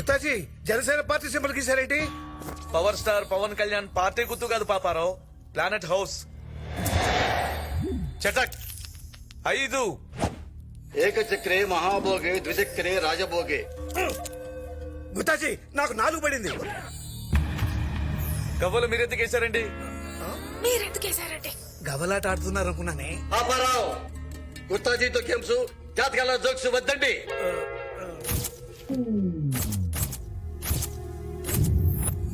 గుత్తాజీ Janasena party symbol గీసారేంటి? Power star Pawan Kalyan party గుర్తు కాదు పాపారావు, ప్లానెట్ హౌస్. చటక్ 5. ఏకచక్రే మహాభోగే ద్విచక్రే రాజభోగే. గుత్తాజీ నాకు 4 పడింది. గవ్వలు మీరెందుకు వేశారండి? మీరెందుకేశారండి? గవ్వలాట ఆడుతున్నారు అనుకున్నానే. పాపారావు, గుత్తాజీతో గేమ్స్ జాతకాల జోక్స్ వద్దండి.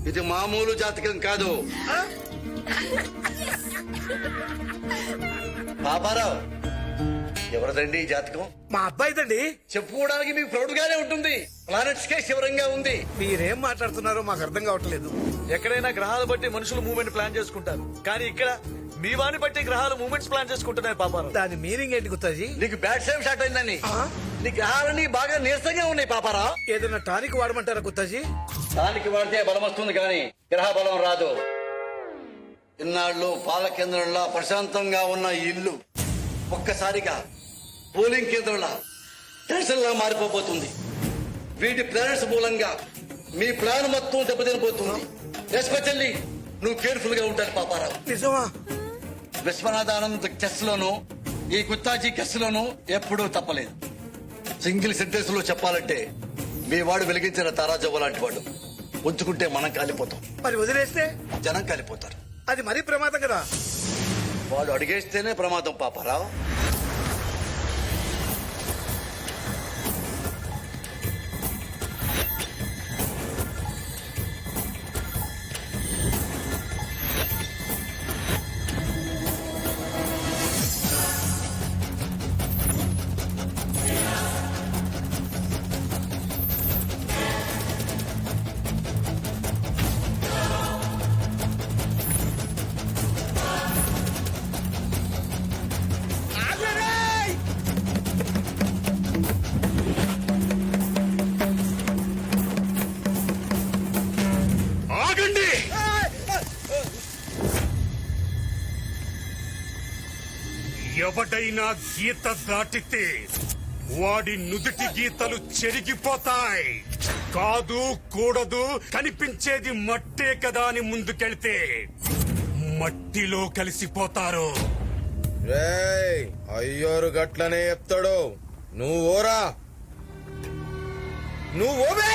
ఇది మామూలు జాతకం కాదు. పాపారావు, ఎవరిదండి ఈ జాతకం? మా అబ్బాయిదండి. చెప్పుకోవడానికి మీకు ప్రౌడ్ గానే ఉంటుంది. ప్లానెట్స్ కే శివరంగా ఉంది. మీరేం మాట్లాడుతున్నారో మాకు అర్థం కావట్లేదు. ఎక్కడైనా గ్రహాలు బట్టి మనుషులు మూవ్మెంట్ ప్లాన్ చేసుకుంటారు, కానీ ఇక్కడ మీ వాని బట్టి గ్రహాలు మూవ్మెంట్స్ ప్లాన్ చేసుకుంటున్నాయి పాపారావు. దాని మీనింగ్ ఏంటి గుత్తాజీ? నీకు బ్యాడ్ టైం స్టార్ట్ అయిందని. నీ గ్రహాలన్నీ బాగా నీరసంగా ఉన్నాయి పాపారావు. ఏదైనా టానిక్ వాడమంటారా గుత్తాజీ? దానికి వాడితే బలం వస్తుంది కానీ గ్రహ బలం రాదు. ఇన్నాళ్ళు పాల కేంద్రంలా ప్రశాంతంగా ఉన్న ఈ ఇల్లు ఒక్కసారిగా పోలింగ్ కేంద్రంలా టెన్షన్ లా మారిపోబోతుంది. వీటి ప్లానెట్స్ మూలంగా మీ ప్లాన్ మొత్తం దెబ్బతినిపోతుంది. ఎస్పెషల్లీ నువ్వు కేర్ఫుల్ గా ఉంటాను పాపారావు. నిజమా? విశ్వనాథానంద్ చెస్ లోను ఈ గుత్తాజీ కెస్ లోను ఎప్పుడూ తప్పలేదు. సింగిల్ సెంటెన్స్ లో చెప్పాలంటే మీ వాడు వెలిగించిన తారాజవ్వ లాంటి వాడు. ఉంచుకుంటే మనం కాలిపోతాం, మరి వదిలేస్తే జనం కాలిపోతారు. అది మరీ ప్రమాదం కదా. వాడు అడిగేస్తేనే ప్రమాదం పాపారావు. ఎవడైనా గీత దాటితే వాడి నుదుటి గీతలు చెరిగిపోతాయి. కాదు కూడదు, కనిపించేది మట్టే కదా అని ముందుకెళ్తే మట్టిలో కలిసిపోతారు. రేయ్, అయ్యోరు గట్లనే చెప్తాడు. నువ్వు ఓరా, నువ్వు ఓవే.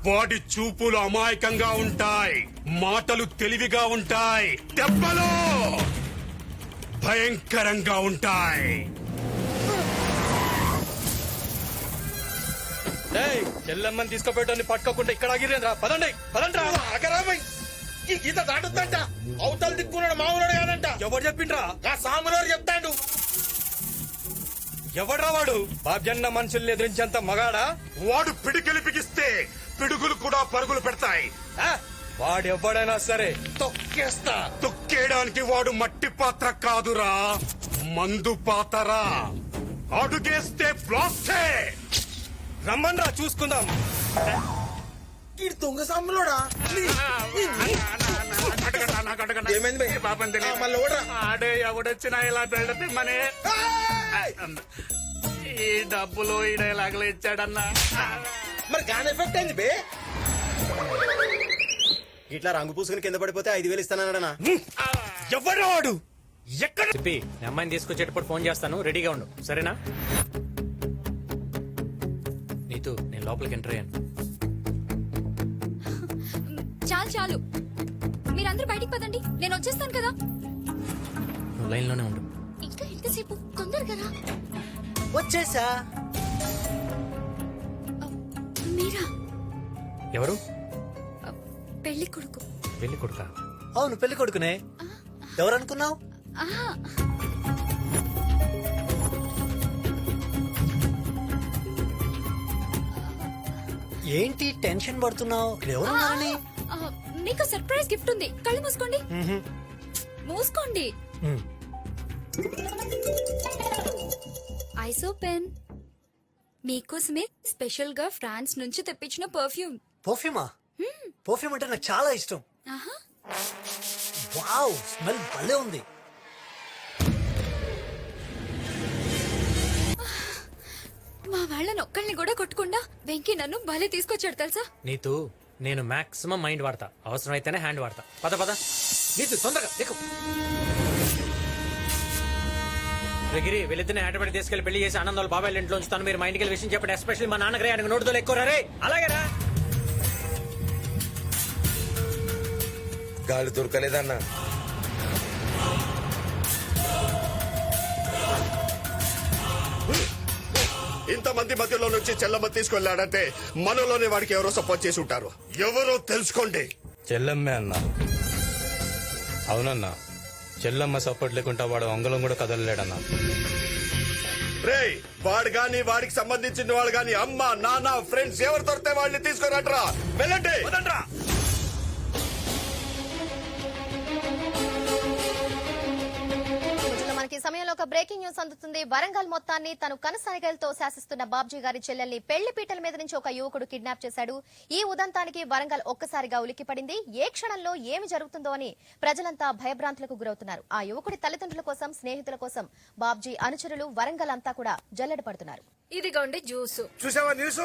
వాడి చూపులు అమాయకంగా ఉంటాయి, మాటలు తెలివిగా ఉంటాయి, దెబ్బలు భయంకరంగా ఉంటాయి. చెల్లెమ్మని తీసుకుపోయటాన్ని పట్టుకోకుండా ఇక్కడ ఆగిరేంద్రా. పదండి పదండ్రా. ఈ గీత దాటుద్దంట. అవతల దిక్కున్నాడు మామూలుడు కాదంట. ఎవరు చెప్పిండ్రా? ఆ సాములోడు చెప్తాడు. ఎవడ్రా వాడు? బాబ్జన్న మనుషుల్ని ఎదిరించేంత మగాడా? వాడు పిడికిలి బిగిస్తే పిడుగులు కూడా పరుగులు పెడతాయి. వాడెవ్వడైనా సరే తొక్కేస్తా. తొక్కేయడానికి వాడు మట్టి పాత్ర కాదురా, మందు పాతరా. అడుగేస్తే బ్లాస్టే. రమ్మన్రా చూసుకుందాం. ఈ దొంగ సాములోడా? ఏమైంది మళ్ళీ ఓడరా? ఆడే ఎవడొచ్చినా ఇలా పెడితే మనే ఈ డబ్బులు ఈ డైలాగులు ఇచ్చాడన్నా. మరి గాన్ ఎఫెక్ట్ అయింది బే. ఇట్లా రంగు పూసుకుని కింద పడిపోతే 5,000 ఇస్తానన్నా. ఎవడు వాడు? ఎక్కడ చెప్పి మీ అమ్మాయిని తీసుకొచ్చేటప్పుడు ఫోన్ చేస్తాను, రెడీగా ఉండు, సరేనా? నీతు, నేను లోపలికి ఎంటర్ అయ్యాను. చాలు చాలు, మీరందరూ బయటికి పదండి, నేను వచ్చేస్తాను కదా. నువ్వు లైన్ లోనే ఉండు. ఇంకా ఎంతసేపు? తొందరగా రా. వచ్చేసా. మీరా? ఎవరు? పెళ్లి కొడుకు. పెళ్లి కొడుక? అవును, పెళ్లి కొడుకునే. ఎవరనుకున్నావు? ఏంటి టెన్షన్ పడుతున్నావు? ఎవరున్నారని? మీకు సర్ప్రైజ్ గిఫ్ట్ ఉంది, కళ్ళు మూసుకోండి. మూసుకోండి. Eyes open. మీకోసమే స్పెషల్ గా ఫ్రాన్స్ నుంచి తెప్పించిన పర్ఫ్యూమ్. పర్ఫ్యూమా? పర్ఫ్యూమ్ అంటే నాకు చాలా ఇష్టం. ఆహా. వావ్, స్మెల్ భలే ఉంది. మా వాళ్ళని ఒక్కళ్ళని కూడా కొట్టకుండా వెంకీ నన్ను భలే తీసుకొచ్చాడు తెలుసా. నీతు నేను మాక్సిమం మైండ్ వాడతా, అవసరం అయితేనే హ్యాండ్ వాడతా. పద పద నీతు తొందరగా ఎక్కు. గిరి వీళ్ళిద్దరిని హైదరాబాద్ తీసుకెళ్లి పెళ్లి చేసి ఆనందాలు బాబాయ్ ఇంట్లో ఉంచుతాను. మీరు మా ఇంటికి విషయం చెప్పండి. ఎస్పెషల్లీ మా నాన్నగారే ఆయనకు నోటుతో ఎక్కువ రే. అలాగేరా. గాలి దొరకలేదన్నా. ఇంతమంది మధ్యలో నుంచి చెల్లమ్మ తీసుకెళ్లాడంటే మనలోనే వాడికి ఎవరో సపోర్ట్ చేసి ఉంటారు. ఎవరో తెలుసుకోండి. చెల్లమ్మే అన్నా. అవునన్నా, చెల్లమ్మ సపోర్ట్ లేకుండా వాడు అంగళం కూడా కదలలేడన్నా. రేయ్, వాడు గాని వాడికి సంబంధించిన వాడు గాని అమ్మ నాన్న ఫ్రెండ్స్ ఎవరు దొరికితే వాళ్ళని తీసుకురాట్రా. వెళ్ళండి. మనకి సమయంలో ఒక బ్రేకింగ్ న్యూస్ అందుతుంది. వరంగల్ మొత్తాన్ని తను కనసాగలతో శాసిస్తున్న బాబ్జీ గారి చెల్లెల్ని పెళ్లి పీటల మీద నుంచి ఒక యువకుడు కిడ్నాప్ చేశాడు. ఈ ఉదంతానికి వరంగల్ ఒక్కసారిగా ఉలిక్కిపడింది. ఏ క్షణంలో ఏమి జరుగుతుందో అని ప్రజలంతా భయభ్రాంతులకు గురవుతున్నారు. ఆ యువకుడి తల్లిదండ్రుల కోసం, స్నేహితుల కోసం బాబ్జీ అనుచరులు వరంగల్ అంతా కూడా జల్లెడ పడుతున్నారు. ఇదిగోండి జ్యూస్. చూసావా న్యూస్?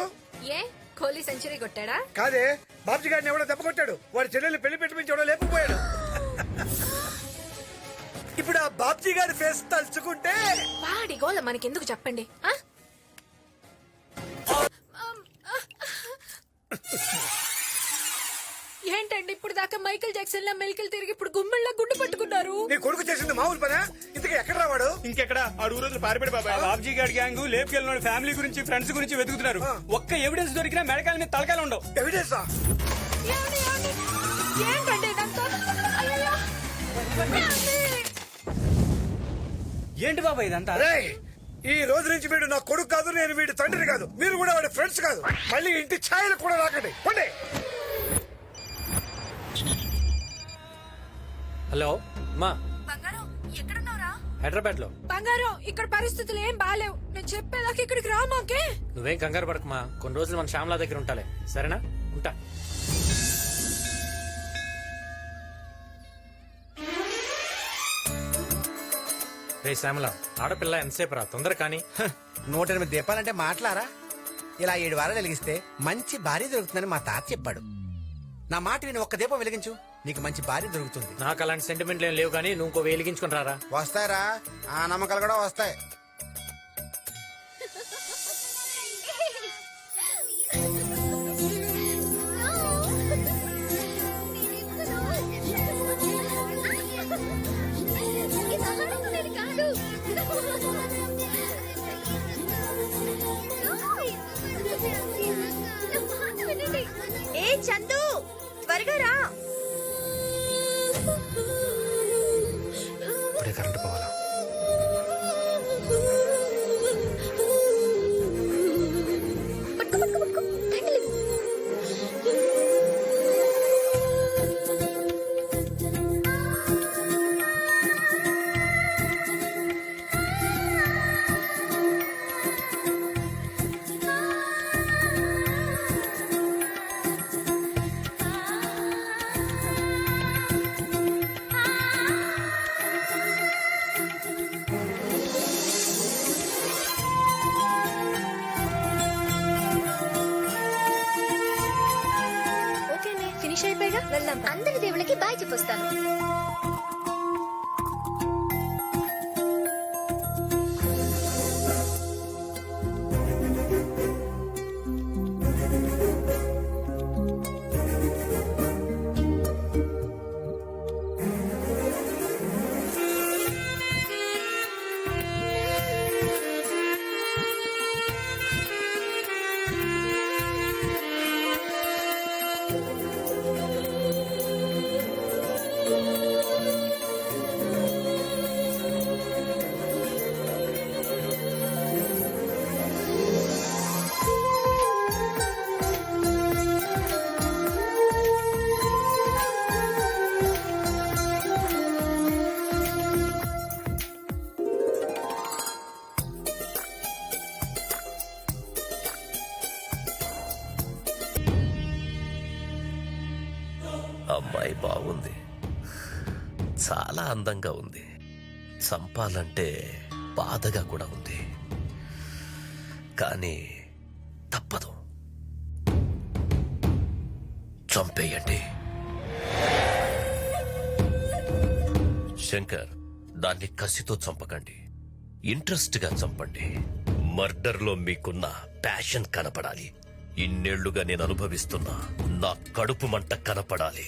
ఏ కోహ్లీ సెంచరీ కొట్టాడా? కాదే, బాబ్జీ గారిని ఎవడో దెబ్బ కొట్టాడు. వాడి చెల్లెల్ని పెళ్లి పెట్టి నుంచి ఎవడో లేకపోయాడు. ఇప్పుడు ఆ బాబ్జీ గారి ఫేస్ తలుచుకుంటే వాడి గోల మనకెందుకు చెప్పండి. ఏంటండి ఇప్పుడు దాకా మైకేల్ జాక్సన్ లా మెలికలు తిరిగి ఇప్పుడు గుమ్మెళ్ళ గుండు పట్టుకున్నారు. నీ కొడుకు చేసింది మామూలు పనా? ఇంతకీ ఎక్కడ రావాడు? ఇంకెక్కడ ఆడు రోజులు పారిపడి బాబాయ్. బాబ్జీ గారి గ్యాంగ్ లేపుకెళ్ళిన ఫ్యామిలీ గురించి, ఫ్రెండ్స్ గురించి వెతుకుతున్నారు. ఒక్క ఎవిడెన్స్ దొరికినా మెడకాయల మీద తలకాయలు ఉండవు. ఎవిడెన్సా? ఏంటండి ఇదంతా? అయ్యయ్యో. ఏంటి బాబాయ్ ఇదంతా? రేయ్, ఈ రోజు నుంచి వీడు నా కొడుకు కాదు, నేను వీడి తండ్రిని కాదు, మీరు కూడా వాడి ఫ్రెండ్స్ కాదు. మళ్ళీ ఇంటి ఛాయలు కూడా రాకండి. పండి. హలో మా బంగారం ఎక్కడున్నావురా? హైదరాబాద్ లో. బంగారం ఇక్కడ పరిస్థితులు ఏం బాలేవు. నేను చెప్పేదాకా ఇక్కడికి రా. మాకే నువ్వేం కంగారు పడకమా, కొన్ని రోజులు మన శ్యామలా దగ్గర ఉంటాలే. సరేనా? ఉంటా. రే శ్యామల, ఆడపిల్ల ఎంతసేపు రా, తొందర కానీ. 108 దీపాలంటే మాట్లారా? ఇలా 7 వారాలు వెలిగిస్తే మంచి భార్య దొరుకుతుందని మా తాత చెప్పాడు. నా మాట విని ఒక్క దీపం వెలిగించు, నీకు మంచి భార్య దొరుకుతుంది. నాకు అలాంటి సెంటిమెంట్లు ఏం లేవు కానీ నువ్వు ఇంకో వెలిగించుకుని రారా. వస్తాయరా, ఆ నమ్మకాలు కూడా వస్తాయి. ఏ చందు, త్వరగా రా. ఇప్పుడే కరెంట్ పోవాలా? ఓకేనే, ఫినిష్ అయిపోయాగా వెళ్దాం. అందరి దేవుళ్ళకి బాయ్ చెప్పొస్తాను. బాగుంది, చాలా అందంగా ఉంది. చంపాలంటే బాధగా కూడా ఉంది, కానీ తప్పదు. చంపేయండి. శంకర్, దాన్ని కసితో చంపకండి, ఇంట్రెస్ట్ గా చంపండి. మర్డర్ లో మీకున్న ప్యాషన్ కనపడాలి. ఇన్నేళ్లుగా నేను అనుభవిస్తున్నా నా కడుపు మంట కనపడాలి.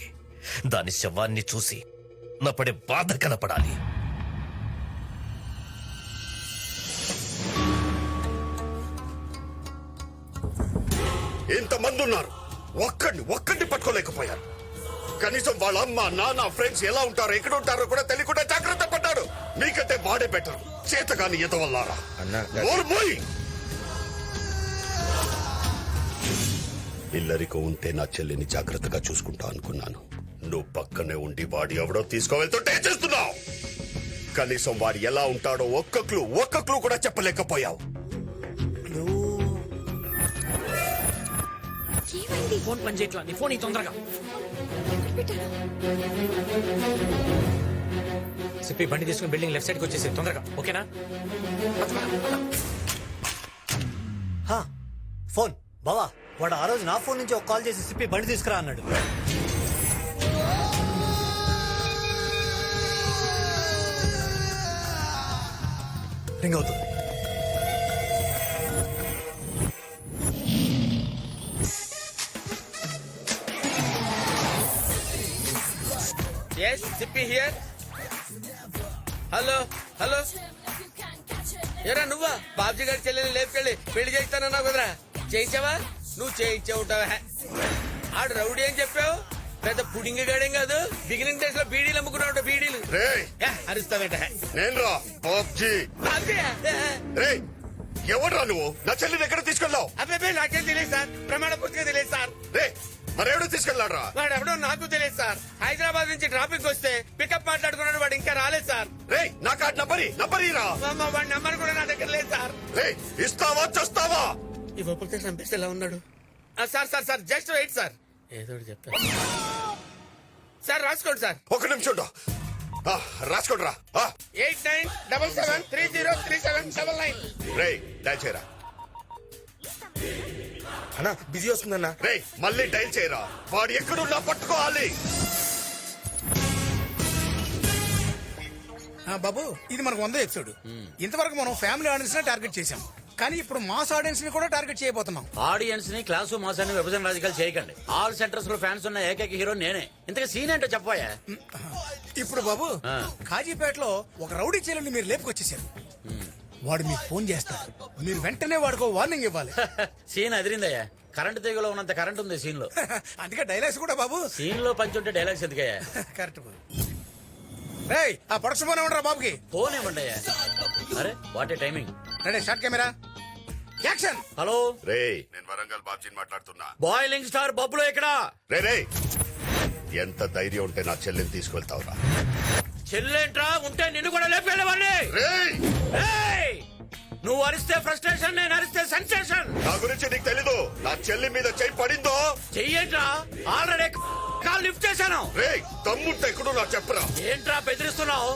దాని శవాన్ని చూసి నా పడే బాధ కనపడాలి. ఇంతమంది ఉన్నారు, ఒక్కడిని పట్టుకోలేకపోయారు. కనీసం వాళ్ళ అమ్మ నాన్న ఫ్రెండ్స్ ఎలా ఉంటారో ఎక్కడ ఉంటారో కూడా తెలియకుండా జాగ్రత్త పడ్డాడు. మీకంటే వాడే బెటర్. చేతగాని ఎదవల్లారా. ఓర్మోయ్! ఇల్లరికో ఉంటే నా చెల్లిని జాగ్రత్తగా చూసుకుంటా అనుకున్నాను. నువ్వు పక్కనే ఉండి వాడి ఎవడో తీసుకోవెళ్తుంటే ఏం చేస్తున్నావు? కనీసం వాడు ఎలా ఉంటాడో ఒక్క క్లూ కూడా చెప్పలేకపోయావు. ఏమైంది? ఫోన్ పని చేయట్లా. నీ ఫోన్ తొందరగా సిప్పి బండి తీసుకుని బిల్డింగ్ లెఫ్ట్ సైడ్ కి వచ్చేసి తొందరగా. ఓకేనా? ఫోన్ బావా, వాడు ఆ రోజు నా ఫోన్ నుంచి ఒక కాల్ చేసి సిప్పి బండి తీసుకురా అన్నాడు. రింగ్ అవుతుంది. సిప్పి హియర్. హలో హలో, ఎరా నువ్వా? బాబ్జీ గారి చెల్లెని లేపుకెళ్ళి పెళ్లి చేస్తానన్నావు కదరా, చేయించావా? నువ్వు చేయించే ఉంటావా? ఆడు రౌడీ అని చెప్పావు, పెద్ద పుడింగ్ గాడేం కాదు. బిగినింగ్ డేస్ లో బీడీలు అమ్ముకున్నావు. బీడీలు అరుస్తావేట. నేను రా బాబ్జీ. ఎవడ్రా నువ్వు? నా చెల్లిని ఎక్కడ తీసుకెళ్ళావు? అబ్బాయి నాకేం తెలియదు సార్, ప్రమాణ పూర్తిగా తెలియదు సార్. మరెవడో తీసుకెళ్ళాడ్రా? వాడు ఎవడో నాకు తెలియదు సార్. హైదరాబాద్ నుంచి ట్రాఫిక్ వస్తే పికప్ మాట్లాడుకున్నాడు, వాడు ఇంకా రాలేదు సార్. నా కార్డు నంబరీరా. వాడి నంబర్ కూడా నా దగ్గర లేదు సార్. ఇస్తావా చేస్తావా? ఇవ్వకపోతే చంపేస్తే ఎలా ఉన్నాడు? Sir sir sir just wait sir, ఏదో చెప్తా సార్. రాసుకోండి సార్. ఒక నిమిషం రాసుకోండి రా. 8977303779. డైల్ చేయరా. అన్నా బిజీ వస్తుందన్నా. మళ్ళీ డైల్ చేయరా. వాడు ఎక్కడున్నా పట్టుకోవాలి. బాబు, ఇది మనకు 100 ఎపిసోడ్. ఇంతవరకు మనం ఫ్యామిలీ ఆడియన్స్ ని టార్గెట్ చేసాం, కానీ ఇప్పుడు మాస్ ఆడియన్స్ ని కూడా టార్గెట్ చేయబోతున్నాం. ఆడియన్స్ ని క్లాసు మాస్ అని విభజన రాజకీయాలు చేయకండి. ఆల్ సెంటర్స్ లో ఫ్యాన్స్ ఉన్న ఏకైక హీరో నేనే. ఇంతగా సీన్ ఏంటో చెప్పాయా? ఇప్పుడు బాబు, కాజీపేటలో ఒక రౌడీ చెల్లెని మీరు లేపుకొచ్చేసారు. వాడు మీకు ఫోన్ చేస్తాడు, మీరు వెంటనే వాడికి వార్నింగ్ ఇవ్వాలి. సీన్ అదిరిందయ్యా. కరెంట్ తీగలో ఉన్నంత కరెంట్ ఉంది సీన్ లో. అందుకే డైలాగ్స్ కూడా బాబు. సీన్ లో పంచి ఉంటే డైలాగ్స్ ఎందుకయ్యా? కరెక్ట్ బాబు. ఆ ప్రొడక్షన్ ఫోన్ ఏమంటారా బాబుకి? ఫోన్ ఏమంటాయా? అరే what a timing. Ready, short camera, action. Hello నేను వరంగల్ బాబ్జీని మాట్లాడుతున్నా. బాయిలింగ్ స్టార్ బబ్బులో ఇక్కడ. ఎంత ధైర్యం ఉంటే నా చెల్లిని తీసుకెళ్తావురా? చెల్లెంట్రా ఉంటే నిన్ను కూడా లేపుకెళ్ళేవాడిని. నువ్వు అరిస్తే ఫ్రస్ట్రేషన్, నేను అరిస్తే సెన్సేషన్. నా గురించి నీకు తెలీదు. నా చెల్లి మీద చెయ్యి పడిందో చెయ్యేంట్రా? ఆల్రెడీ కాల్ లిఫ్ట్ చేశాను. తమ్ముంటే ఎక్కడో నాకు చెప్పరా. ఏంట్రా బెదిరిస్తున్నావు?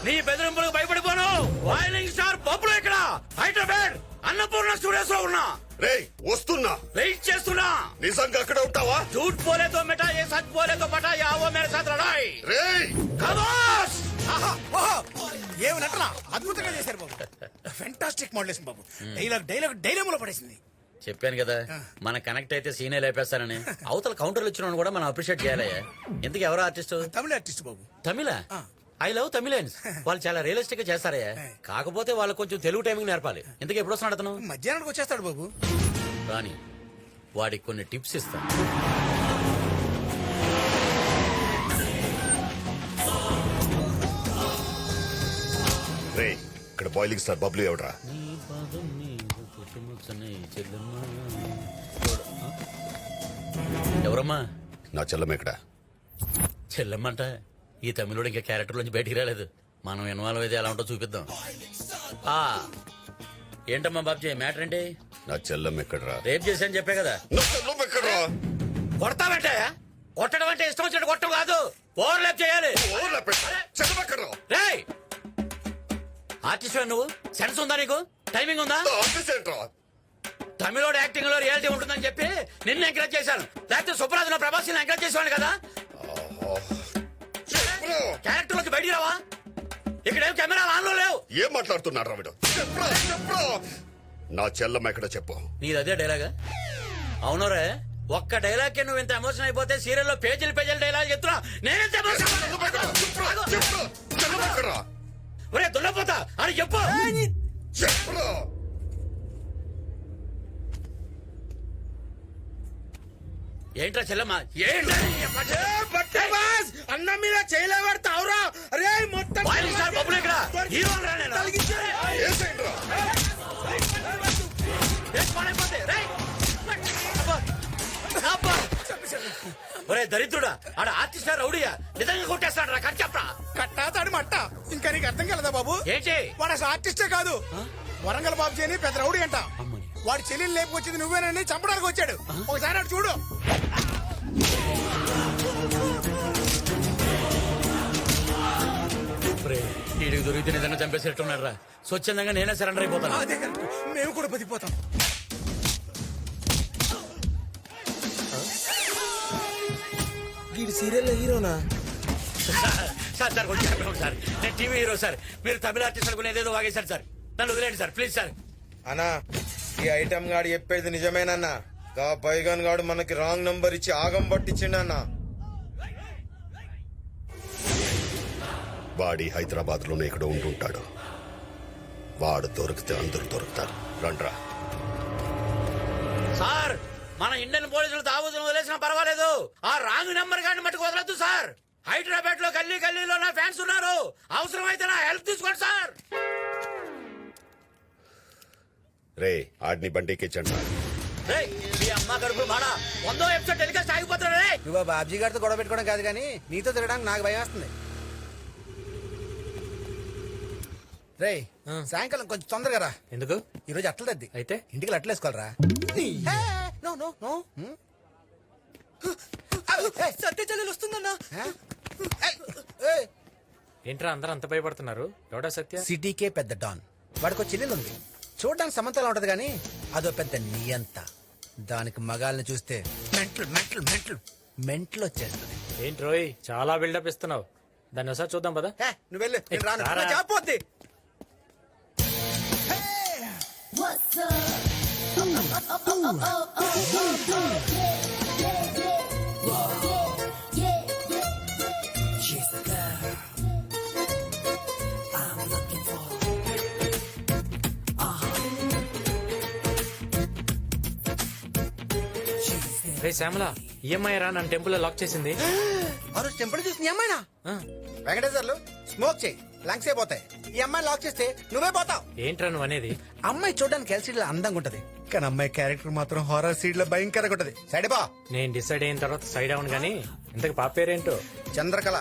నీ బెదిరింపులకు భయపడిపోను. బాయిలింగ్ స్టార్ బబ్బులో ఇక్కడ హైదరాబాద్ అన్నపూర్ణ స్టూడియోస్ లో ఉన్నా. వస్తున్నా, వెయిట్ చేస్తున్నా. నిజంగా అక్కడ ఉంటావా? झूठ बोले तो मिटा, ये सच बोले तो पटा, या वो मेरे साथ लड़ाई. ఖమోష్. ఏమి నటన అద్భుతంగా చేశారు బాబు. ఫెంటాస్టిక్ మోడలేషన్ బాబు. డైలాగ్ లో పడేసింది. చెప్పాను కదా, మన కనెక్ట్ అయితే సీనే లేపేస్తానని. అవతల కౌంటర్లు ఇచ్చిన కూడా మనం అప్రిషియేట్ చేయాలయ్యా. ఇంతకు ఎవరో ఆర్టిస్ట్? తమిళ ఆర్టిస్ట్ బాబు. తమిళ? I love Tamilians. వాళ్ళు చాలా రియలిస్టిక్ గా చేస్తారయ్యా. కాకపోతే వాళ్ళు కొంచెం తెలుగు టైమింగ్ నేర్పాలి. ఇంతకు ఎప్పుడు వస్తున్నాడు అతను? మధ్యాహ్నానికి వచ్చేస్తాడు బాబు. రాని వాడికి కొన్ని టిప్స్ ఇస్తాను. ఇక్కడ బాయిలింగ్ స్టార్ బబ్లు ఎవడరా? ఎవరమ్మా? నా చెల్లమ్మ ఎక్కడ? చెల్లమ్మంట. ఈ తమిళుడు ఇంకా క్యారెక్టర్ నుంచి బయటికి రాలేదు. మనం ఇన్వాల్వ్ అయితే ఎలా ఉంటో చూపిద్దాం. ఏంటమ్మా బాబ్జీ మ్యాటర్ ఏంటి? నా చెల్లమ్మ ఎక్కడరా? రేప్ చేశాను చెప్పే కదా. నా చెల్లమ్మ ఎక్కడరా? కొడతా పెట్టాయా? కొట్టడం అంటే ఇష్టం వచ్చినట్టు కొట్టడం కాదు, ఓవర్లాప్ చేయాలి. చదవకరా రేయ్ ఆర్టిస్ట్ నువ్వు, సెన్స్ ఉందా నీకు, టైమింగ్ ఉందా? తమిళోడు యాక్టింగ్ లో రియాలిటీ ఉంటుందని చెప్పి నిన్ను ఎంకరేజ్ చేశాను, లేకపోతే సుప్రాజ్ ప్రభాస్ ఎంకరేజ్ చేసేవాడు కదా. క్యారెక్టర్ లోకి బయటికి రావా, ఇక్కడేం కెమెరా ఆన్ లో లేవు. ఏం మాట్లాడుతున్నాడు రావిడు? నా చెల్లమ్మ ఎక్కడ చెప్పు. నీది అదే డైలాగా? అవునరే, ఒక్క డైలాగ్ కి నువ్వు ఇంత ఎమోషన్ అయిపోతే సీరియల్లో పేజీలు పేజీలు డైలాగ్ చెప్తున్నా నేనెంత ఒరే దున్నపోతా అని చెప్పు. ఏంట్రా చెల్లమ్మ, అన్న మీద చేయలేబడతావురా? అరే మొత్తం బబ్బులు ఇక్కడ హీరో ఒరే దరిద్రుడా, ఆడ ఆర్టిస్ట్ రౌడియా, నిజంగా కొట్టేస్తాడు రా, కట్ చెప్పరా. కట్టాతాడు మట్ట. ఇంకా నీకు అర్థం కలదా బాబు? ఏంటి వాడు అసలు ఆర్టిస్టే కాదు, వరంగల్ బాబు అని పెద్ద రౌడీ అంట. వాడి చెల్లెలు లేపుకొచ్చింది నువ్వేనని చంపడానికి వచ్చాడు. ఒకసారి అటు చూడు. వీడికి దొరికితే ఏదైనా చంపేసేట్టున్నాడు రా, స్వచ్ఛందంగా నేనే సరెండర్ అయిపోతాను. అదే కరెక్ట్, మేము కూడా బతిపోతాం. వీడి సీరియల్లో హీరోనా? సార్ సార్ కొంచెం సార్, నేను టీవీ హీరో సార్, మీరు తమిళ ఆర్టిస్ట్ అనుకుని ఏదేదో వాగేశారు సార్, నన్ను వదిలేండి సార్ ప్లీజ్ సార్. అన్నా ఈ ఐటమ్ గాడు చెప్పేది నిజమేనన్నా. గా పైగాన్ గాడు మనకి రాంగ్ నంబర్ ఇచ్చి ఆగం పట్టించిండన్నా. వాడి హైదరాబాద్ లోనే ఇక్కడ ఉంటుంటాడు. వాడు దొరికితే అందరూ దొరుకుతారు. రండ్రా. సార్ మన ఇండియన్ పోలీసులు తాగుతున్న వదిలేసినా పర్వాలేదు, ఆ రాంగ్ నెంబర్ గాని మట్టుకు వదలొద్దు సార్. హైదరాబాద్ లో గల్లీ గల్లీలో నా ఫ్యాన్స్ ఉన్నారు, అవసరమైతే నా హెల్ప్ తీసుకోండి సార్. రే ఆడిని బండికి ఇచ్చండి. మీ అమ్మ కడుపు మాడ 100వ ఎపిసోడ్ టెలికాస్ట్ ఆగిపోతాడు. నువ్వు బాబ్జీ గారితో గొడవ పెట్టుకోవడం కాదు కానీ నీతో తిరగడానికి నాకు భయం వేస్తుంది. రే సాయంకాలం కొంచెం తొందరగా రా. ఎందుకు? ఈ రోజు అట్ల తద్ది అయితే ఇంటికి అట్ల వేసుకోవాలరా. సత్య చెల్లెలు వస్తుందన్నా. ఏంట్రా అందరూ అంత భయపడుతున్నారు? ఎవడా సత్య? సిటీకే పెద్ద డాన్. వాడికి చెల్లెలు ఉంది, చూడడానికి సమంతలా ఉంటది కానీ అదో పెద్ద నియంత. దానికి మగాల్ని చూస్తే మెంటల్ మెంటల్ మెంటల్ మెంటల్ వచ్చేస్తుంది. ఏంటి రోయ్ చాలా బిల్డప్ ఇస్తున్నావు, దాన్ని ఒకసారి చూద్దాం పదా. నువ్వు వెళ్ళు, నేను రాను. రారా. జాపోద్ది. రే శ్యామల, ఈఎంఐ రా నన్ను టెంపుల్ లో లాక్ చేసింది. ఆ రోజు టెంపుల్ చూసి నీ అమ్మాయినా? వెంకటేశ్వర్లు స్మోక్ చేయి, లంగ్స్ అయిపోతాయి. ఈ అమ్మాయి లాక్ చేస్తే నువ్వే పోతావు. ఏంట్రా నువ్వు అనేది? అమ్మాయి చూడడానికి ఎల్సీడీ లో అందంగా ఉంటది, కానీ అమ్మాయి క్యారెక్టర్ మాత్రం హారర్ సీడ్ లో భయంకరంగా ఉంటది. సైడ్ బా. నేను డిసైడ్ అయిన తర్వాత సైడ్ అవును గానీ ఇంతకు పాప పేరేంటో? చంద్రకళ.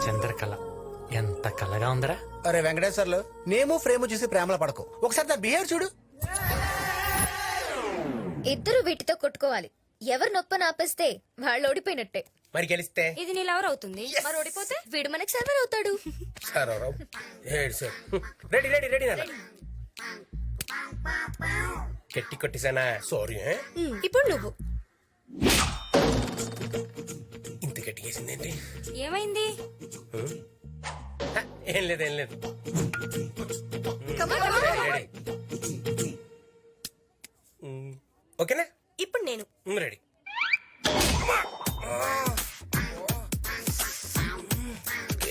చంద్రకళ. ఎంత కళగా ఉందరా. అరే వెంకటేశ్వర్లు, నేము ఫ్రేమ్ చూసి ప్రేమలో పడకు, ఒకసారి నా బిహేవ్ చూడు. ఇద్దరు వీటితో కొట్టుకోవాలి. ఎవరు నొప్పని ఆపేస్తే వాళ్ళు ఓడిపోయినట్టే. మరి గెలిస్తే ఇది నీ లవర్ అవుతుంది, మరి ఓడిపోతే వీడు మనకి సర్వర్ అవుతాడు. రెడీ రెడీ రెడీ నాన్న. గట్టి కొట్టేసానా? సారీ. ఇప్పుడు నువ్వు. ఇంత గట్టి చేసిందేంటి? ఏమైంది? ఏం లేదు ఏం లేదు. రెడీ. ఓకేనా? ఇప్పుడు నేను. రెడీ.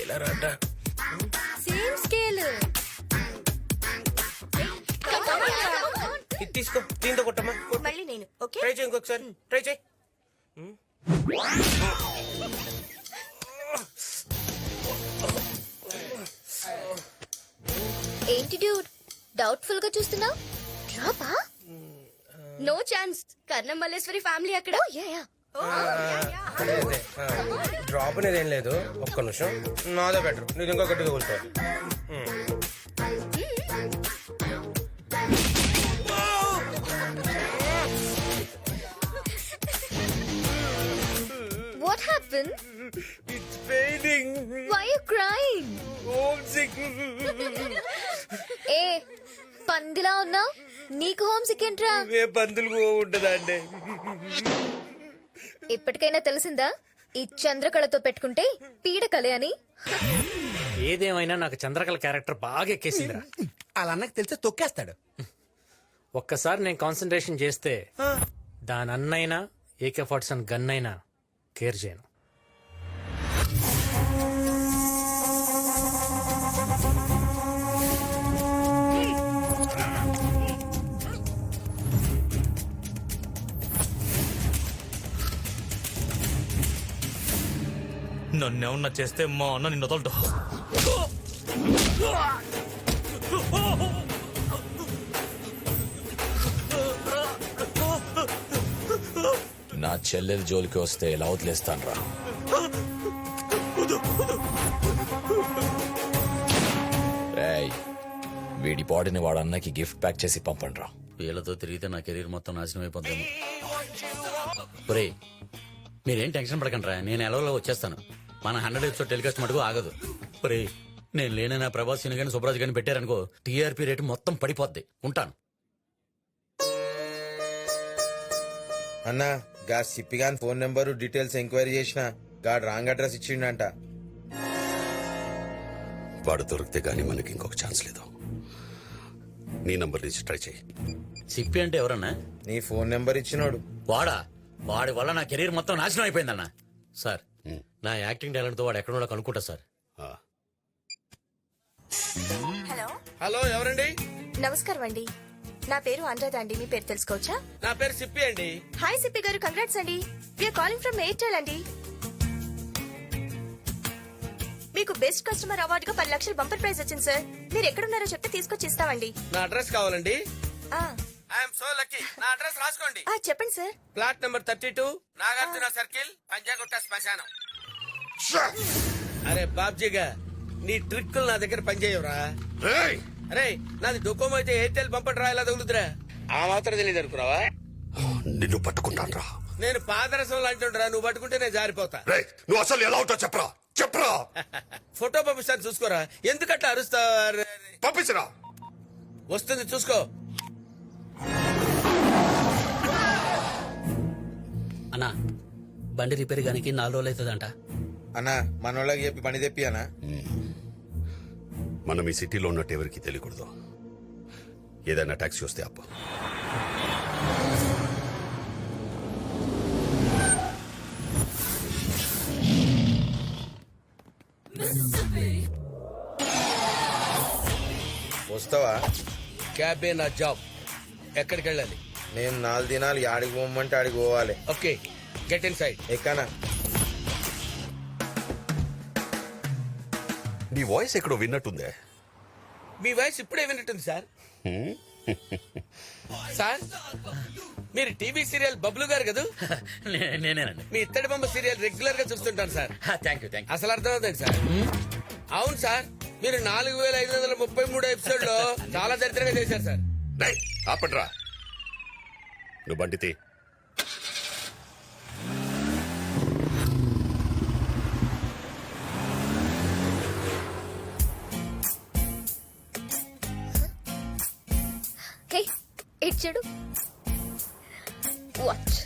ఎలా రాట? Same scale. ఇది తీసుకో, దీంతో కొట్టమ్మా. మళ్ళీ నేను. ఓకే, ట్రై చేయి, ఇంకొకసారి ట్రై చేయి. ఏంటి డ్యూడ్ డౌట్ఫుల్ గా చూస్తున్నావు? డ్రాపా? No chance. Karnam Malleswari family అక్కడ. డ్రాప్ అనేది ఏం లేదు. ఒక్క నిమిషం, నాదే బెటర్. నీది ఇంకో గట్టిగా కూర్చోవాలి. Happen? It's paining. Why you crying? Home sick. ఏ పందిలా ఉన్నావు, నీకు హోమ్ సిక్ ఏంట్రా? ఏ పందులు ఉంటదా అండి? ఇప్పటికైనా తెలిసిందా ఈ చంద్రకళతో పెట్టుకుంటే పీడకలే అని? ఏదేమైనా నాకు చంద్రకళ క్యారెక్టర్ బాగా ఎక్కేసిందిరా. అలా అన్నకి తెలిస్తే తొక్కేస్తాడు. ఒక్కసారి నేను కాన్సన్ట్రేషన్ చేస్తే దాని అన్నైనా AK-47 గన్ అయినా కేర్ చేయను. నన్నేమన్నా చేస్తే మా అన్న నిన్ను వదలడు. నా చెల్లెల జోలికి వస్తే ఎలా వదిలేస్తాను రా. రేయ్, వీడి బాడీని వాడు అన్నకి గిఫ్ట్ ప్యాక్ చేసి పంపండి రా. వీళ్ళతో తిరిగితే నా కెరీర్ మొత్తం నాశనం అయిపోతుంది. ఒరే మీరేం టెన్షన్ పడకండి రా, నేను ఎలవలో వచ్చేస్తాను. మన 100 ఎపిసోడ్ టెలికాస్ట్ మటుకు ఆగదు. ఒరే నేను లేని నా ప్రభాస్ సిని కానీ సుబ్రాజ్ కానీ పెట్టారనుకో TRP రేటు మొత్తం పడిపోద్ది. ఉంటాను. అన్నా గా సిప్పిగాన్ ఫోన్ నెంబరు డీటెయిల్స్ ఎంక్వైరీ చేసిన గాడు రాంగ్ అడ్రస్ ఇచ్చిండంట. వాడు దొరికితే గానీ మనకి ఇంకొక ఛాన్స్ లేదు. నీ నంబర్ నుంచి ట్రై చేయి. సిప్పి అంటే ఎవరన్నా? నీ ఫోన్ నెంబర్ ఇచ్చినోడు. వాడా? వాడి వల్ల నా కెరీర్ మొత్తం నాశనం అయిపోయిందన్న. సార్ నా యాక్టింగ్ టాలెంట్ తో వాడు ఎక్కడో కనుక్కుంటా సార్. హలో హలో ఎవరండి? నమస్కారం అండి, నా పేరు అనురాధ అండి. మీ పేరు తెలుసుకోవచ్చా? నా పేరు సిప్పి అండి. హాయ్ సిప్పి గారు, కంగ్రాట్స్ అండి. వీఆర్ కాలింగ్ ఫ్రమ్ ఎయిర్టెల్ అండి. మీకు బెస్ట్ కస్టమర్ అవార్డుగా 10 లక్షల బంపర్ ప్రైజ్ వచ్చింది సార్. మీరు ఎక్కడున్నారో చెప్తే తీసుకొచ్చి ఇస్తామండి. నా అడ్రస్ కావాలండి. ఆ, ఐఎమ్ సో లక్కీ. నా అడ్రస్ రాసుకోండి. చెప్పండి sir. Plot number 32 Nagarjuna circle, Panjagutta శ్మశానం. అరే బాబ్జీగా నీ ట్రిక్కులు నా దగ్గర పనిచేయవురా. అరే నాది డొకోమో అయితే ఎయిర్టెల్ పంపడం రా, ఇలా తగులుతురా. ఆ మాత్రం తెలియదు అనుకున్నావా? నిన్ను పట్టుకుంటాను రా. నేను పాదరసం లాంటి నువ్వు పట్టుకుంటే నేను జారిపోతా. నువ్వు అసలు ఎలా ఉంటావు చెప్పరా చెప్పరా. ఫోటో పంపిస్తాను చూసుకోరా. ఎందుకట్లా అరుస్తావు? పంపించరా. వస్తుంది చూసుకో. అన్నా బండి రిపేర్ గానికి 4 రోజులు అవుతుందంట. అన్నా మనోళ్ళకి చెప్పి పని తెప్పి అన్నా. మనం ఈ సిటీలో ఉన్నట్టు ఎవరికి తెలియకూడదు. ఏదైనా టాక్సీ వస్తే అప్ప. వస్తావా? క్యాబే నా జాబ్. ఎక్కడికి వెళ్ళాలి? నేను 4 దినాలు ఆడికి పోమంటే ఆడికి పోవాలి. Okay get inside. ఎక్కనా? నీ వాయిస్ ఎక్కడో విన్నట్టుందే. మీ వాయిస్ ఇప్పుడే విన్నట్టుంది సార్. సార్ మీరు టీవీ సీరియల్ బబ్లు గారు కదా? నేనేనండి. మీ ఇత్తడి బొమ్మ సీరియల్ రెగ్యులర్ గా చూస్తుంటాను సార్. Thank you. అసలు అర్థమవుతుంది సార్. అవును సార్, మీరు 4533 ఎపిసోడ్ లో చాలా దరిద్రంగా చేశారు సార్. ఆపట్రా. నువ్వు బండి తీ. హే ఇటు చూడు. వాచ్.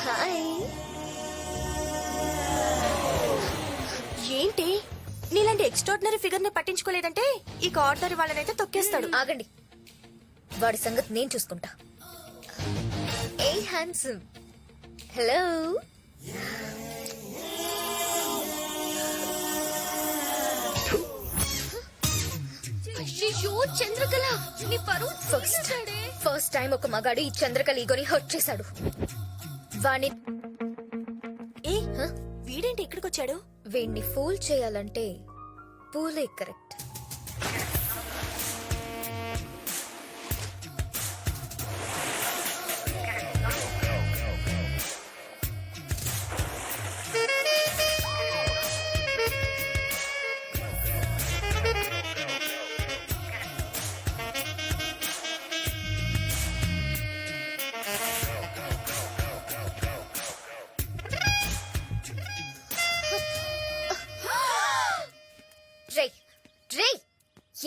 హాయ్. ఏంటి నీలాంటి ఎక్స్ట్రాడినరీ ఫిగర్ ని పట్టించుకోలేదంటే ఇక ఆర్డినరీ వాళ్ళనైతే తొక్కేస్తాడు. ఆగండి, వాడి సంగతి నేను చూసుకుంటా. ఏ హ్యాండ్సమ్. హలో. అయ్యో చంద్రకళ, నీ పరువు. ఫస్ట్ టైం ఒక మగాడు ఈ చంద్రకళ ఈగోని హర్ట్ చేశాడు. వాణ్ణి వీడేంటి ఇక్కడికి వచ్చాడు? వీణ్ణి ఫూల్ చేయాలంటే పూలే కరెక్ట్.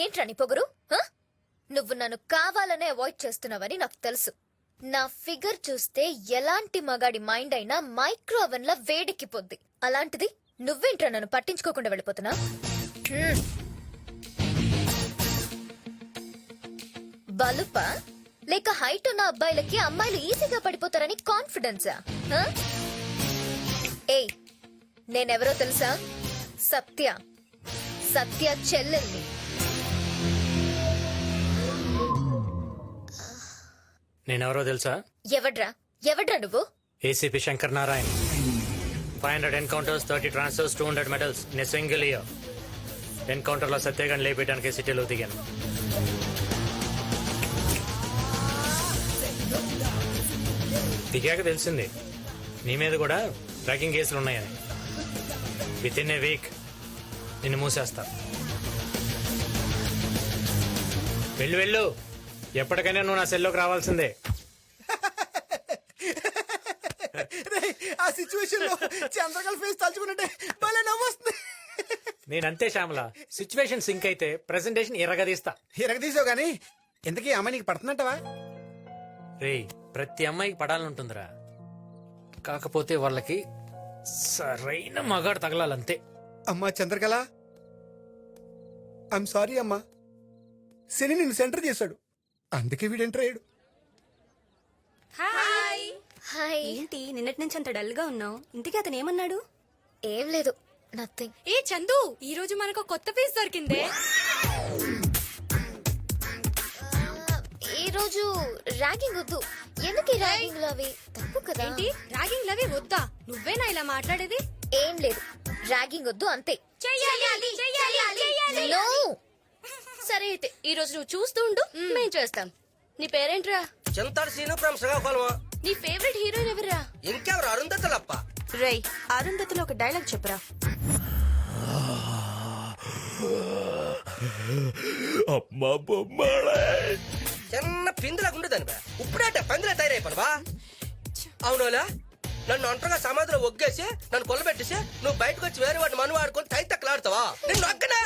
ఏంట్రా నీ పొగరు హ? నువ్వు నన్ను కావాలనే అవాయిడ్ చేస్తున్నావని నాకు తెలుసు. నా ఫిగర్ చూస్తే ఎలాంటి మగాడి మైండ్ అయినా మైక్రో ఓవెన్ లా వేడెక్కిపోద్ది. అలాంటిది నువ్వేంట్రా నన్ను పట్టించుకోకుండా వెళ్ళిపోతున్నా? బలుపా లేక హైట్ ఉన్న అబ్బాయిలకి అమ్మాయిలు ఈజీగా పడిపోతారని కాన్ఫిడెన్సా? ఏయ్, నేనెవరో తెలుసా? సత్య చెల్లెల్ని. నేనెవరో తెలుసా? ఎవడ్రా నువ్వు? ACP Shankar Narayan. 500 encounters, 30 transfers, 200 medals in single year. Encounter లో సత్యగాన్ని లేపేయడానికి సిటీలో దిగాను. దిగాక తెలిసింది నీ మీద కూడా ట్రాకింగ్ కేసులు ఉన్నాయని. విత్ ఇన్ ఏ వీక్ నిన్ను మూసేస్తా. వెళ్ళు, ఎప్పటికైనా నువ్వు నా సెల్లోకి రావాల్సిందే. ఆ సిచ్యువేషన్ లో చంద్రకళ ఫేస్ తలుచుకున్నట్టే భలే నవ్వొస్తుంది. నేనంతే శ్యామల, సిచ్యువేషన్ సింక్ అయితే ప్రెసెంటేషన్ ఎరగదీస్తా. ఎరగదీసావు గానీ ఇంతకీ అమ్మాయి నీకు పడుతున్నట్టవా? రేయ్, ప్రతి అమ్మాయికి పడాలంటుందిరా. కాకపోతే వాళ్ళకి సరైన మగాడు తగలాలంతే. అమ్మా చంద్రకళ, ఐఎమ్ సారీ అమ్మా. శని నిన్ను సెంటర్ చేశాడు, అందుకే వీడు ఎంటర్ అయ్యాడు. హాయ్. ఏంటి నిన్నటి నుంచి అంత డల్ గా ఉన్నావు? ఇంతకీ అతను ఏమన్నాడు? ఏం లేదు, నథింగ్. ఏ చందు, ఈ రోజు మనకు కొత్త పీస్ దొరికిందే. ఈ రోజు ర్యాగింగ్ వద్దు. ఎందుకు ర్యాగింగ్ అవి తప్పు కదా? ఏంటి ర్యాగింగ్ లవి వద్దా? నువ్వేనా ఇలా మాట్లాడేది? ఏం లేదు, ర్యాగింగ్ వద్దు అంతే. No. సరే అయితే ఈ రోజు నువ్వు చూస్తూ ఉండు, మేం చేస్తాం. నీ పేరేంట్రా? చింతాడు సీను ఫ్రమ్ శ్రీకాకుళం. నీ ఫేవరెట్ హీరోయిన్ ఎవరా? ఇంకెవరు? అరుంధతులప్ప. రేయ్, అరుంధతిలో ఒక డైలాగ్ చెప్పురా. అమ్మా బొమ్మలే. చిన్న పిందులా ఉండదని బా. ఇప్పుడేట పందిలా తయారైపోను. అవునోలా, నన్ను ఒంటరిగా సమాధిలో ఒగ్గేసి నన్ను కొల్లబెట్టేసి నువ్వు బయటకు వచ్చి వేరే వాడిని మను ఆడుకొని తై తక్కలాడతావా? నిన్ను ఒక్కనా?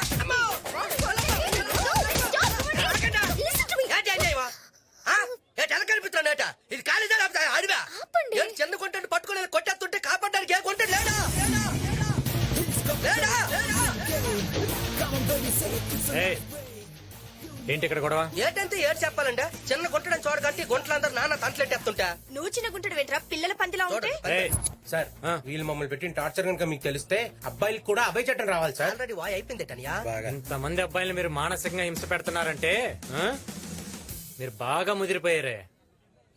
కనిపిస్తున్నాడట. ఇది కాలేజా అడివా? చిన్న కొంటాడు పట్టుకుని కొట్టేస్తుంటే కాపాడడానికి ఏ కొంటాడు లేడా? ఏయ్, ఏంటి ఇక్కడ గొడవ? ఏంటంటే ఏడు చెప్పాలంటే చిన్న గుంటడని చూడగట్టి గుంటలందరూ నాన్న తంటలెట్టేస్తుంటా. నువ్వు చిన్న గుంటడు వెంట్రా, పిల్లల పందిలా ఉంటే. సార్, వీళ్ళు మమ్మల్ని పెట్టిన టార్చర్ కనుక మీకు తెలిస్తే అబ్బాయిలకు కూడా అభయ చట్టం రావాలి సార్. ఆల్రెడీ వాయ్ అయిపోయిందేటనియా. ఇంతమంది అబ్బాయిలు మీరు మానసికంగా హింస పెడుతున్నారంటే మీరు బాగా ముదిరిపోయారే.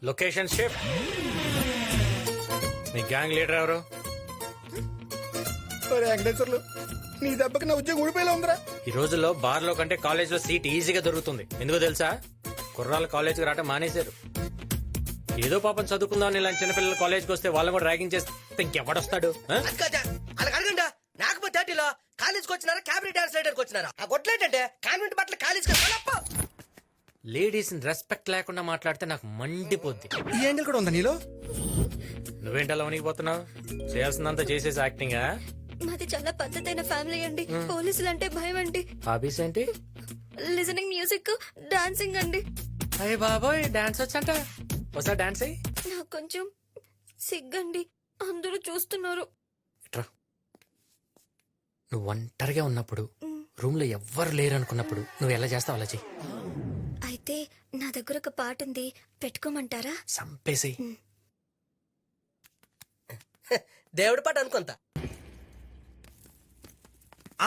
Location shift. మీ గ్యాంగ్ లీడర్ ఎవరు? వెంకటేశ్వర్లు, నీ దెబ్బకి నా ఉద్యోగం ఊడిపోయేలా ఉందిరా. ఈ రోజుల్లో బార్ లో కంటే కాలేజ్ లో సీట్ ఈజీగా దొరుకుతుంది. ఎందుకో తెలుసా? కుర్రాళ్ళు కాలేజ్కి రావటం మానేశారు. ఏదో పాపం చదువుకుందాం ఇలాంటి చిన్నపిల్లలు కాలేజ్కి వస్తే వాళ్ళని కూడా ర్యాగింగ్ చేస్తే ఇంకెవడొస్తాడు? అలా అడగండా. నాకు 30లో కాలేజ్కి వచ్చినారా, క్యాబినెట్ డాన్స్ రైడర్కి వచ్చినారా? ఆ గొట్లేటంటే కాన్వెంట్ బట్టలు కాలేజ్కి లేడీస్ రెస్పెక్ట్ లేకుండా మాట్లాడితే నాకు మండిపోద్ది. ఈ యాంగిల్ కూడా ఉందా నీలో? నువ్వేంటి అలా వణికిపోతున్నావు? చేయాల్సిందంతా చేసేసి యాక్టింగ్. మాది చాలా పద్ధతైన ఫ్యామిలీ అండి. పోలీసులు అంటే భయం అండి. హాబీస్ ఏంటి? లిజనింగ్ మ్యూజిక్, డాన్సింగ్ అండి. అయ్య బాబోయ్, డాన్స్ వచ్చంట. ఒకసారి డాన్స్ అయ్యి. నాకు కొంచెం సిగ్గండి, అందరూ చూస్తున్నారు. నువ్వు ఒంటరిగా ఉన్నప్పుడు, రూమ్ లో ఎవ్వరు లేరు అనుకున్నప్పుడు నువ్వు ఎలా చేస్తావు అలా చెయ్యి. అయితే నా దగ్గర ఒక పాట ఉంది, పెట్టుకోమంటారా? సంపేసి. దేవుడి పాట అనుకుంటా.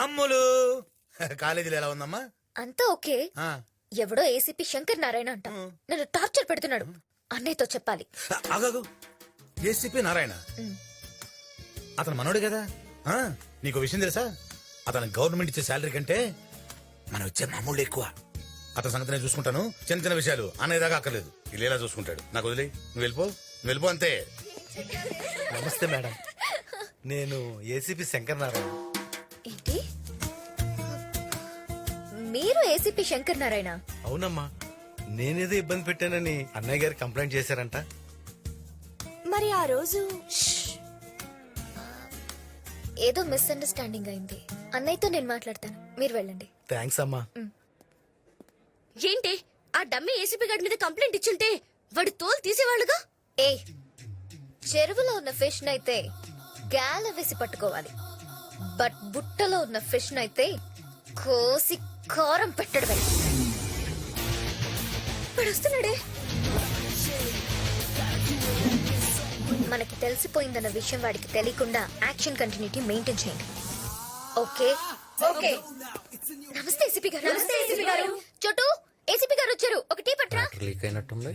అమ్ములు, కాలేజీలో ఎలా ఉందమ్మా? అంతా ఓకే. ఎవడో ఏసీపీ శంకర్ నారాయణ అంట నన్ను టార్చర్ పెడుతున్నాడు. అన్నయ్యతో చెప్పాలి. ఆగాగు. ఏసీపీ నారాయణ అతను మనోడు కదా. నీకు విషయం తెలుసా? అతను గవర్నమెంట్ ఇచ్చే శాలరీ కంటే మనం ఇచ్చే మామూలు ఎక్కువ. అతని సంగతి నేను చూసుకుంటాను. చిన్న చిన్న విషయాలు అనేదాకా అక్కర్లేదు. ఇలా చూసుకుంటాడు. నాకు వదిలే, నువ్వు వెళ్ళిపో అంతే. నమస్తే మేడం, నేను ఏసీపీ శంకర్ నారాయణ. ఏంటి, మీరు ఏసీపీ శంకర్ నారాయణ? అవునమ్మా, నేనేదో ఇబ్బంది పెట్టానని అన్నయ్య గారు కంప్లైంట్ చేశారంట. మరి ఆ రోజు ఏదో మిస్అండర్స్టాండింగ్ అయింది. అన్నయ్యతో నేను మాట్లాడతాను, మీరు వెళ్ళండి. థ్యాంక్స్ అమ్మా. ఏంటి ఆ డమ్మి ఏసీపీ గారి మీద కంప్లైంట్ ఇచ్చుంటే వాడు తోలు తీసేవాళ్ళుగా. ఏ చెరువులో ఉన్న ఫిష్ నైతే గాల వేసి పట్టుకోవాలి, బట్ బుట్టలో ఉన్న ఫిష్ నైతే కోసి కారం పెట్టడమే. వాడు వస్తున్నాడే. మనకి తెలిసిపోయిందన్న విషయం వాడికి తెలియకుండా యాక్షన్ కంటిన్యూటీ మెయింటైన్ చేయండి. Okay okay. నమస్తే ఏసీపీ గారు. నమస్తే ఏసీపీ గారు. చోటు, ఏసీపీ గారు వచ్చారు. ఒక టీ పట్రా. లీక్ అయినట్టుంది.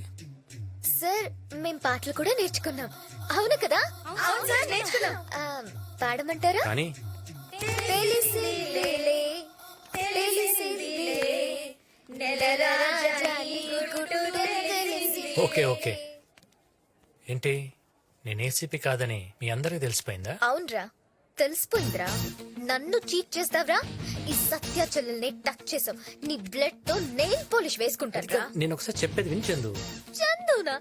సార్ మేం పాటలు కూడా నేర్చుకున్నాం. అవును కదా? అవును సార్, నేర్చుకున్నాం. పాడమంటారా? కానీ తెలిసిలేలే, తెలిసిలేలే, నెలరాజా ఈ గుడు తెలిసిలే. Okay okay. ఏంటి నేను ఏసీపీ కాదని మీ అందరికి తెలిసిపోయిందా? అవునరా, తెలిసిపోయిందిరా. నన్ను చీట్ చేస్తావరా? ఈ సత్య చెల్లెల్ని టచ్ చేసావు, నీ బ్లడ్ తో నెయిల్ పాలిష్ వేసుకుంటారా? నేను ఒకసారి చెప్పేది వినిచెందు. చందునా?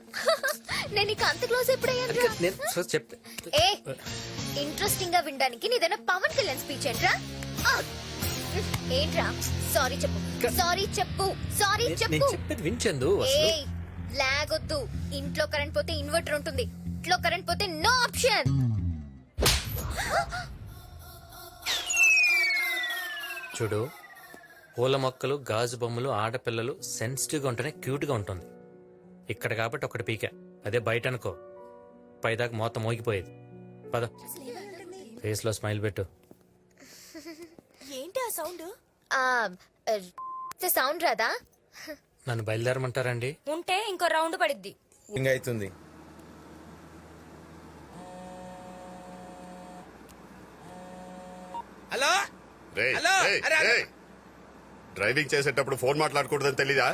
నేను ఇక అంత క్లోజ్ ఎప్పుడయ్యాను? నేను ఒకసారి చెప్తే ఏ ఇంట్రెస్టింగ్ గా వినడానికి నీదైనా పవన్ కళ్యాణ్ స్పీచ్ ఏంట్రా? ఏంట్రా? సారీ చెప్పు, సారీ చెప్పు, సారీ నేను చెప్పు. చెప్పేది వినిచెందు. ఏ లాగొద్దు. ఇంట్లో కరెంట్ పోతే ఇన్వర్టర్ ఉంటుంది, ఇంట్లో కరెంట్ పోతే నో ఆప్షన్. చూడు, పూల మొక్కలు, గాజు బొమ్మలు, ఆడపిల్లలు సెన్సిటివ్ గా ఉంటేనే క్యూట్ గా ఉంటుంది. ఇక్కడ కాబట్టి ఒకటి పీక, అదే బయట అనుకో పైదాకా మొత్తం మోగిపోయేది. పద, ఫేస్ లో స్మైల్ పెట్టు. ఏంటి ఆ సౌండ్? సౌండ్ రాదా? నన్ను బయలుదేరమంటారండి? ఉంటే ఇంకో రౌండ్ పడిద్ది. అవుతుంది. హలో రేయ్, హలో, రేయ్, అరే, అరే. రేయ్. డ్రైవింగ్ చేసేటప్పుడు ఫోన్ మాట్లాడకూడదని తెలీదా?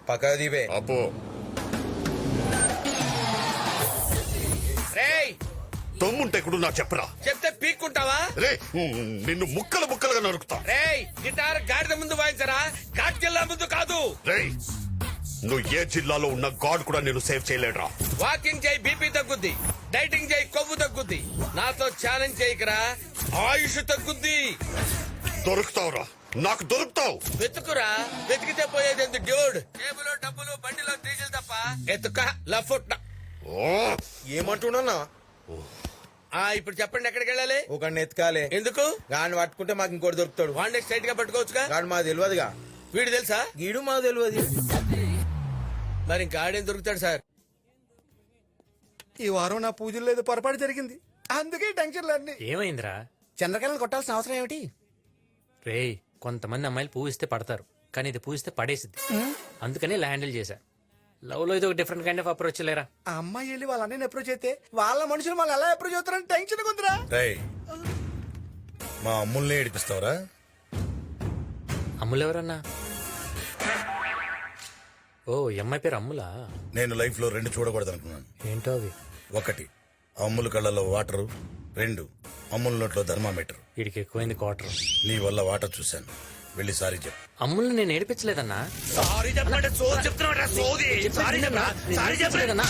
పక్క దీపే. అప్పు రేయ్ తమ్ముంటే కూడా నాకు చెప్పరా. చెప్తే పీక్కుంటావా? రే నిన్ను ముక్కలు ముక్కలుగా నరుకుతా. రేయ్ గిటార్ గాడిద ముందు వాయించరా, ఘాట్ జిల్లా ముందు కాదు. రేయ్ నువ్వు ఏ జిల్లాలో ఉన్న గాడ్ కూడా నేను సేవ్ చేయలేడురా. వాకింగ్ చేయి, బీపీ తగ్గుద్ది. డైటింగ్ చేయి, కొవ్వు తగ్గుద్ది. నాతో ఛాలెంజ్ చేయకరా, ఆయుష్ తగ్గుద్ది. దొరుకుతావురా, నాకు దొరుకుతావు. వెతుకురా, వెతికితే పోయేది ఎందుకు డ్యూడ్? టేబుల్ డబ్బులు బండిలో డీజిల్ తప్ప ఎత్తుక లఫుట్. ఏమంటున్నా? ఇప్పుడు చెప్పండి, ఎక్కడికి వెళ్ళాలి? ఒక ఎత్కాలే. ఎందుకు? గాని పట్టుకుంటే మాకు ఇంకోటి దొరుకుతాడు. వాడిని స్ట్రైట్ గా పట్టుకోవచ్చుగా. గాని మాకు తెలియదుగా. వీడు తెలుసా? గీడు మాకు తెలియదు. మరి ఇంకా ఆడేం దొరుకుతాడు సార్? ఈ వారం నా పూజలు లేదు, పొరపాటు జరిగింది, అందుకే టెన్షన్లు అన్ని. ఏమైందిరా? చంద్రకళను కొట్టాల్సిన అవసరం ఏమిటి? రేయ్, కొంతమంది అమ్మాయిలు పూవిస్తే పడతారు, కానీ ఇది పూవిస్తే పడేసిద్ది. అందుకని ఇలా హ్యాండిల్ చేశా. లవ్ లో ఇది ఒక డిఫరెంట్ కైండ్ ఆఫ్ అప్రోచ్ లేరా? ఆ అమ్మాయి వెళ్ళి వాళ్ళ అన్నయ్యని అప్రోచ్ అయితే వాళ్ళ మనుషులు మళ్ళీ ఎలా అప్రోచ్ అవుతారని టెన్షన్ ఉందిరా. రేయ్, మా అమ్ముల్ని ఏడిపిస్తావురా? అమ్ములు ఎవరన్నా? ఓ, ఈ అమ్మాయి పేరు అమ్ములా? నేను లైఫ్ లో రెండు చూడకూడదు అనుకున్నాను. ఏంటో అవి? ఒకటి, అమ్ముల కళ్ళలో వాటరు. రెండు, అమ్ముల నోట్లో థర్మామీటర్. వీడికి ఎక్కువైంది క్వార్టర్. నీ వల్ల వాటర్ చూశాను, వెళ్ళి సారీ చెప్పు. అమ్ముల్ని నేను ఏడిపించలేదన్నా. సారీ చెప్పండి. సోది చెప్తున్నాడు, సోది. సారీ చెప్పరా, సారీ చెప్పలేదన్నా.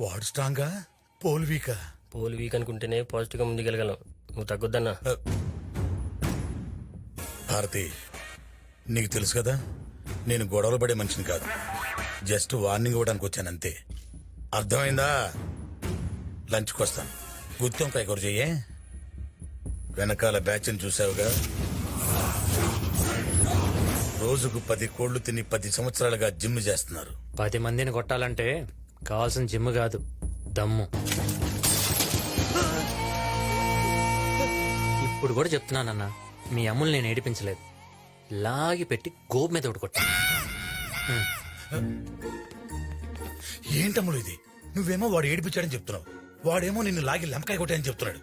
వాడు స్ట్రాంగా, పోల్ వీకా? పోల్ వీక్ అనుకుంటేనే పాజిటివ్ గా ముందుకెళ్ళగలం. నువ్వు తగ్గొద్దన్నా. భారతి, నీకు తెలుసు కదా నేను గొడవలు పడే మనిషిని కాదు. జస్ట్ వార్నింగ్ ఇవ్వడానికి వచ్చానంతే. అర్థమైందా? లంచ్కి వస్తాను. గుత్తంకాయ కూర చెయ్యే. వెనకాల బ్యాచ్ని చూసావుగా, రోజుకు 10 కోళ్లు తిని 10 సంవత్సరాలుగా జిమ్ చేస్తున్నారు. 10 మందిని కొట్టాలంటే కావాల్సిన జిమ్ కాదు, దమ్ము. ఇప్పుడు కూడా చెప్తున్నానన్నా, మీ అమ్ములు నేను ఏడిపించలేదు. లాగి పెట్టి గోపు మీద కొట్టా. ఏంటమ్ములు ఇది? నువ్వేమో వాడు ఏడిపించాడని చెప్తున్నావు, వాడేమో నిన్ను లాగి లెంకాయ కొట్టాయని చెప్తున్నాడు.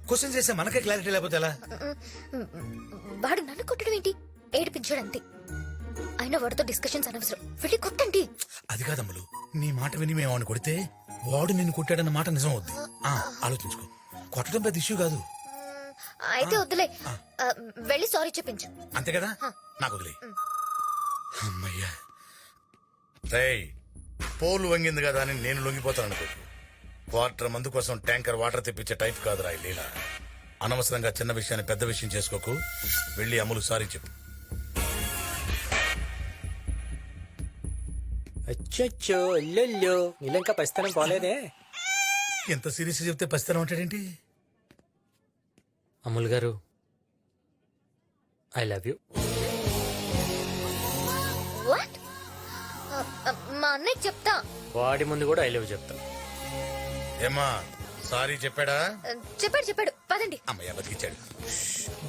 క్వశ్చన్ చేస్తే మనకే క్లారిటీ లేకపోతే ఎలా? వాడు నన్ను కొట్టడం ఏంటి? ఏడిపించాడంతే. అయినా వాడితో డిస్కషన్స్ అనవసరం, వెళ్ళి కొట్టండి. అది కాదమ్ములు, నీ మాట విని మేము వాడిని కొడితే వాడు నిన్ను కొట్టాడన్న మాట నిజం అవుద్ది. ఆలోచించుకో, కొట్టడం పెద్ద ఇష్యూ కాదు. అయితే వద్దులే, వెళ్ళి సారీ చెప్పించు. అంతే కదా, నాకు వదిలే. అమ్మయ్యా. రేయ్, పోలు వంగింది కదా అని నేను లొంగిపోతాను అనుకో. క్వార్టర్ మందు కోసం ట్యాంకర్ వాటర్ తెప్పించే టైప్ కాదురా ఈ లీల. అనవసరంగా చిన్న విషయాన్ని పెద్ద విషయం చేసుకోకు. వెళ్ళి అమ్ములు సారీ చెప్పు. అచ్చో అల్లెల్లో నీళ్ళంకా పరిస్థితి పోలేదే. ఎంత సీరియస్ చెప్తే పసితనం ఉంటాడేంటి? అమ్ముల్ గారు ఐ లవ్ యూ. వాట్? మా అన్నయ్య చెప్తా. వాడి ముందు కూడా ఐ లవ్ చెప్తా. ఏమా సారీ చెప్పాడా? చెప్పాడు పదండి. అమ్మయ్య బతికిచ్చాడు.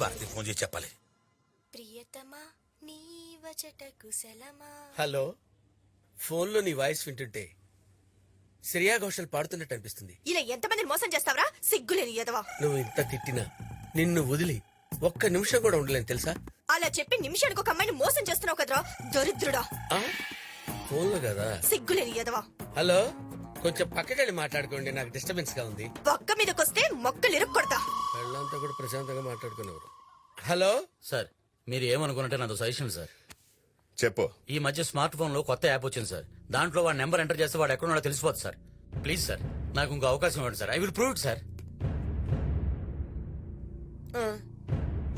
భారతి ఫోన్ చేసి చెప్పాలి. ప్రియతమా నీవచట కుశలమా. హలో, ఫోన్లో నీ వాయిస్ వింటుంటే శ్రేయా ఘోషల్ పాడుతున్నట్టు అనిపిస్తుంది. ఇలా ఎంతమందిని మోసం చేస్తావరా? సిగ్గులేని ఎదవా. నువ్వు ఇంత తిట్టినా నిన్ను వదిలి ఒక్క నిమిషం కూడా ఉండలేను తెలుసా? అలా చెప్పి నిమిషానికి ఒక అమ్మాయిని మోసం చేస్తున్నావు కదరా దరిద్రుడా. ఫోన్లో కదా. సిగ్గులేని ఎదవా. హలో, కొంచెం పక్కకెళ్ళి మాట్లాడుకోండి, నాకు డిస్టర్బెన్స్ గా ఉంది. పక్క మీదకొస్తే మొక్కలు ఇరుక్కొడతా. వాళ్ళంతా కూడా ప్రశాంతంగా మాట్లాడుకునేవారు. హలో సార్, మీరు ఏమనుకున్నట్టే నాతో సజెషన్ సార్. చెప్పు. ఈ మధ్య స్మార్ట్ ఫోన్ లో కొత్త యాప్ వచ్చింది సార్. దాంట్లో వాడి నెంబర్ ఎంటర్ చేస్తే వాడు ఎక్కడున్నాడో తెలిసిపోతుంది సార్. ప్లీజ్ సార్, నాకు ఇంకో అవకాశం ఇవ్వండి sir. I will prove it sir.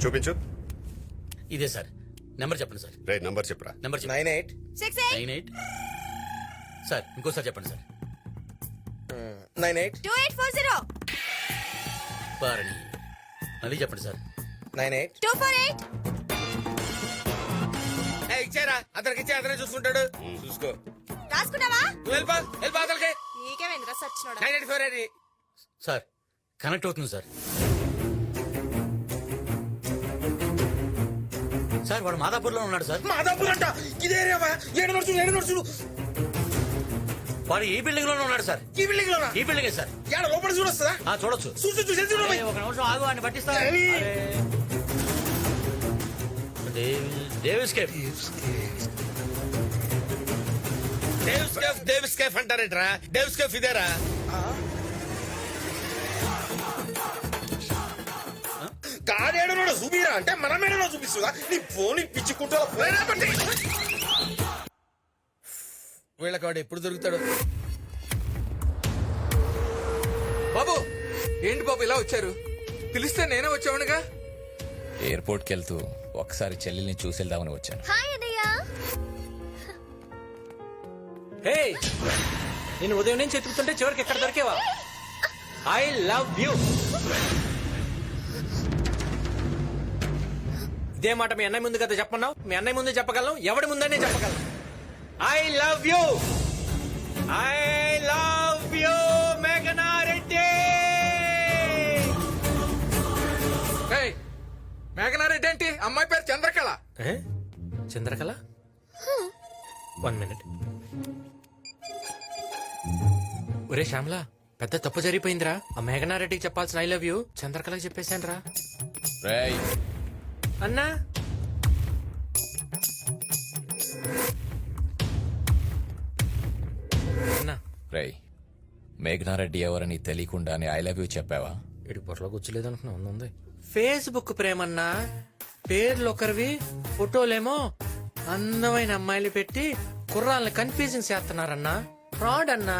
చూపించు. ఇదే సార్ నెంబర్ చెప్పండి సార్. రే నంబర్ చెప్పురా. Number 98 sir. ఇంకోసారి చెప్పండి సార్. 2840 పారణి. మళ్ళీ చెప్పండి సార్. 248. ఇచ్చారా? అతనికి ఇచ్చే అతనే చూసుకుంటాడు. చూసుకో. రాసుకున్నావా? నువ్వు వెళ్ళిపో అతనికి. నీకేమైందిరా సచ్చినోడా? 984 అని. సార్ కనెక్ట్ అవుతుంది సార్. సార్ వాడు మాదాపూర్ లో ఉన్నాడు సార్. మాదాపూర్ అంట ఇదే ఏరియా. ఏడు నడుచుడు వాడు ఈ బిల్డింగ్ లోనే ఉన్నాడు సార్. ఈ బిల్డింగ్ లోనా? ఈ బిల్డింగే సార్. ఏడ లోపల చూడొస్తుందా? చూడొచ్చు. చూసి ఒక నిమిషం ఆగు, అని పట్టిస్తా. Davis cafe. డేవిస్ కేఫ్ అంటారేట్రా? డేవిస్ కేఫ్ ఇదేరా? కాడేడనో చూపిరా అంటే మనమేడనో చూపిస్తుందా? నీ ఫోన్ పిచ్చుకుంటా. వీళ్ళకి వాడు ఎప్పుడు దొరుకుతాడు? బాబు ఏంటి బాబు ఇలా వచ్చారు? పిలిస్తే నేనే వచ్చావునుగా. ఎయిర్పోర్ట్ కి వెళ్తూ ఒకసారి చెల్లెల్ని చూసి వెళ్దామని వచ్చాను. హాయ్ అన్నయ్య. హే, నేను ఉదయం నుంచి ఎత్తుకుతుంటే చివరికి ఎక్కడ దొరికేవా? I love you. ఇదే మాట మీ అన్నయ్య ముందు కదా చెప్పన్నావు. మీ అన్నయ్య ముందు చెప్పగలను, ఎవడి ముందనే చెప్పగలను. I love you. I love you మేఘనా రెడ్డి. మేఘనారెడ్డి ఏంటి? అమ్మాయి పేరు చంద్రకళ. చంద్రకళ? 1 మినిట్. ఒరే శ్యామలా, పెద్ద తప్పు జరిగిపోయిందిరా. ఆ మేఘనారెడ్డికి చెప్పాల్సిన ఐ లవ్ యూ చంద్రకళకి చెప్పేశాను రా. అన్నా అన్నా. రై, మేఘనారెడ్డి ఎవరని తెలియకుండానే ఐ లవ్ యూ చెప్పావా? ఇటు బొర్రలో కూర్చోలేదు అనుకున్నా. ఉంది ఫేస్బుక్ ప్రేమన్నా. పేర్లు ఒకరివి, ఫోటోలేమో అందమైన అమ్మాయిలు పెట్టి కుర్రాళ్ళని కన్ఫ్యూజింగ్ చేస్తున్నారన్నా. ఫ్రాడ్ అన్నా.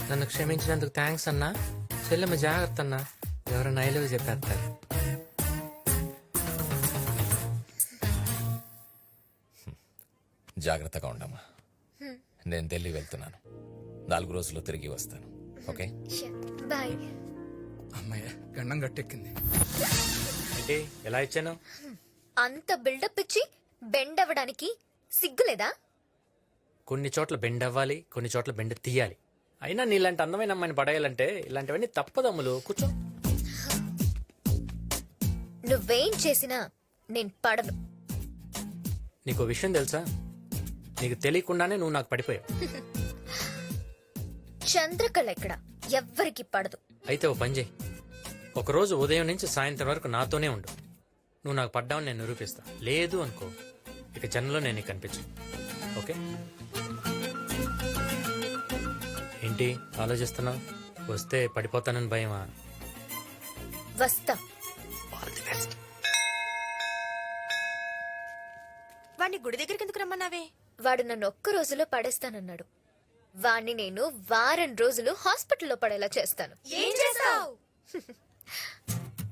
నన్ను క్షమించినందుకు థ్యాంక్స్ అన్నా. చెల్లెమ్మ జాగ్రత్త అన్నా, ఎవరైనా ఐ లవ్ చెప్పేస్తారు. జాగ్రత్తగా ఉండమ్మా. నేను ఢిల్లీ వెళ్తున్నాను. 4 రోజుల్లో తిరిగి వస్తాను. Okay bye. అమ్మాయి గండం గట్టెక్కింది. ఏంటి ఎలా ఇచ్చాను? అంత బిల్డప్ ఇచ్చి బెండ్ అవ్వడానికి సిగ్గులేదా? కొన్ని చోట్ల బెండ్ అవ్వాలి, కొన్ని చోట్ల బెండ్ తీయాలి. అయినా నీలాంటి అందమైన అమ్మాయిని పడేయాలంటే ఇలాంటివన్నీ తప్పదమ్ములు. కూర్చో. నువ్వేం చేసినా నేను పడను. నీకో విషయం తెలుసా? నీకు తెలియకుండానే నువ్వు నాకు పడిపోయావు. చంద్రకళ ఎక్కడ ఎవ్వరికి పడదు. అయితే ఓ పని చేయి, ఒకరోజు ఉదయం నుంచి సాయంత్రం వరకు నాతోనే ఉండు. నువ్వు నాకు పడ్డావని నేను నిరూపిస్తా. లేదు అనుకో, ఇక జన్మలో నేను నీకు కనిపించు. ఓకే? ఏంటి ఆలోచిస్తున్నావు? వస్తే పడిపోతానని భయమా? వస్తా. వాడిని గుడి దగ్గరికి ఎందుకు రమ్మన్నావే? వాడు నన్ను ఒక్క రోజులో పడేస్తానన్నాడు. వాణ్ణి నేను వారం రోజులు హాస్పిటల్లో పడేలా చేస్తాను. ఏం చేస్తావు?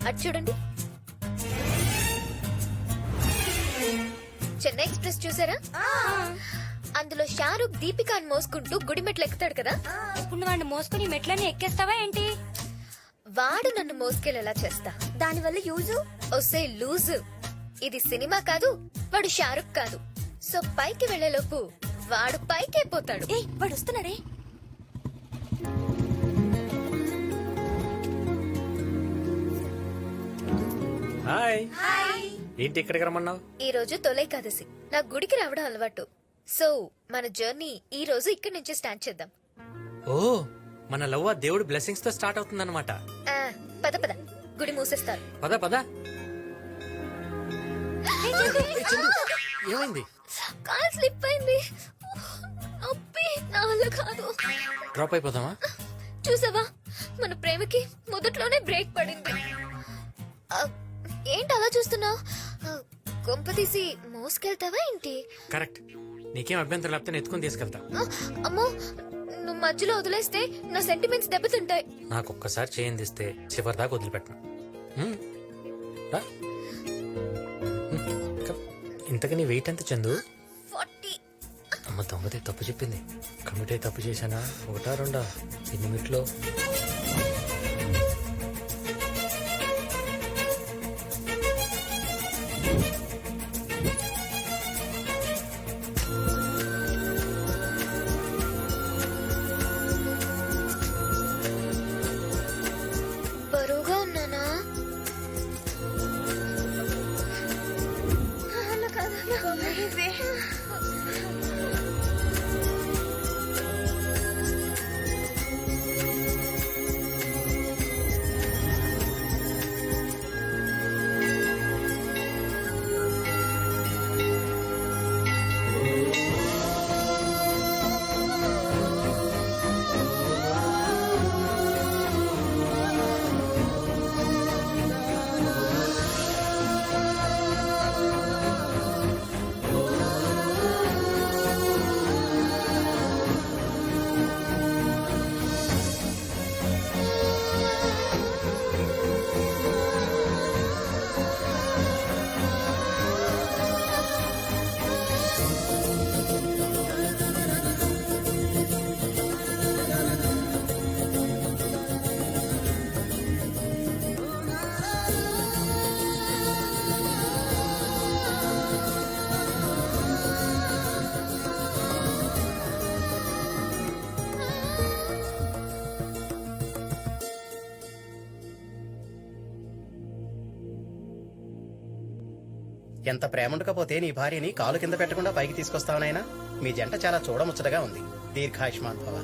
అటు చూడండి. చెన్నై ఎక్స్ప్రెస్ చూసారా? అందులో షారూక్ దీపికాని మోసుకుంటూ గుడి మెట్లు ఎక్కుతాడు కదా. ఇప్పుడు వాడిని మోసుకుని మెట్లని ఎక్కేస్తావా ఏంటి? వాడు నన్ను మోసుకెళ్ళేలా చేస్తా. దానివల్ల యూజు? ఒసే లూజు, ఇది సినిమా కాదు, వాడు షారూక్ కాదు. సో పైకి వెళ్లేలోపు వాడు పైకే పోతాడు. ఏ వాడు వస్తున్నాడే. హాయ్. ఏంటి ఇక్కడికి రమ్మన్నావు? ఈ రోజు తొలైకాదశి, నాకు గుడికి రావడం అలవాటు. సో మన జర్నీ ఈ రోజు ఇక్కడి నుంచి స్టార్ట్ చేద్దాం. ఓ, మన లవ్ ఆ దేవుడి బ్లెస్సింగ్స్ తో స్టార్ట్ అవుతుందన్నమాట. పద పద, గుడి మూసేస్తారు. పద పద. ఏమైంది? కాల్ స్లిప్ అయింది. నొప్పి నా వల్ల కాదు. డ్రాప్ అయిపోదామా? చూసావా, మన ప్రేమకి మొదట్లోనే బ్రేక్ పడింది. ఏంటి అలా చూస్తున్నావు? కొంప తీసి మోసుకెళ్తావా ఏంటి? కరెక్ట్. నీకేం అభ్యంతరం లేకపోతే నేను ఎత్తుకొని తీసుకెళ్తా. అమ్మో, నువ్వు మధ్యలో వదిలేస్తే నా సెంటిమెంట్స్ దెబ్బతింటాయి. నాకు ఒక్కసారి చేయందిస్తే చివరి దాకా వదిలిపెట్టను. రా. ఇంతకు నీ వెయిట్ ఎంత చందు? 40. అమ్మ దొంగతే తప్పు చెప్పింది. కమిటీ తప్పు చేశానా? ఒకటా రెండా? ఎన్ని మినిట్లో? బరువుగా ఉన్నానా? ఎంత ప్రేమ ఉండకపోతే నీ భార్యని కాలు కింద పెట్టకుండా పైకి తీసుకొస్తావనైనా. మీ జంట చాలా చూడముచ్చటగా ఉంది. దీర్ఘాయుష్మాన్ భవ.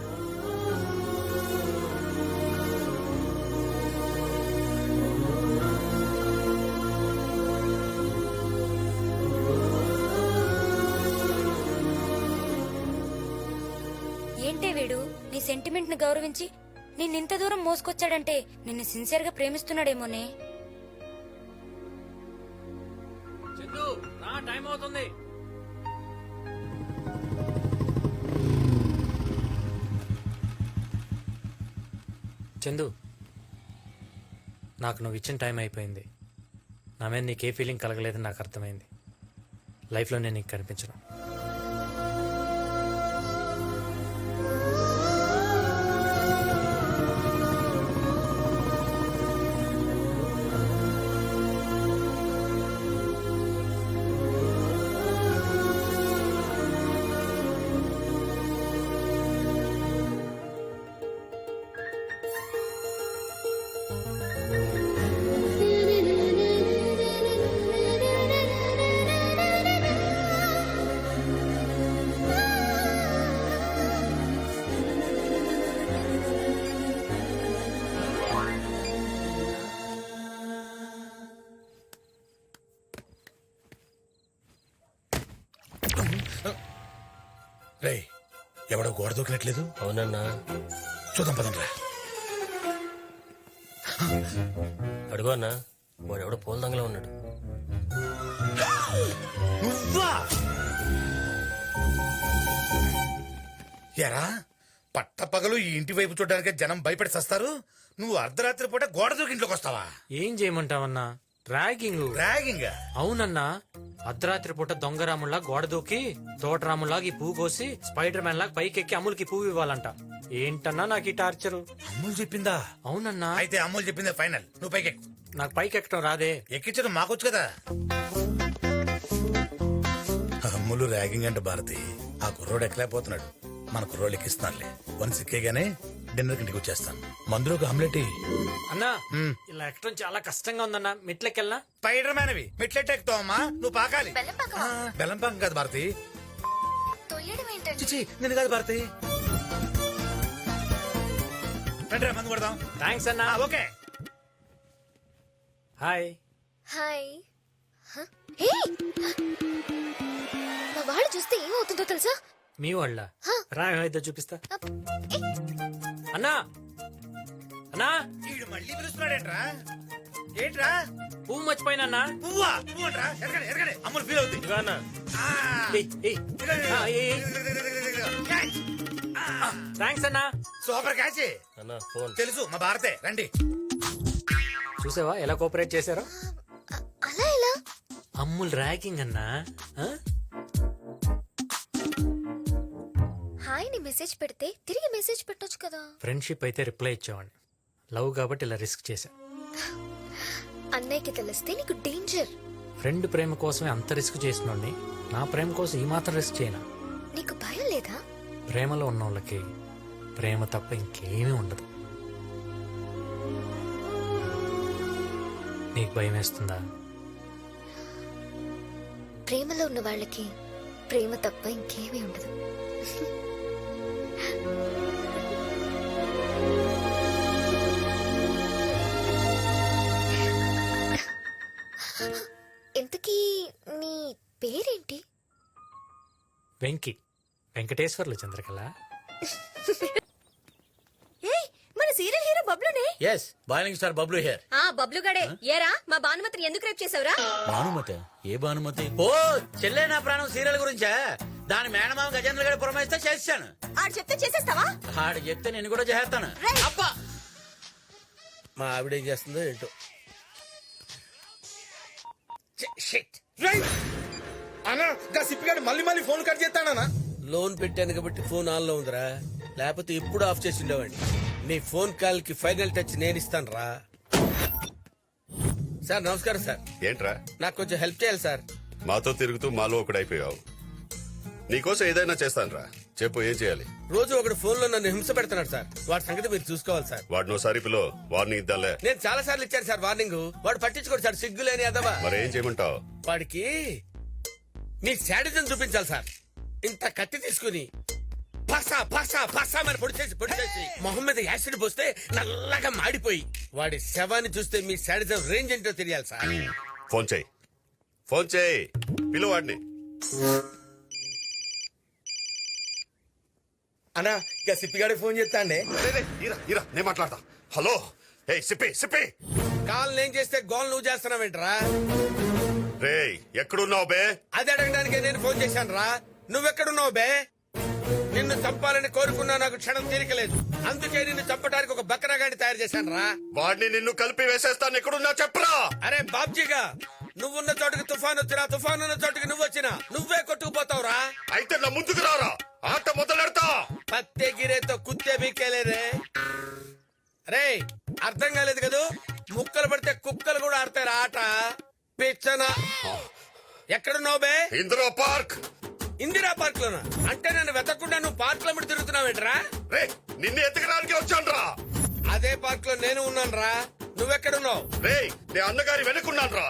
ఏంటే వీడు నీ సెంటిమెంట్ ని గౌరవించి నిన్నింత దూరం మోసుకొచ్చాడంటే నిన్ను సిన్సియర్ గా ప్రేమిస్తున్నాడేమోనే. టైం అవుతుంది. చందు, నాకు నువ్వు ఇచ్చిన టైం అయిపోయింది. నా మీద నీకే ఫీలింగ్ కలగలేదని నాకు అర్థమైంది. లైఫ్లో నేను నీకు కనిపించను. రే, ఎవడో గోడ దూకినట్లేదు. అవునన్నా. చూద్దాం పదండ్రా. అడుగు అన్నా, వాడు ఎవడో పూల దంగలో ఉన్నాడు. నువ్వా? ఎరా పట్టపగలు ఈ ఇంటి వైపు చూడడానికి జనం భయపడి సస్తారు, నువ్వు అర్ధరాత్రి పూట గోడ దూకి ఇంట్లోకి వస్తావా? ఏం చేయమంటావన్నా? ర్యాగింగ్. ర్యాగింగ్? అవునన్నా, అర్ధరాత్రి పూట దొంగరాముల్లా గోడ దూకి తోటరాముల్లాగా ఈ పువ్వు కోసి స్పైడర్ మ్యాన్ లాగా పైకి ఎక్కి అమ్ములకి పువ్వు ఇవ్వాలంట. ఏంటన్నా నాకు ఈ టార్చరు? అమ్ములు చెప్పిందా? అవునన్నా. అయితే అమ్ములు చెప్పిందే ఫైనల్, నువ్వు పైకి ఎక్కు. నాకు పైకి ఎక్కడం రాదే. ఎక్కించడం మాకొచ్చు కదా. అమ్ములు ర్యాగింగ్ అంటే భారతి, ఆ కుర్రోడు ఎక్కలేకపోతున్నాడు, మన కుర్రోడు ఎక్కిస్తున్నారులే. వన్ సిక్కేగానే డిన్నర్ ఇంటికి వచ్చేస్తాను. మందులోకి ఆమ్లెట్ అన్నా ఇలా ఎక్కడం చాలా కష్టంగా ఉందన్నా. మెట్లకెళ్ళనా? స్పైడర్ మ్యాన్ అవి మెట్లెట్ ఎక్కుతావు అమ్మా, నువ్వు పాకాలి. బెల్లం పాకం కాదు భారతి. చిచి, నేను కాదు భారతి. రండి రా, మందు కొడదాం. థ్యాంక్స్ అన్నా. ఓకే. హాయ్. హాయ్. మా వాళ్ళు చూస్తే ఏమవుతుందో తెలుసా? మీ వాళ్ళ రా ఏమైతే చూపిస్తా. అన్నా అన్నా, వీడు మళ్ళీ పిలుస్తున్నాడేంట్రా? ఏంట్రా? పువ్వు మర్చిపోయినా. పువ్వా? పువ్వు అంట్రా? ఎరగండి ఎరగండి, అమ్ములు ఫీల్ అవుతుంది. థ్యాంక్స్ అన్నా. Super catch. అన్నా ఫోన్. తెలుసు మా భారతే. రండి. చూసావా ఎలా కోఆపరేట్ చేశారో? అలా ఎలా? అమ్ముల్ ర్యాగింగ్ అన్నా. హాయ్ ని మెసేజ్ పెడితే తిరిగి మెసేజ్ పెట్టొచ్చు కదా. ఫ్రెండ్షిప్ అయితే రిప్లై ఇచ్చేవాడిని, లవ్ కాబట్టి ఇలా రిస్క్ చేశా. అన్నయ్యకి తెలిస్తే నీకు డేంజర్. ఫ్రెండ్ ప్రేమ కోసమే అంత రిస్క్ చేసినోడిని నా ప్రేమ కోసం ఈ మాత్రం రిస్క్ చేయనా? నీకు భయం లేదా? ప్రేమలో ఉన్న వాళ్ళకి ప్రేమ తప్ప ఇంకేమీ ఉండదు. నీకు భయం వేస్తుందా? ప్రేమలో ఉన్న వాళ్ళకి ప్రేమ తప్ప ఇంకేమీ ఉండదు. ఇంతకీ నీ పేరేంటి? వెంకీ, వెంకటేశ్వర్లు చంద్రకళ. మన సీరియల్ హీరో బబ్లునే. Yes, boiling star Bablu here. ఆ బబ్లు గడే. ఏరా మా భానుమతిని ఎందుకు రేపు చేసావురా? భానుమతి? ఏ భానుమతి? ఓ చెల్లె నా ప్రాణం సీరియల్ గురించా? దాని మేనమామ గజేంద్ర గడి పురమాయిస్తే చేస్తాను. ఆడు చెప్తే చేసేస్తావా? ఆడు చెప్తే నేను కూడా చేస్తాను. అబ్బా, మా ఆవిడ ఏం చేస్తుందో ఏంటో. అన్నా గా సిప్పిగాడు మళ్ళీ మళ్ళీ ఫోన్ కట్ చేస్తానా? లోన్ పెట్టాను కాబట్టి ఫోన్ ఆన్ లో ఉందిరా, లేకపోతే ఇప్పుడు ఆఫ్ చేసి ఉండేవాడిని. నీ ఫోన్ కాల్ కి ఫైనల్ టచ్ నేను ఇస్తాను రా. సార్ నమస్కారం సార్. ఏంట్రా? నాకు కొంచెం హెల్ప్ చేయాలి సార్. మాతో తిరుగుతూ మాలో ఒకడైపోయావు. నీకోసం ఏదైనా చేస్తానురా, చెప్పు ఏం చేయాలి? రోజు ఒకడు ఫోన్ లో నన్ను హింస పెడుతున్నాడు సార్. వాడి సంగతి మీరు చూసుకోవాలి సార్. వాడినోసారి పిలో, వార్నింగ్ ఇద్దాలే. నేను చాలా సార్లు ఇచ్చాను సార్ వార్నింగ్, వాడు పట్టించుకోడు సార్. సిగ్గులేని అదవా. మరేం చేయమంటావు? వాడికి మీ శాడిజం చూపించాలి సార్. ఇంత కత్తి తీసుకుని పసా పసా పసా మరి పొడి చేసి మొహం మీద యాసిడ్ పోస్తే నల్లగా మాడిపోయి వాడి శవాన్ని చూస్తే మీ శాడిజం రేంజ్ ఏంటో తెలియాలి సార్. ఫోన్ చేయి, ఫోన్ చేయి, పిలు వాడిని. అన్నా ఇక సిప్పిగాడి ఫోన్ చేస్తా అండి. నేను మాట్లాడతా. హలో, ఏ సిప్పి సిప్పి. కాల్ నేను చేస్తే గోల్ నువ్వు చేస్తున్నావేంట్రా? రే ఎక్కడున్నావు బే? అది అడగడానికి నేను ఫోన్ చేశాను రా. నువ్వెక్కడున్నావు బే? నిన్ను చంపాలని కోరుకున్నా, నాకు క్షణం తీరికలేదు. అందుకే నిన్ను చంపడానికి ఒక బక్రాగాడిని తయారు చేశాను రా. వాడిని నిన్ను కలిపి వేసేస్తాను. ఎక్కడున్నా చెప్పరా? అరే బాబ్జీగా, నువ్వున్న చోటుకి తుఫాన్ వచ్చినా, తుఫాన్ ఉన్న చోటుకి నువ్వు వచ్చినా నువ్వే కొట్టుకుపోతావురా. అయితే నా ముందుకు రారా, ఆట మొదలెడతా. పత్తే గిరేతో కుత్తే బీకేలేరే. రే అర్థం కాలేదు కదూ? ముక్కలు పడితే కుక్కలు కూడా ఆడతారు ఆట. పిచ్చనా. ఎక్కడున్నావు బే? ఇందిరా పార్క్. ఇందిరా పార్క్ లోనా? అంటే నన్ను వెతకుండా నువ్వు పార్క్ లో తిరుగుతున్నావేంట్రా? రే నిన్ను ఎత్తకడానికి వచ్చాను రా. అదే పార్క్ లో నేను ఉన్నాను రా. నువ్వెక్కడున్నావు? రే నే అన్నగారి వెనుకున్నాను రా.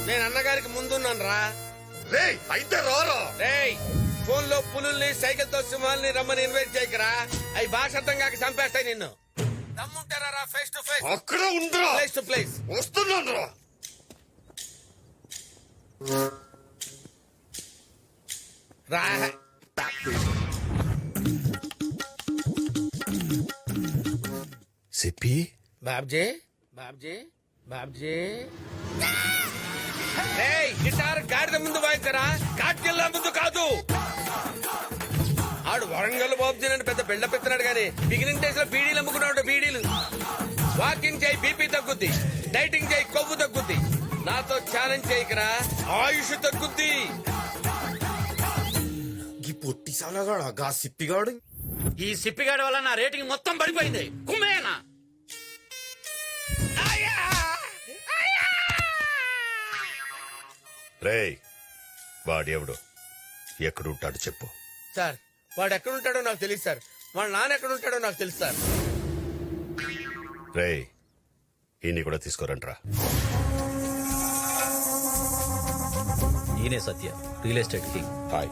నేను అన్నగారికి ముందున్నాను రా. రే అయితే రారా. రే ఫోన్ లో పులుల్ని, సైకిల్ తో సింహాల్ని రమ్మని ఇన్వైట్ చేయకరా. అవి భాష అర్థం కాక చంపేస్తాయి నిన్ను. దమ్ముంటారా ఫేస్ టు ఫేస్? అక్కడ ఉందిరా. ప్లేస్ టు ప్లేస్ వస్తున్నాను రా. రా. సిప్పి. బాబ్జీ బాబ్జీ బాబ్జీ ఏయ్, గిటార్ గాడిద ముందు వాయించరా, కాట్కెళ్ళ ముందు కాదు. ఆడు వరంగల్ బాబుజీ అని పెద్ద బిల్డప్ ఎత్తున్నాడు కానీ బిగినింగ్ డేస్ లో బీడీలు అమ్ముకున్నాడు. బీడీలు. వాకింగ్ చేయి బీపీ తగ్గుద్ది, డైటింగ్ చేయి కొవ్వు తగ్గుద్ది. నాతో ఛాలెంజ్ చేయకరా, ఆయుష్ తగ్గుద్ది. ఈ పొట్టి సాలగాడు గా సిప్పిగాడు ఈ సిప్పిగాడి వల్ల నా రేటింగ్ మొత్తం పడిపోయింది. కుమ్మేనా రేయ్ వాడెవడు ఎక్కడుంటాడు చెప్పు. సార్ వాడు ఎక్కడుంటాడో నాకు తెలియదు సార్. వాళ్ళ నాన్న ఎక్కడుంటాడో నాకు తెలుసు సార్. రేయ్ ఈయన్ని కూడా తీసుకోరంట్రా. ఈయనే Satya, real estate king. Hi.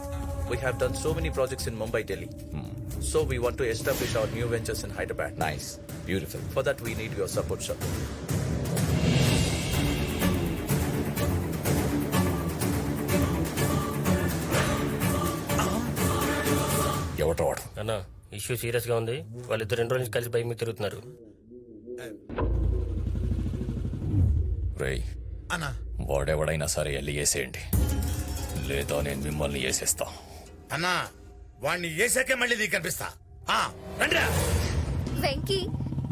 We have done so many projects in Mumbai, Delhi. So we want to establish our new ventures in Hyderabad. Nice. Beautiful. For that we need your support, sir. ఎవటో వాడు. అన్న issue serious గా ఉంది. వాళ్ళిద్దరు 2 రోజుల నుంచి కలిసి bike మీద తిరుగుతున్నారు. రేయ్ అన్నా వాడెవడైనా సరే వెళ్ళి వేసేయండి, లేదా నేను మిమ్మల్ని వేసేస్తా. అన్నా వాణ్ణి వేసాకే మళ్ళీ నీకు కనిపిస్తా. రండిరా. వెంకీ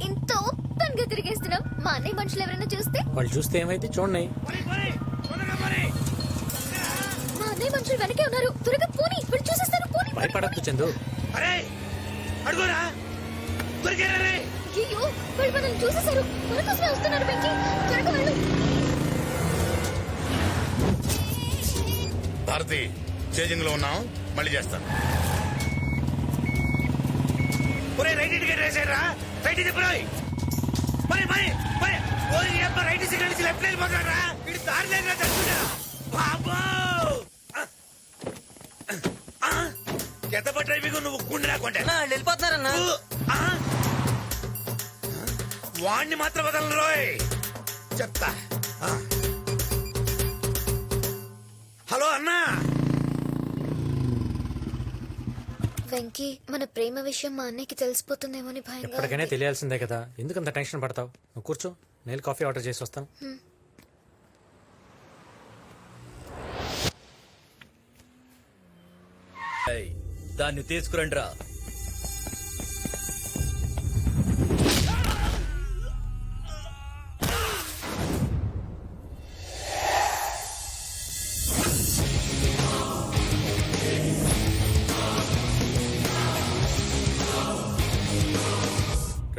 ఇంత ఓపెన్ గా తిరిగేస్తున్నావు. మా అన్నయ్య మనుషులు ఎవరైనా చూస్తే? వాళ్ళు చూస్తే ఏమైతే చూడండి. మా అన్నయ్య మనుషులు వెనకే ఉన్నారు. త్వరగా పోనీ, ఇప్పుడు చూసేస్తారు. పోనీ. భయపడద్దు చందు. అరే అడుగురా, దొరికారా రే? అయ్యో వాళ్ళు మనల్ని చూసేశారు. మన కోసమే వస్తున్నారు. వెంకీ త్వరగా వెళ్ళు. భారతి చేజింగ్ లో ఉన్నాం, మళ్ళీ చేస్తాను. రైట్ టికెట్ వేసారా? రైట్ తిప్పురాయి. మరి మరి మరి రైట్ సిగ్నల్ నుంచి లెఫ్ట్ వెళ్ళిపోతారా? ఇటు దారి లేదురా తెలుసురా. బాబో ఎంత డ్రైవింగ్ నువ్వు గుండె రాకుంటే వెళ్ళిపోతున్నారన్నా. వాణ్ణి మాత్రం వదలను రోయ్, చెప్తా. హలో అన్నా. వెంకీ మన ప్రేమ విషయం మా అన్నయ్యకి తెలిసిపోతుందేమో అని భయంగా ఎప్పటికైనా ఉంది. తెలియాల్సిందే కదా, ఎందుకు అంత టెన్షన్ పడతావు? నువ్వు కూర్చో, నేను కాఫీ ఆర్డర్ చేసి వస్తాను. దాన్ని తీసుకురండి రా.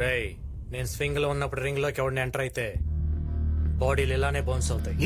రేయ్, నేను స్వింగ్ లో ఉన్నప్పుడు రింగ్ లోకి ఎవరిని ఎంటర్ అయితే బాడీలు ఇలానే బౌన్స్ అవుతాయి.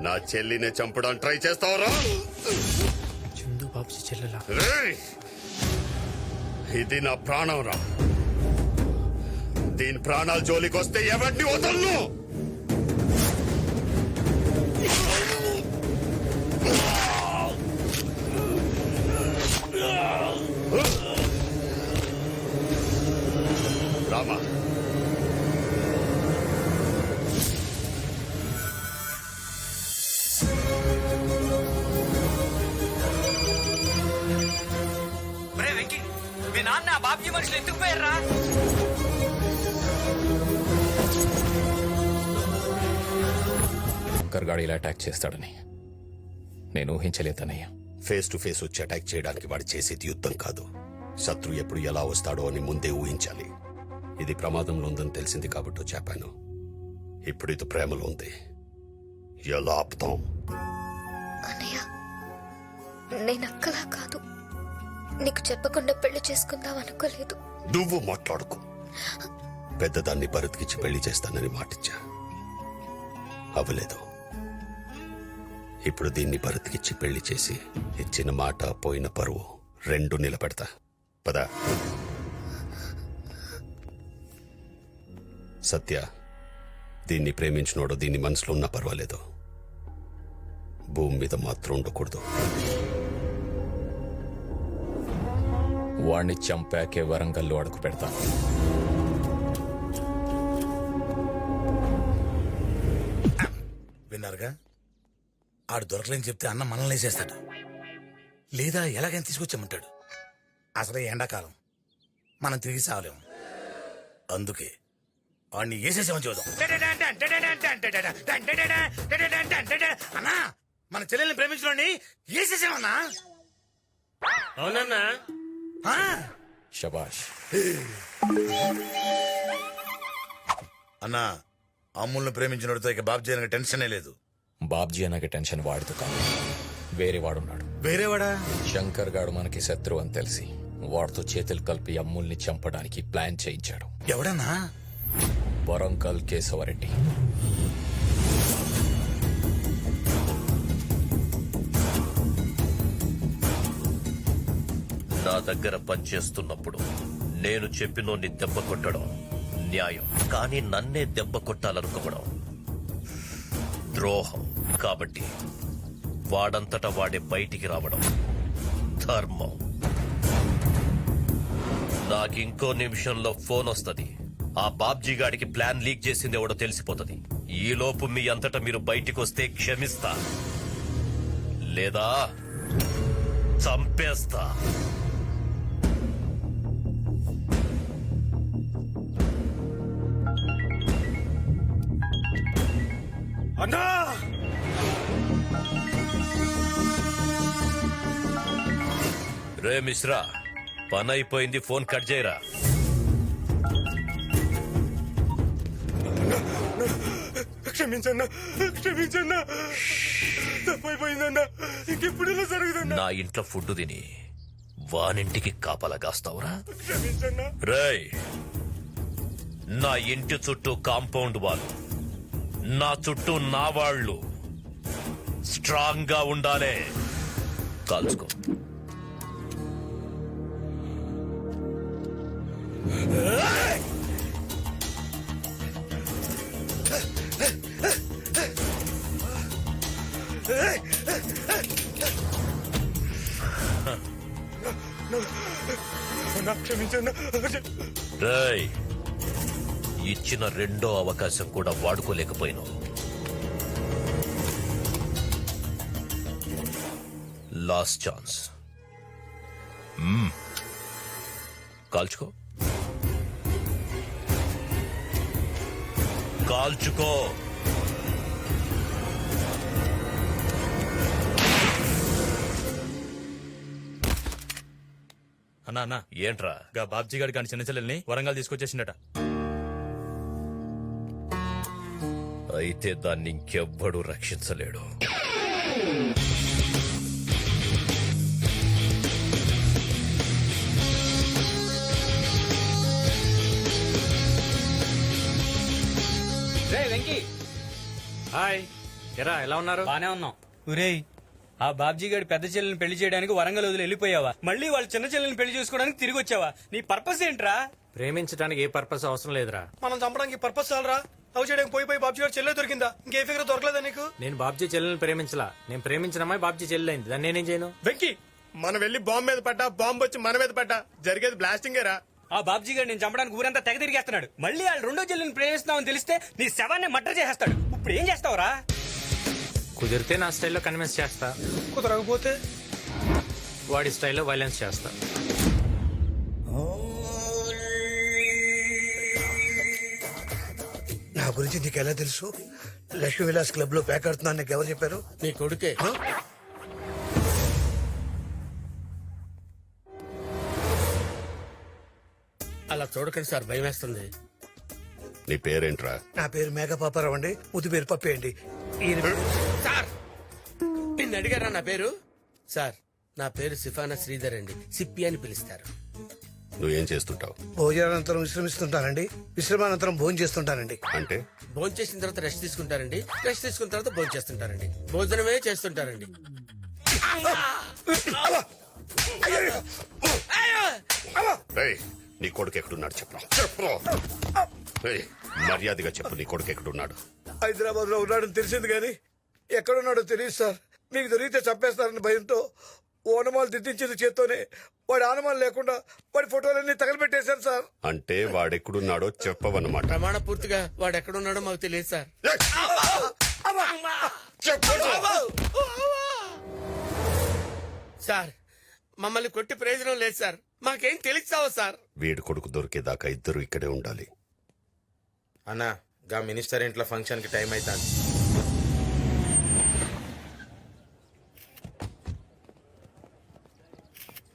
నా చెల్లిని చంపడానికి ట్రై చేస్తావరా? చందు బాబుజీ చెల్లెలా? రేయ్! ఇది నా ప్రాణం రా. దీని ప్రాణాల జోలికి వస్తే ఎవరిని వదలను. రామా, వెంకీ, మీ నాన్న బాబ్జీ మనుషులు ఎందుకు పోయారా? శంకర్ గాడు ఇలా అటాక్ చేస్తాడని నేను ఊహించలేదన్నయ్య. ఫేస్ టు ఫేస్ వచ్చి అటాక్ చేయడానికి వాడు చేసేది యుద్ధం కాదు. శత్రు ఎప్పుడు ఎలా వస్తాడో అని ముందే ఊహించాలి. ఇది ప్రమాదంలో ఉందని తెలిసింది కాబట్టి చెప్పాను. ఇప్పుడు ఇది ప్రేమలో ఉంది. ఎలా ఆపుతాం? అన్నయ్య, నేను అక్కలా కాదు. నీకు చెప్పకుండా పెళ్లి చేసుకుందాం అనుకోలేదు. నువ్వు మాట్లాడుకో. పెద్దదాన్ని భరత్కిచ్చి పెళ్లి చేస్తానని మాటిచ్చా, అవ్వలేదు. ఇప్పుడు దీన్ని భరత్కిచ్చి పెళ్లి చేసి ఇచ్చిన మాట పోయిన పరువు రెండు నిలబెడతా. పద. సత్య, దీన్ని ప్రేమించినోడు దీన్ని మనసులో ఉన్నా పర్వాలేదు, భూమి మీద మాత్రం ఉండకూడదు. వాణ్ణి చంపాకే వరంగల్లో అడుగు పెడతాను. విన్నారుగా? ఆడు దొరకలేని చెప్తే అన్న మనల్ని వేసేస్తాడు, లేదా ఎలాగైనా తీసుకొచ్చామంటాడు. అసలే ఎండాకాలం, మనం తిరిగి సావలేము. అందుకే వాడిని వేసేసామని చూద్దాం. అన్నా, మన చెల్లెల్ని ప్రేమించడాన్ని వేసేసామన్నా. అవునన్నా? శబాష్. అన్నా, అమ్ముల్ని ప్రేమించినోడితో ఇక బాబ్జీ అనగా టెన్షనే లేదు. బాబ్జీ అనగా టెన్షన్ వాడుతూ కాదు, వేరే వాడున్నాడు. వేరేవాడా? శంకర్ గాడు మనకి శత్రువు అని తెలిసి వాడితో చేతులు కలిపి అమ్ముల్ని చంపడానికి ప్లాన్ చేయించాడు. ఎవడన్నా? వరంగల్ కేశవరెడ్డి. నా దగ్గర పనిచేస్తున్నప్పుడు నేను చెప్పినోన్ని దెబ్బ కొట్టడం న్యాయం, కానీ నన్నే దెబ్బ కొట్టాలనుకోవడం ద్రోహం. కాబట్టి వాడంతటా వాడే బయటికి రావడం ధర్మం. నాకింకో నిమిషంలో ఫోన్ వస్తది. ఆ బాబ్జీ గాడికి ప్లాన్ లీక్ చేసింది ఎవడో తెలిసిపోతుంది. ఈలోపు మీ అంతటా మీరు బయటికి వస్తే క్షమిస్తా, లేదా చంపేస్తా. అన్నా, రే మిశ్రా, పని అయిపోయింది, ఫోన్ కట్ చేయరా. క్షమించన్నా, క్షమించన్నా, తప్పైపోయిందన్నా. ఇంకెప్పుడు ఇలా జరుగుతుందా? నా ఇంట్లో ఫుడ్ తిని వానింటికి కాపలా కాస్తావురా? క్షమించన్నా. రేయ్, నా ఇంటి చుట్టూ కాంపౌండ్ వాళ్ళు, నా చుట్టూ నా వాళ్ళు స్ట్రాంగ్ గా ఉండాలే. కాల్చుకో. క్షమించన్నా. రేయ్, ఇచ్చిన రెండో అవకాశం కూడా వాడుకోలేకపోయినావు. Last chance. కాల్చుకో, కాల్చుకో. అన్నా అన్నా, ఏంట్రా? గా బాబ్జీ గారి కానీ చిన్న చెల్లెల్ని వరంగల్ తీసుకొచ్చేసిండట. అయితే దాన్ని ఇంకెవ్వడూ రక్షించలేడు. వెంకీ, హాయ్. ఎరా ఎలా ఉన్నారు? బానే ఉన్నాం. ఒరేయ్, ఆ బాబ్జీ గారి పెద్ద చెల్లెని పెళ్లి చేయడానికి వరంగల్ వదిలి వెళ్ళిపోయావా? మళ్ళీ వాళ్ళ చిన్న చెల్లెని పెళ్లి చేసుకోవడానికి తిరిగి వచ్చావా? నీ పర్పస్ ఏంట్రా? ప్రేమించడానికి ఏ పర్పస్ అవసరం లేదురా. మనం చంపడానికి పర్పస్ చాలరా? లవ్ చేయడానికి పోయి బాబు గారు చెల్లె దొరికిందా? ఇంకే ఫిగర్ దొరకలేదా నీకు? నేను బాబ్జీ చెల్లెని ప్రేమించలా. నేను ప్రేమించిన అమ్మాయి బాబ్జీ చెల్లెలైంది. దాన్ని నేనేం చేయను? వెంకీ, మనం వెళ్ళి బాంబు మీద పడ్డా, బాంబు వచ్చి మన మీద పడ్డా, జరిగేది బ్లాస్టింగేరా. ఆ బాబ్జీ గారు నేను చంపడానికి ఊరంతా తెగ తిరిగేస్తున్నాడు. మళ్ళీ వాళ్ళు రెండో చెల్లెని ప్రేమిస్తున్నామని తెలిస్తే నీ శవాన్ని మర్డర్ చేసేస్తాడు. ఇప్పుడు ఏం చేస్తావురా? కుదిరితే నా స్టైల్లో కన్విన్స్ చేస్తా, కుదరకపోతే వాడి స్టైల్లో వైలెన్స్ చేస్తా. నా గురించి నీకు ఎలా తెలుసు? లక్ష్మీ విలాస్ క్లబ్ లో ప్యాక్ ఆడుతున్నాను నీకు ఎవరు చెప్పారు? నీ కొడుకే. అలా చూడకండి సార్, భయం వేస్తుంది. నీ పేరేంట్రా? నా పేరు మేఘపాపారావు అండి. ముద్దు పేరు పప్పి అండి. ఈయన సార్, నిన్ను అడిగారా నా పేరు? సార్, నా పేరు సిఫానా శ్రీధర్ అండి. సిప్పి అని పిలుస్తారు. నువ్వేం చేస్తుంటావు? భోజనానంతరం విశ్రమిస్తుంటానండి. విశ్రమానంతరం భోజనం చేస్తుంటానండి. అంటే భోజనం చేసిన తర్వాత రెస్ట్ తీసుకుంటారండి. రెస్ట్ తీసుకున్న తర్వాత భోజనం చేస్తుంటారండి. భోజనమే చేస్తుంటారండి. రేయ్, నీ కొడుకు ఎక్కడున్నాడు చెప్పు. రేయ్, మర్యాదగా చెప్పు, నీ కొడుకు ఎక్కడున్నాడు? హైదరాబాద్ లో ఉన్నాడని తెలిసింది కానీ ఎక్కడున్నాడో తెలియదు సార్. మీకు దొరికితే చంపేస్తారని భయంతో ఓనమాలు దిద్దించింది చేత్తోనే. వాడి ఆనమాలు లేకుండా వాడి ఫోటోలన్నీ తగలబెట్టేశారు సార్. అంటే వాడెక్కడున్నాడో చెప్పవన్నమాట. ప్రమాణ పూర్తిగా వాడు ఎక్కడున్నాడో మాకు తెలియదు సార్. సార్, మమ్మల్ని కొట్టి ప్రయోజనం లేదు సార్. మాకేం తెలుస్తావా సార్? వీడి కొడుకు దొరికేదాకా ఇద్దరు ఇక్కడే ఉండాలి. అన్నా, గా మినిస్టర్ ఇంట్లో ఫంక్షన్ కి టైం అవుతాను.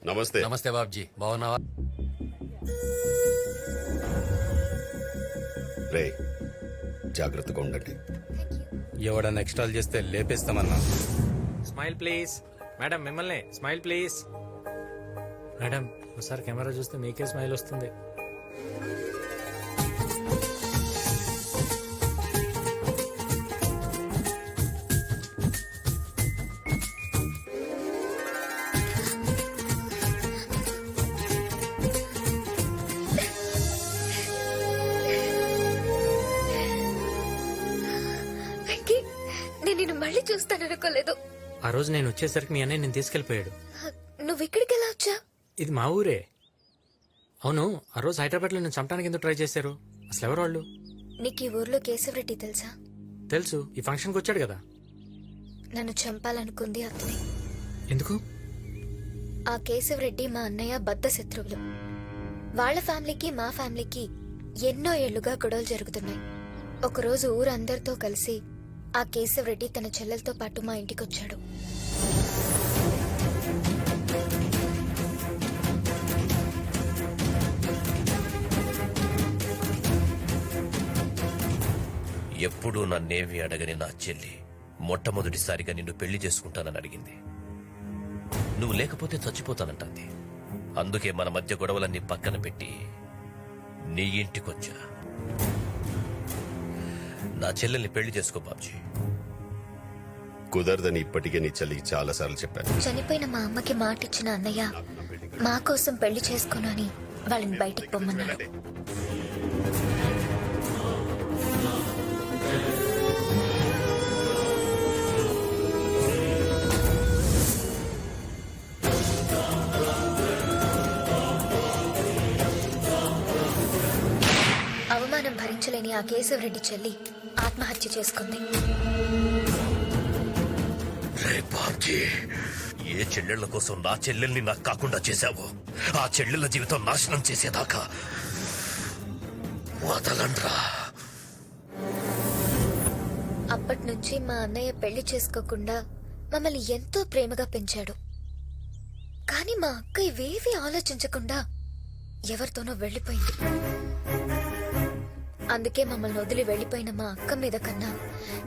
నమస్తే. నమస్తే బాబ్జీ, బాగున్నావా? రే, జాగ్రత్తగా ఉండండి. ఎవడన్నా ఎక్స్ట్రాల్ చేస్తే లేపేస్తామన్నా. Smile please. మేడం మిమ్మల్ని. Smile please. మేడం ఒకసారి కెమెరా చూస్తే మీకే స్మైల్ వస్తుంది. వెంకీ, నేను నిన్ను మళ్ళీ చూస్తాననుకోలేదు. ఆ రోజు నేను వచ్చేసరికి మీ అన్నయ్య నేను తీసుకెళ్లిపోయాడు. నువ్వు ఇక్కడికి ఎలా వచ్చా? ఇది మా ఊరే. అవును, ఆ రోజు హైదరాబాద్ లో నేను చంపడానికి ఎందుకు ట్రై చేశారు? అసలు ఎవరు వాళ్ళు? నీకు ఈ ఊర్లో కేశవరెడ్డి తెలుసా? తెలుసు, ఈ ఫంక్షన్కి వచ్చాడు కదా. నన్ను చంపాలనుకుంది అతనే. ఎందుకు? ఆ కేశవరెడ్డి మా అన్నయ్య బద్ద శత్రువులు. వాళ్ళ ఫ్యామిలీకి మా ఫ్యామిలీకి ఎన్నో ఏళ్లుగా గొడవలు జరుగుతున్నాయి. ఒకరోజు ఊరందరితో కలిసి ఆ కేశవరెడ్డి తన చెల్లెలతో పాటు మా ఇంటికొచ్చాడు. ఎప్పుడూ నన్నేమి అడగని నా చెల్లి మొట్టమొదటిసారిగా నిన్ను పెళ్లి చేసుకుంటానని అడిగింది. నువ్వు లేకపోతే చచ్చిపోతానంటుంది. అందుకే మన మధ్య గొడవలన్నీ పక్కన పెట్టి నీ ఇంటికొచ్చా. నా చెల్లెల్ని పెళ్లి చేసుకో బాబ్జీ. కుదరదని ఇప్పటికే నీ చెల్లికి చాలా సార్లు చెప్పాను. చనిపోయిన మా అమ్మకి మాటిచ్చిన అన్నయ్య మా కోసం పెళ్లి చేసుకోను అని వాళ్ళని బయటికి పొమ్మన్నాడు. అవమానం భరించలేని ఆ కేశవరెడ్డి చెల్లి ఆత్మహత్య చేసుకుంది. రే బాబ్జీ, ఏ చెల్లెళ్ల కోసం నా చెల్లెల్ని నాకు కాకుండా చేశావో ఆ చెల్లెళ్ల జీవితం నాశనం చేసేదాకా వదలండ్రా. అప్పటి నుంచి మా అన్నయ్య పెళ్లి చేసుకోకుండా మమ్మల్ని ఎంతో ప్రేమగా పెంచాడు. కానీ మా అక్క ఇవేవీ ఆలోచించకుండా ఎవరితోనో వెళ్లిపోయింది. అందుకే మమ్మల్ని వదిలి వెళ్లిపోయిన మా అక్క మీద కన్నా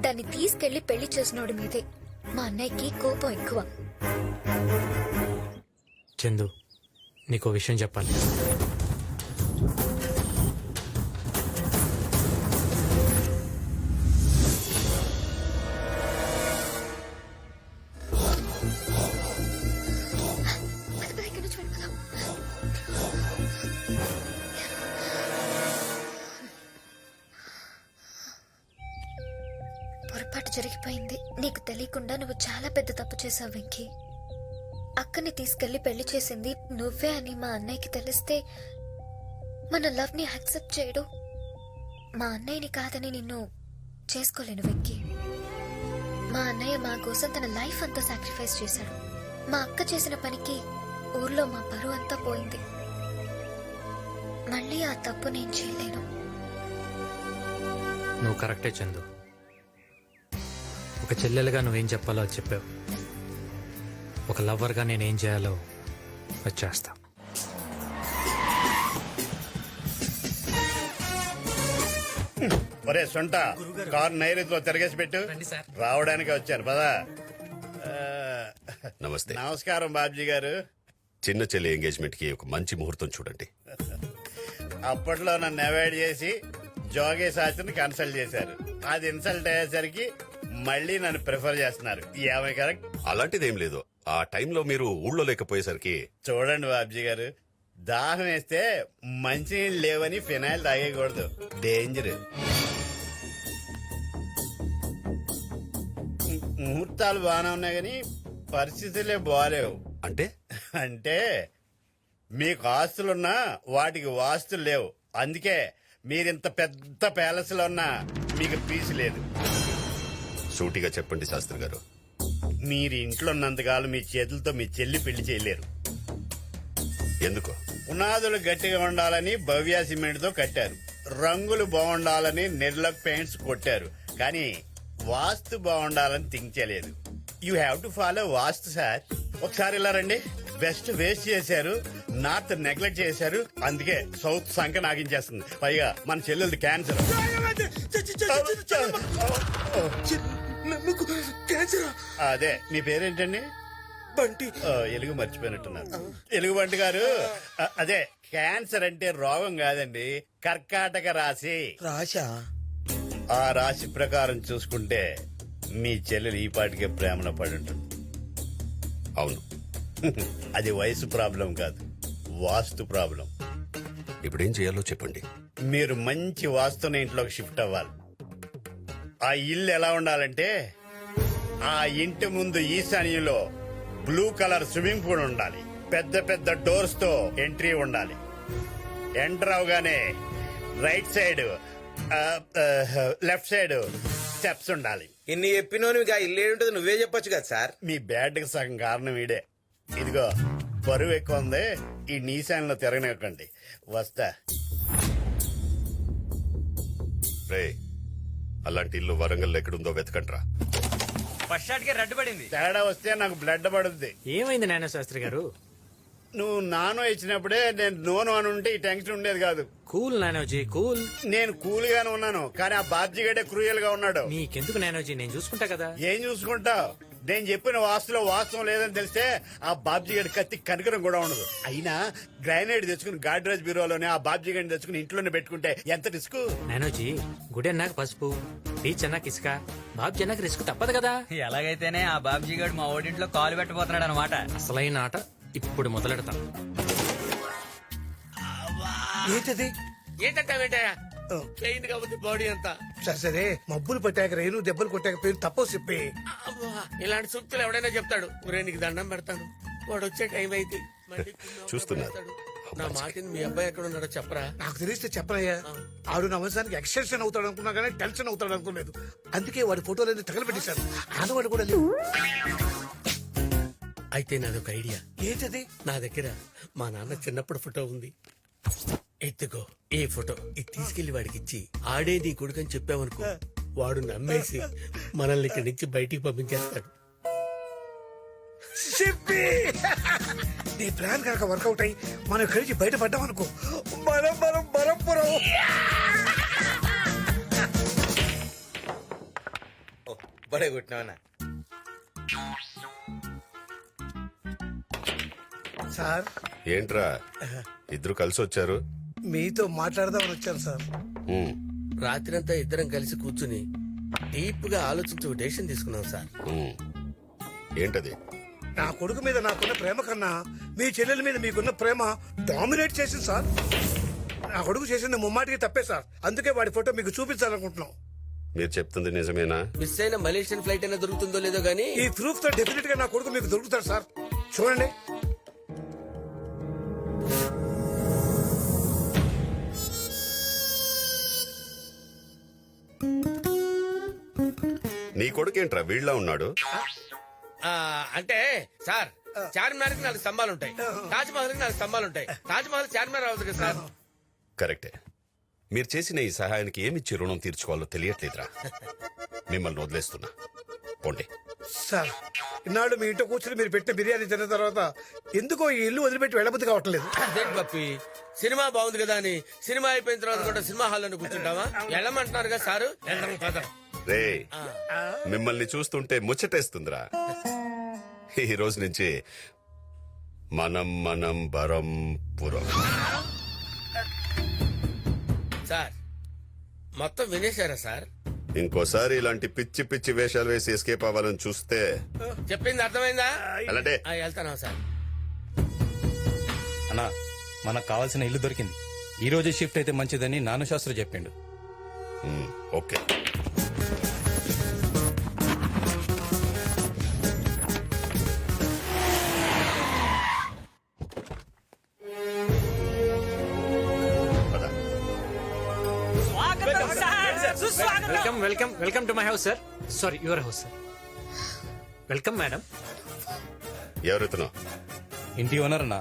దాన్ని తీసుకెళ్లి పెళ్లి చేసినోడి మీదే మా అన్నయ్యకి కోపం ఎక్కువ. చందు, నీకో విషయం చెప్పాలి. పొరపాటు జరిగిపోయింది. నీకు తెలియకుండా నువ్వు చాలా పెద్ద తప్పు చేసావు వెంకీ. అక్కని తీసుకెళ్లి పెళ్లి చేసింది నువ్వే అని మా అన్నయ్యకి తెలిస్తే మన లవ్ ని యాక్సెప్ట్ చేయడు. మా అన్నయ్యని కాదని నిన్ను చేసుకోలేను వెంకీ. మా అన్నయ్య మా కోసం తన లైఫ్ అంతా సాక్రిఫైస్ చేశాడు. మా అక్క చేసిన పనికి ఊర్లో మా పరువు అంతా పోయింది. మళ్ళీ ఆ తప్పు నేను చేయలేను. నువ్వు కరెక్టే చందు. ఒక చెల్లెలుగా నువ్వేం చెప్పాలో అది చెప్పావు. ఒక లవ్వర్గా నేనేం చేయాలో అది చేస్తా. ఒరే సొంట కారు నైరుతిలో తిరగేసి పెట్టు. రావడానికి వచ్చాను పదా. నమస్తే. నమస్కారం బాబ్జీ గారు. చిన్న చెల్లి ఎంగేజ్మెంట్ కి ఒక మంచి ముహూర్తం చూడండి. అప్పట్లో నన్ను అవాయిడ్ చేసి జోగే శాస్త్రిని కన్సల్ట్ చేశారు. అది ఇన్సల్ట్ అయ్యేసరికి మళ్ళీ నన్ను ప్రిఫర్ చేస్తున్నారు. ఏమై కరెక్ట్? అలాంటిదేం లేదు. ఆ టైంలో మీరు ఊళ్ళో లేకపోయేసరికి. చూడండి బాబ్జీ గారు, దాహం వేస్తే మంచినీళ్ళు లేవని ఫినాయిల్ తాగేయకూడదు, డేంజర్. ముహూర్తాలు బాగానే ఉన్నాయి కానీ పరిస్థితులే బాగాలేవు. అంటే అంటే మీకు ఆస్తులున్నా వాటికి వాస్తులు లేవు. అందుకే మీరింత పెద్ద ప్యాలెస్ లో ఉన్నా మీకు పీసు లేదు. సూటిగా చెప్పండి శాస్త్రి గారు. మీరు ఇంట్లో ఉన్నంతకాలం మీ చేతులతో మీ చెల్లి పెళ్లి చేయలేరు. ఎందుకు? పునాదులు గట్టిగా ఉండాలని భవ్య సిమెంట్ తో కట్టారు, రంగులు బాగుండాలని నిర్లక్ పెయింట్స్ కొట్టారు, కానీ వాస్తు బాగుండాలని థింక్ చేయలేదు. You have to follow vastu sir. ఒకసారి ఇలా రండి. వెస్ట్ వేస్ట్ చేశారు, నార్త్ నెగ్లెక్ట్ చేశారు, అందుకే సౌత్ సంఖ్య నాగించేస్తుంది. పైగా మన చెల్లెలది క్యాన్సర్. అదే నీ పేరేంటండి? బంటి. ఎలుగు మర్చిపోయినట్టున్నారు. ఎలుగు బంటి గారు, అదే క్యాన్సర్ అంటే రోగం కాదండి, కర్కాటక రాశి. రాశా? ఆ రాశి ప్రకారం చూసుకుంటే మీ చెల్లెలు ఈ పాటికే ప్రేమలో పడి ఉంటుంది. అవును. అది వయసు ప్రాబ్లం కాదు, వాస్తు ప్రాబ్లం. ఇప్పుడేం చేయాలో చెప్పండి. మీరు మంచి వాస్తున్న ఇంట్లోకి షిఫ్ట్ అవ్వాలి. ఆ ఇల్లు ఎలా ఉండాలంటే, ఆ ఇంటి ముందు ఈశాన్యంలో బ్లూ కలర్ స్విమ్మింగ్ పూల్ ఉండాలి, పెద్ద పెద్ద డోర్స్ తో ఎంట్రీ ఉండాలి. ఎంటర్ అవగానే right side left side steps ఉండాలి. ఇన్ని చెప్పినోనిగా ఇల్లు ఉంటుంది నువ్వే చెప్పొచ్చు కదా సార్. మీ బ్యాడ్ కి సగం కారణం వీడే. ఇదిగో బరువు ఎక్కువ ఉంది, ఈ నీశాన్లో తిరగనివ్వకండి. వస్తా. రే, అలాంటి ఇల్లు వరంగల్ ఎక్కడుందో వెతకండ్రా. ఫస్ట్ షాట్ కి రెడ్ పడింది. తేడా వస్తే నాకు బ్లడ్ పడుద్ది. ఏమైంది నాయన శాస్త్రి గారు? నువ్వు నానో ఇచ్చినప్పుడే నేను నోను అని ఉంటే ఈ టెన్షన్ ఉండేది కాదు. Cool Nanoji cool. నేను కూల్ గానే ఉన్నాను, కానీ ఆ బాబ్జీగడే క్రూయల్ గా ఉన్నాడు. నీకెందుకు నానోజీ, నేను చూసుకుంటా కదా. ఏం చూసుకుంటావు? నేను చెప్పిన వాస్తులో వాస్తవం లేదని తెలిస్తే ఆ బాబ్జీగడి కత్తి కనికరం కూడా ఉండదు. అయినా గ్రానైట్ తెచ్చుకుని గాడ్రేజ్ బ్యూరోలోనే ఆ బాబ్జీగడిని తెచ్చుకుని ఇంట్లోనే పెట్టుకుంటే ఎంత రిస్క్? నానోజీ, గుడి అన్నాక పసుపు, బీచ్ అన్నాక ఇసుక, బాబ్జీ అన్నాక రిస్క్ తప్పదు కదా. ఎలాగైతేనే ఆ బాబ్జీ గారు మా ఓడింట్లో కాలు పెట్టబోతున్నాడు అనమాట. అసలైన ఆట ఇప్పుడు మొదలెడతాం. ఏంటది? ఏంటంటావేంటయ్యా? పెయింట్ కాబట్టి బాడీ అంతా. సరే సరే, మబ్బులు పట్టాక రేణు దెబ్బలు కొట్టాక పేరు తప్పవు చెప్పి. అబ్బా, ఇలాంటి సూక్తులు ఎవడైనా చెప్తాడు. ఒరే నీకు దండం పెడతాను, వాడు వచ్చే టైం అయితే మళ్ళీ చూస్తున్నారు. నా మాటిని మీ అబ్బాయి ఎక్కడ ఉన్నాడో చెప్పరా. నాకు తెలిస్తే చెప్పనయ్యా. ఆడు నా వంశానికి ఎక్స్టెన్షన్ అవుతాడు అనుకున్నా కానీ టెన్షన్ అవుతాడు అనుకోలేదు. అందుకే వాడి ఫోటోలన్నీ తగలబెట్టేశాను. ఆడవాడు కూడా లేవు. అయితే నాదొక ఐడియా. ఏంటది? నా దగ్గర మా నాన్న చిన్నప్పుడు ఫోటో ఉంది. ఎత్తుకో ఈ ఫోటో, ఇది తీసుకెళ్లి వాడికి ఇచ్చి ఆడే నీ కొడుకని చెప్పావనుకో, వాడు నమ్మేసి మనల్ని ఇక్కడి నుంచి బయటికి పంపించేస్తాడు. చెప్పి నీ ప్లాన్ కనుక వర్కౌట్ అయ్యి మనం కలిసి బయటపడ్డాం అనుకో, మనం మనం బరంపురం. బడే కొట్టినావనా? సార్, ఏంట్రా ఇద్దరు కలిసి వచ్చారు? మీతో మాట్లాడదామని వచ్చాను సార్. రాత్రంతా ఇద్దరం కలిసి కూర్చుని డీప్ గా ఆలోచించి ఒక డెసిషన్ తీసుకున్నాం సార్. ఏంటది? నా కొడుకు మీద నాకున్న ప్రేమ కన్నా మీ చెల్లెల మీద మీకున్న ప్రేమ డామినేట్ చేసింది సార్. నా కొడుకు చేసింది ముమ్మాటికి తప్పే సార్. అందుకే వాడి ఫోటో మీకు చూపించాలనుకుంటున్నాం. మీరు చెప్తుంది నిజమేనా? మిస్ అయిన మలేషియన్ ఫ్లైట్ అయినా దొరుకుతుందో లేదో గానీ ఈ ప్రూఫ్ తో డెఫినెట్ గా నా కొడుకు మీకు దొరుకుతాడు సార్. చూడండి. నీ కొడుకేంట్రా వీళ్ళ ఉన్నాడు? అంటే సార్ చార్మినార్ కి 4 స్తంభాలు ఉంటాయి, తాజ్ మహల్ కి 4 స్తంభాలు ఉంటాయి. తాజ్ మహల్ చార్మినార్ అవ్వదు కదా సార్. కరెక్టే. మీరు చేసిన ఈ సహాయానికి ఏమిచ్చి రుణం తీర్చుకోవాలో తెలియట్లేదురా. మిమ్మల్ని వదిలేస్తున్నా, పోండి. సార్ ఇన్నాళ్ళు మీ ఇంట్లో కూర్చొని మీరు పెట్టిన బిర్యానీ తిన్న తర్వాత ఎందుకో ఈ ఇల్లు వదిలిపెట్టి వెళ్ళబుద్ధి కావట్లేదు. అదేంటి పప్పి, సినిమా బాగుంది కదా అని సినిమా అయిపోయిన తర్వాత కూడా సినిమా హాల్లో కూర్చుంటావా? వెళ్ళమంటున్నారు కదా సారు. రే, మిమ్మల్ని చూస్తుంటే ముచ్చటేస్తుందిరా. ఈ రోజు నుంచి మనం మనం బరం పురం. సార్ మొత్తం వినేశారా సార్? ఇంకోసారి ఇలాంటి పిచ్చి పిచ్చి వేషాలు వేసి ఎస్కేప్ అవ్వాలని చూస్తే చెప్పింది అర్థమైందా? అలాంటే వెళ్తానా సార్? అన్నా, మనకు కావాల్సిన ఇల్లు దొరికింది. ఈ రోజు షిఫ్ట్ అయితే మంచిదని నాను శాస్త్రి చెప్పిండు. Okay. Welcome welcome welcome to my house sir. Sorry, your house sir. Welcome madam. ఎవరెత్తునో? ఇంటి ఓనర్ అన్నా,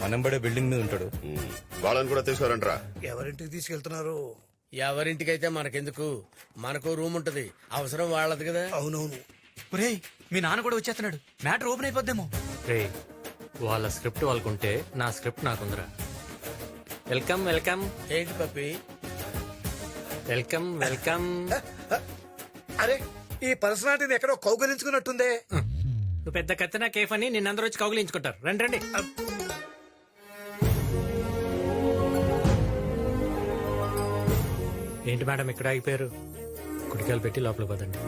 మనంబడే బిల్డింగ్ మీద ఉంటాడు. వాళ్ళని కూడా తీసుకురంట్రా. ఎవరింటికి తీసుకెళ్తున్నారు? ఎవరింటికైతే మనకెందుకు, మనకు రూమ్ ఉంటది, అవసరం వాళ్ళది కదా. అవునవును. ఒరేయ్, మీ నాన్న కూడా వచ్చేస్తున్నాడు. Matter open అయిపోద్దేమో. రే, వాళ్ళ స్క్రిప్ట్ వాళ్ళకుంటే నా స్క్రిప్ట్ నాకుందిరా. Welcome welcome. ఏంటి పప్పి? Welcome welcome. అరే, ఈ పర్సనాలిటీని ఎక్కడో కౌగలించుకున్నట్టుందే. నువ్వు పెద్ద కత్తినా కేఫ్ అని నిన్నందరూ వచ్చి కౌగిలించుకుంటారు. రండి రండి. ఏంటి మేడం ఇక్కడ ఆగిపోయారు? కుడికాయలు పెట్టి లోపల పదండి.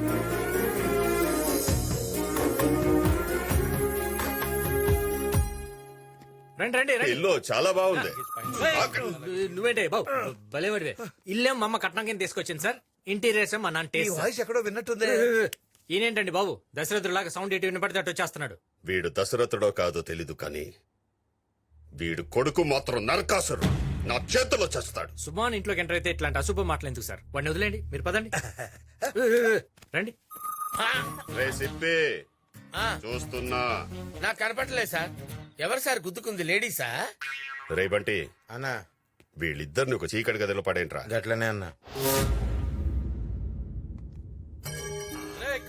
రండి రండి రండి. ఇల్లు చాలా బాగుంది. నువ్వేంటే బాబు భలేవాడివే. ఇల్లేం మా అమ్మ కట్నం కింద తీసుకొచ్చింది సార్. ఇంటీరియర్స్ మా నాన్న ఈ టేస్ట్. వాయిస్ ఎక్కడో విన్నట్టుంది. ఈయనేంటండి బాబు దశరథులాగా సౌండ్ ఎటు వినపడితే అటు వచ్చేస్తున్నాడు. వీడు దశరథుడో కాదో తెలీదు కానీ వీడు కొడుకు మాత్రం నరకాసురు. నా చేతిలో చేస్తాడు. సుమాన్ ఇంట్లోకి ఎంటర్ అయితే ఇట్లాంటి అశుభ మాటలు ఎందుకు సార్? వాడిని వదిలేండి, మీరు పదండి. రండి. రే సిప్పి, చూస్తున్నా. నాకు కనపడలేదు సార్. ఎవరు సార్ గుద్దుకుంది? లేడీసా? రే బంటి అన్నా, వీళ్ళిద్దరిని ఒక చీకటి గదిలో పడేంట్రా. గట్లనే అన్నా.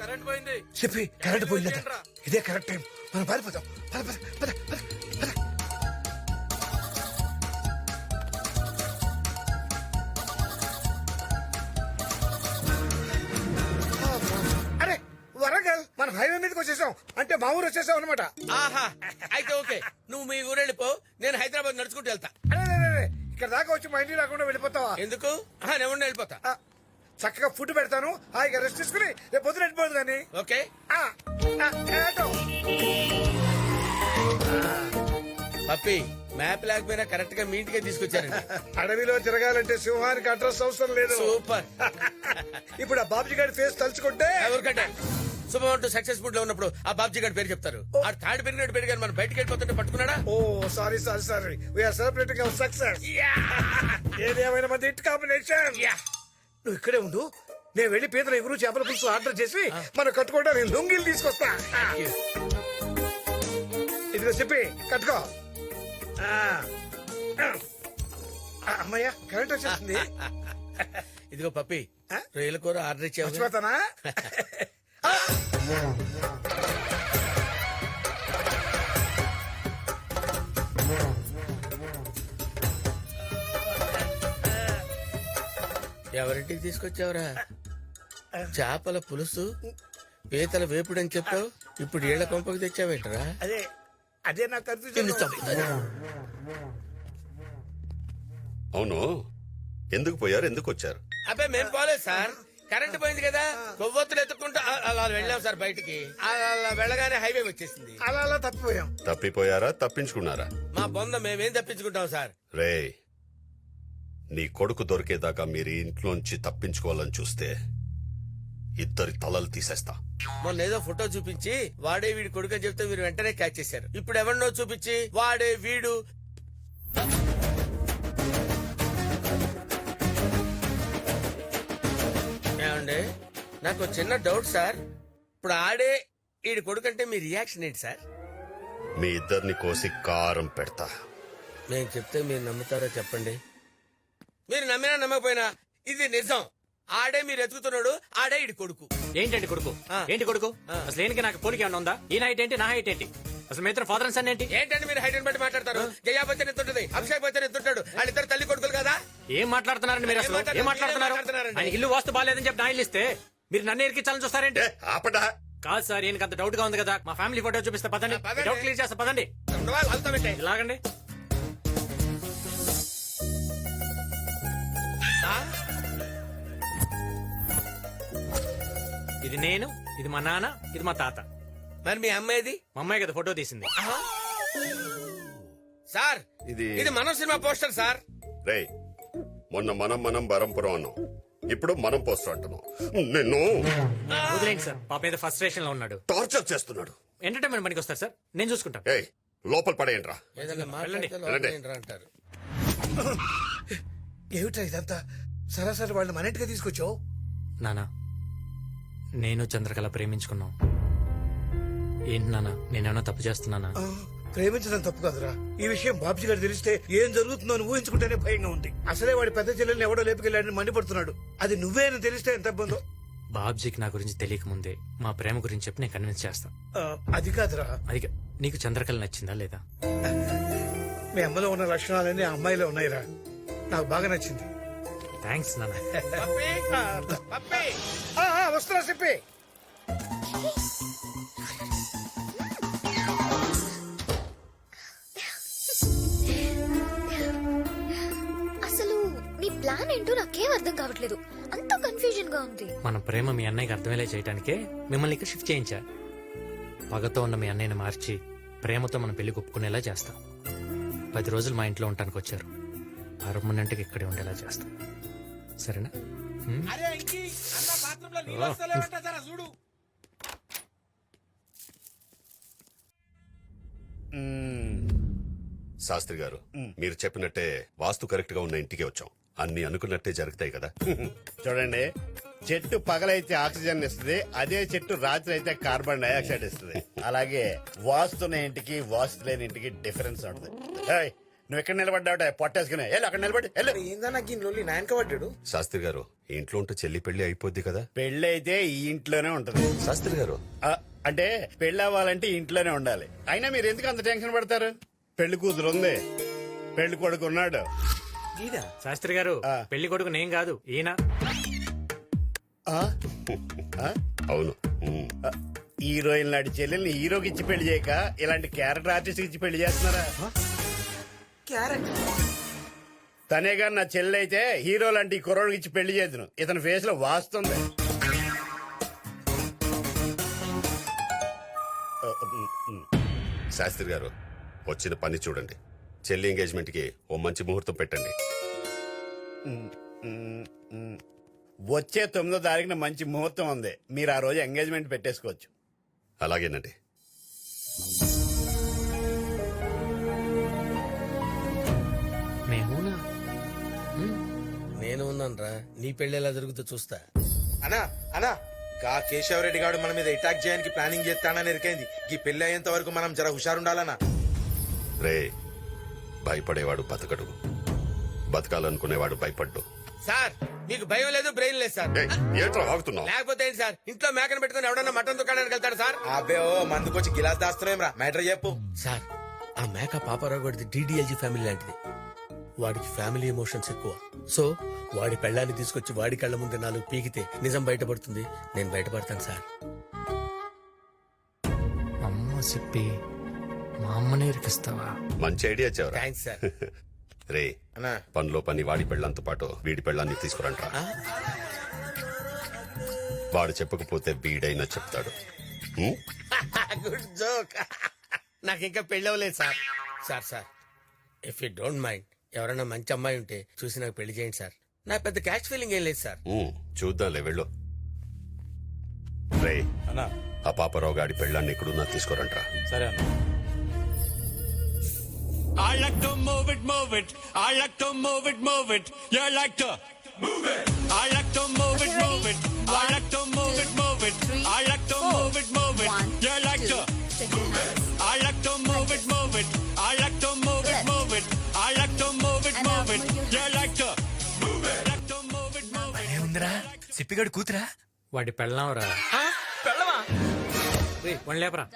కరెంట్ పోయింది. చెప్పి కరెంట్ పోయిందట. ఇదే కరెక్ట్ టైం, మనం పారిపోతాం. పద, పద, పద, పద, పద. అరే వరంగల్, మనం హైవే మీదకి వచ్చేసాం. అంటే మా ఊరు వచ్చేసాం అనమాట. ఆహా, అయితే ఓకే. నువ్వు మీ ఊరు వెళ్ళిపో, నేను హైదరాబాద్ నడుచుకుంటూ వెళ్తా. అరే, ఇక్కడ దాకా వచ్చి మా ఇంటికి రాకుండా వెళ్ళిపోతావా? ఎందుకు? నేను వెళ్ళిపోతా. చక్కగా ఫుడ్ పెడతాను, హాయిగా రెస్ట్ తీసుకుని రేపు పొద్దున వెళ్ళిపోదు కానీ. ఓకే. పప్పి, మ్యాప్ లేకపోయినా కరెక్ట్ గా మీ ఇంటికే తీసుకొచ్చారండి. అడవిలో తిరగాలంటే సింహానికి అడ్రస్ అవసరం లేదు. సూపర్. ఇప్పుడు ఆ బాబుజీ గారి ఫేస్ తలుచుకుంటే ఎవరికంటే శుభమంటూ సక్సెస్ఫుల్ లో ఉన్నప్పుడు ఆ బాబ్జీ గారి పేరు చెప్తారు. ఆ తాడు పెరిగినట్టు పెరిగారు, మనం బయటకు వెళ్ళిపోతుంటే పట్టుకున్నాడా? ఓ sorry sorry sorry, we are celebrating our success. ఏదేమైనా మంది హిట్ కాంబినేషన్. నువ్వు ఇక్కడే ఉండు, నేను వెళ్ళి పీతల ఎగురు చేపల పులుసు ఆర్డర్ చేసి మనం కట్టుకోవడానికి లొంగిలు తీసుకొస్తా. ఇదిగో చెప్పి కట్టుకో. అమ్మయ్యా, కరెంట్ వచ్చేస్తుంది. ఇదిగో పప్పి, రొయ్యల కూర ఆర్డర్ ఇచ్చావు. మర్చిపోతానా? ఎవరింటికి తీసుకొచ్చావురా? చేపల పులుసు, పీతల వేపుడు అని చెప్పావు, ఇప్పుడు ఏళ్ల కొంపకి తెచ్చావేంటరా? అదే అదే నాకు కన్ఫ్యూజన్. అవును, ఎందుకు పోయారు, ఎందుకు వచ్చారు? అబ్బాయి మేం పోలేదు సార్, కరెంట్ పోయింది కదా, కొవ్వొత్తులు ఎత్తుకుంటూ అలా వెళ్ళాం సార్ బయటికి. అలా వెళ్ళగానే హైవే వచ్చేసింది. అలా తప్పిపోయాం. తప్పిపోయారా, తప్పించుకున్నారా? మా బొంద మేమేం తప్పించుకుంటాం సార్. రే, నీ కొడుకు దొరికేదాకా మీరు ఇంట్లోంచి తప్పించుకోవాలని చూస్తే ఇద్దరి తలలు తీసేస్తా. మొన్న ఏదో ఫోటో చూపించి వాడే వీడి కొడుకు అని చెప్తే మీరు వెంటనే క్యాచ్ చేశారు. ఇప్పుడు ఎవరినో చూపించి వాడే వీడు. ఏమండి, నాకు ఒక చిన్న డౌట్ సార్. ఇప్పుడు ఆడే వీడి కొడుకు అంటే మీ రియాక్షన్ ఏంటి సార్? మీ ఇద్దరిని కోసి కారం పెడతా. నేను చెప్తే మీరు నమ్ముతారో చెప్పండి. మీరు నమ్మినా నమ్మకపోయినా ఇది నిజం. ఆడే మీరు ఎత్తుకుతున్నాడు, ఆడే ఇడి కొడుకు. ఏంటండి కొడుకు? ఏంటి కొడుకు? అసలు ఏంటి నాకు పోలిక ఏమన్నా ఉందా? ఈ హైట్ ఏంటి, నా హైట్ ఏంటి? అసలు మీ ఇద్దరు ఫాదర్ అండ్ సన్ ఏంటి? ఏంటంటే మీరు హైట్ బట్టి మాట్లాడతారు? జయాపతి ఎత్తుంటది, అభిషేక్ బచ్చన్ ఎత్తుంటాడు. వాళ్ళిద్దరు తల్లి కొడుకులు కదా. ఏం మాట్లాడుతున్నారండి మీరు? అసలు ఏం మాట్లాడుతున్నారు? ఆయన ఇల్లు వాస్తు బాగాలేదని చెప్పి నా ఇల్లు ఇస్తే మీరు నన్ను ఎరికించాలని చూస్తారేంటి? ఆపడా. కాదు సార్, ఈయనకి అంత డౌట్ గా ఉంది కదా. మా ఫ్యామిలీ ఫోటో చూపిస్తే పదండి, డౌట్ క్లియర్ చేస్తా పదండి. ఇలాగండి. ఇది నేను, ఇది మా నాన్న, ఇది మా తాత. మరి మీ అమ్మాయిది? మా అమ్మాయి కదా ఫోటో తీసింది. సార్ ఇది మనం సినిమా పోస్టర్ సార్. రే, మొన్న మనం బరంపురం అన్నాం, ఇప్పుడు మనం పోస్టర్ అంటున్నాం. నిన్ను వదిలేండి సార్, పాప మీద ఫస్ట్ స్టేషన్ లో ఉన్నాడు. టార్చర్ చేస్తున్నాడు. ఎంటర్టైన్మెంట్ పనికి వస్తారు సార్, నేను చూసుకుంటాను. ఏయ్, లోపల పడేయండి రా. ఏదైనా వెళ్ళండి. మాట్లాడితే లోపల అంటారు. ఏమిట్రా ఇదంతా? సరాసరి వాళ్ళని మన ఇంటికి తీసుకొచ్చావు. నానా, నేను చంద్రకళ ప్రేమించుకున్నాం. ఏంటి నానా, నేనేమన్నా తప్పు చేస్తున్నానా? ప్రేమించడం తప్పు కాదురా. ఈ విషయం బాబ్జీ గారు తెలిస్తే ఏం జరుగుతుందో అని ఊహించుకుంటేనే భయంగా ఉంది. అసలే వాడి పెద్ద చెల్లెల్ని ఎవడో లేపుకెళ్ళాడని మండిపడుతున్నాడు. అది నువ్వే అని తెలిస్తే ఎంత ఇబ్బందో. బాబ్జీకి నా గురించి తెలియక ముందే మా ప్రేమ గురించి చెప్పి నేను కన్విన్స్ చేస్తా. అది కాదురా. అది నీకు చంద్రకళ నచ్చిందా లేదా? మీ అమ్మలో ఉన్న లక్షణాలన్నీ ఆ అమ్మాయిలో ఉన్నాయిరా. నాకు బాగా నచ్చింది. థ్యాంక్స్ నాన్న. వస్తున్నా చెప్పి. అసలు నీ ప్లాన్ ఏంటో నాకేం అర్థం కావట్లేదు. అంత కన్ఫ్యూజన్ గా ఉంది. మన ప్రేమ మీ అన్నయ్యకి అర్థమయ్యేలా చేయడానికే మిమ్మల్ని ఇక్కడ షిఫ్ట్ చేయించా. పగతో ఉన్న మీ అన్నయ్యని మార్చి ప్రేమతో మన పెళ్లి ఒప్పుకునేలా చేస్తాం. 10 రోజులు మా ఇంట్లో ఉండటానికి వచ్చారు. పర్మనెంట్గా ఇక్కడే ఉండేలా చేస్తాం. సరేనా? చూడు. శాస్త్రి గారు, మీరు చెప్పినట్టే వాస్తు కరెక్ట్ గా ఉన్న ఇంటికి వచ్చాం. అన్ని అనుకున్నట్టే జరుగుతాయి కదా. చూడండి, చెట్టు పగలైతే ఆక్సిజన్ ఇస్తుంది, అదే చెట్టు రాత్రి అయితే కార్బన్ డైఆక్సైడ్ ఇస్తుంది. అలాగే వాస్తున్న ఇంటికి వాస్తు లేని ఇంటికి డిఫరెన్స్ ఉంటుంది. ఏయ్, నువ్వు ఎక్కడ నిలబడ్డావుట పొట్టేసుకునే అక్కడ నిలబడి నాయనకబడ్డాడు. శాస్త్రి గారు, ఈ ఇంట్లో ఉంటే చెల్లి పెళ్లి అయిపోద్ది కదా. పెళ్లి అయితే ఈ ఇంట్లోనే ఉంటది. శాస్త్రి గారు, అంటే పెళ్లి అవ్వాలంటే ఇంట్లోనే ఉండాలి. అయినా మీరు ఎందుకు అంత టెన్షన్ పడతారు? పెళ్లి కూతురు ఉంది, పెళ్లి కొడుకు ఉన్నాడు. శాస్త్రి గారు, పెళ్లి కొడుకు నేను కాదు, ఈయన. అవును. హీరోయిన్ నాటి చెల్లెల్ని హీరోకి ఇచ్చి పెళ్లి చేయక ఇలాంటి క్యారెక్టర్ ఆర్టిస్ట్ ఇచ్చి పెళ్లి చేస్తున్నారా? తనే గాని నా చెల్లె అయితే హీరో లాంటి కుర్రోడికి ఇచ్చి పెళ్లి చేద్దును. ఇతని ఫేస్ లో వాస్తుంది. శాస్త్రి గారు, వచ్చిన పని చూడండి. చెల్లి ఎంగేజ్మెంట్ కి ఓ మంచి ముహూర్తం పెట్టండి. వచ్చే 9వ తారీఖున మంచి ముహూర్తం ఉంది. మీరు ఆ రోజు ఎంగేజ్మెంట్ పెట్టేసుకోవచ్చు. అలాగేనండి. నేను ఉన్నాను రా, నీ పెళ్లి ఎలా జరుగుతుందో చూస్తా. అనా గా కేశవరెడ్డి గారు మన మీద అటాక్ చేయడానికి ప్లానింగ్ చేస్తానని ఎరికైంది. ఈ పెళ్లి అయ్యేంత వరకు మనం జర హుషారుండాలనా. రే, భయపడేవాడు బతకడు, బతకాలనుకునేవాడు భయపడ్డు. సార్, మీకు భయం లేదు, బ్రెయిన్ లేదు సార్. ఏంట్రా ఆగుతున్నావు? లేకపోతే ఏంటి సార్, ఇంట్లో మేకను పెట్టుకుని ఎవడన్నా మటన్ దుకాణానికి వెళ్తాడు సార్? అబ్బే, ఓ మందుకొచ్చి గిలాస్ దాస్తున్నాం రా. మ్యాటర్ చెప్పు సార్. ఆ మేక పాపారావు గడిది DDLG ఫ్యామిలీ లాంటిది. వాడికి ఫ్యామిలీ ఎమోషన్స్ ఎక్కువ. సో వాడి పెళ్ళాన్ని తీసుకొచ్చి వాడి కళ్ళ ముందు 4 పీకితే నిజం బయటపడుతుంది. నేను బయటపడతాను సార్. అమ్మ చెప్పి మా అమ్మనే ఇరికిస్తావా? మంచి ఐడియా చెవరా. Thanks sir. రే, పనిలో పని వాడి పెళ్ళంతో పాటు వీడి పెళ్ళాన్ని తీసుకురంట్రా. వాడు చెప్పకపోతే వీడైనా చెప్తాడు. Good joke. నాకు ఇంకా పెళ్ళి అవ్వలేదు sir. Sir, if you don't mind, ఎవరైనా మంచి అమ్మాయి ఉంటే చూసి నాకు పెళ్లి చేయండి సార్. నాకు పెద్ద క్యాష్ ఫీలింగ్ ఏం లేదు సార్. చూద్దాంలే, వెళ్ళు. రే అన్నా ఆ పాపరావు గాడి పెళ్ళాన్ని ఎక్కడున్నా తీసుకోరంట్రా. సరే అన్న. I like to move it, move it. I like to move it, move it. You like to move it. I like to move it, move it. I like to move it, move it. I like to move it, move it. You like to move it. I like to move it, move it. I like to move it, move it. I like to move it, move it. You like to move it. Like to move it, move it. ఏముందిరా సిప్పిగడు కూతురా? వాడి పెళ్ళంరా. పెళ్ళవా? One లేపరా.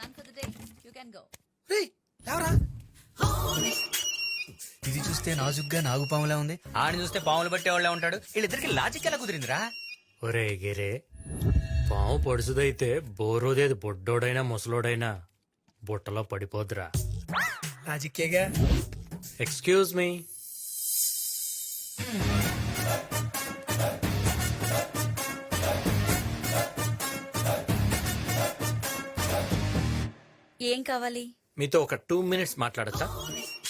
ఇది చూస్తే నాజుగ్గా నాగుపాములా ఉంది, ఆడిని చూస్తే పాములు పట్టేవాళ్ళే ఉంటాడు. వీళ్ళిద్దరికి లాజిక్ ఎలా కుదిరిందిరా? ఒరే గిరే, పాము పొడుసుదైతే బోరోదేది బొడ్డోడైనా ముసలోడైనా బుట్టలో పడిపోద్దురా. లాజిక్కేగా. Excuse me. ఏం కావాలి? మీతో ఒక 2 minutes మాట్లాడచ్చా?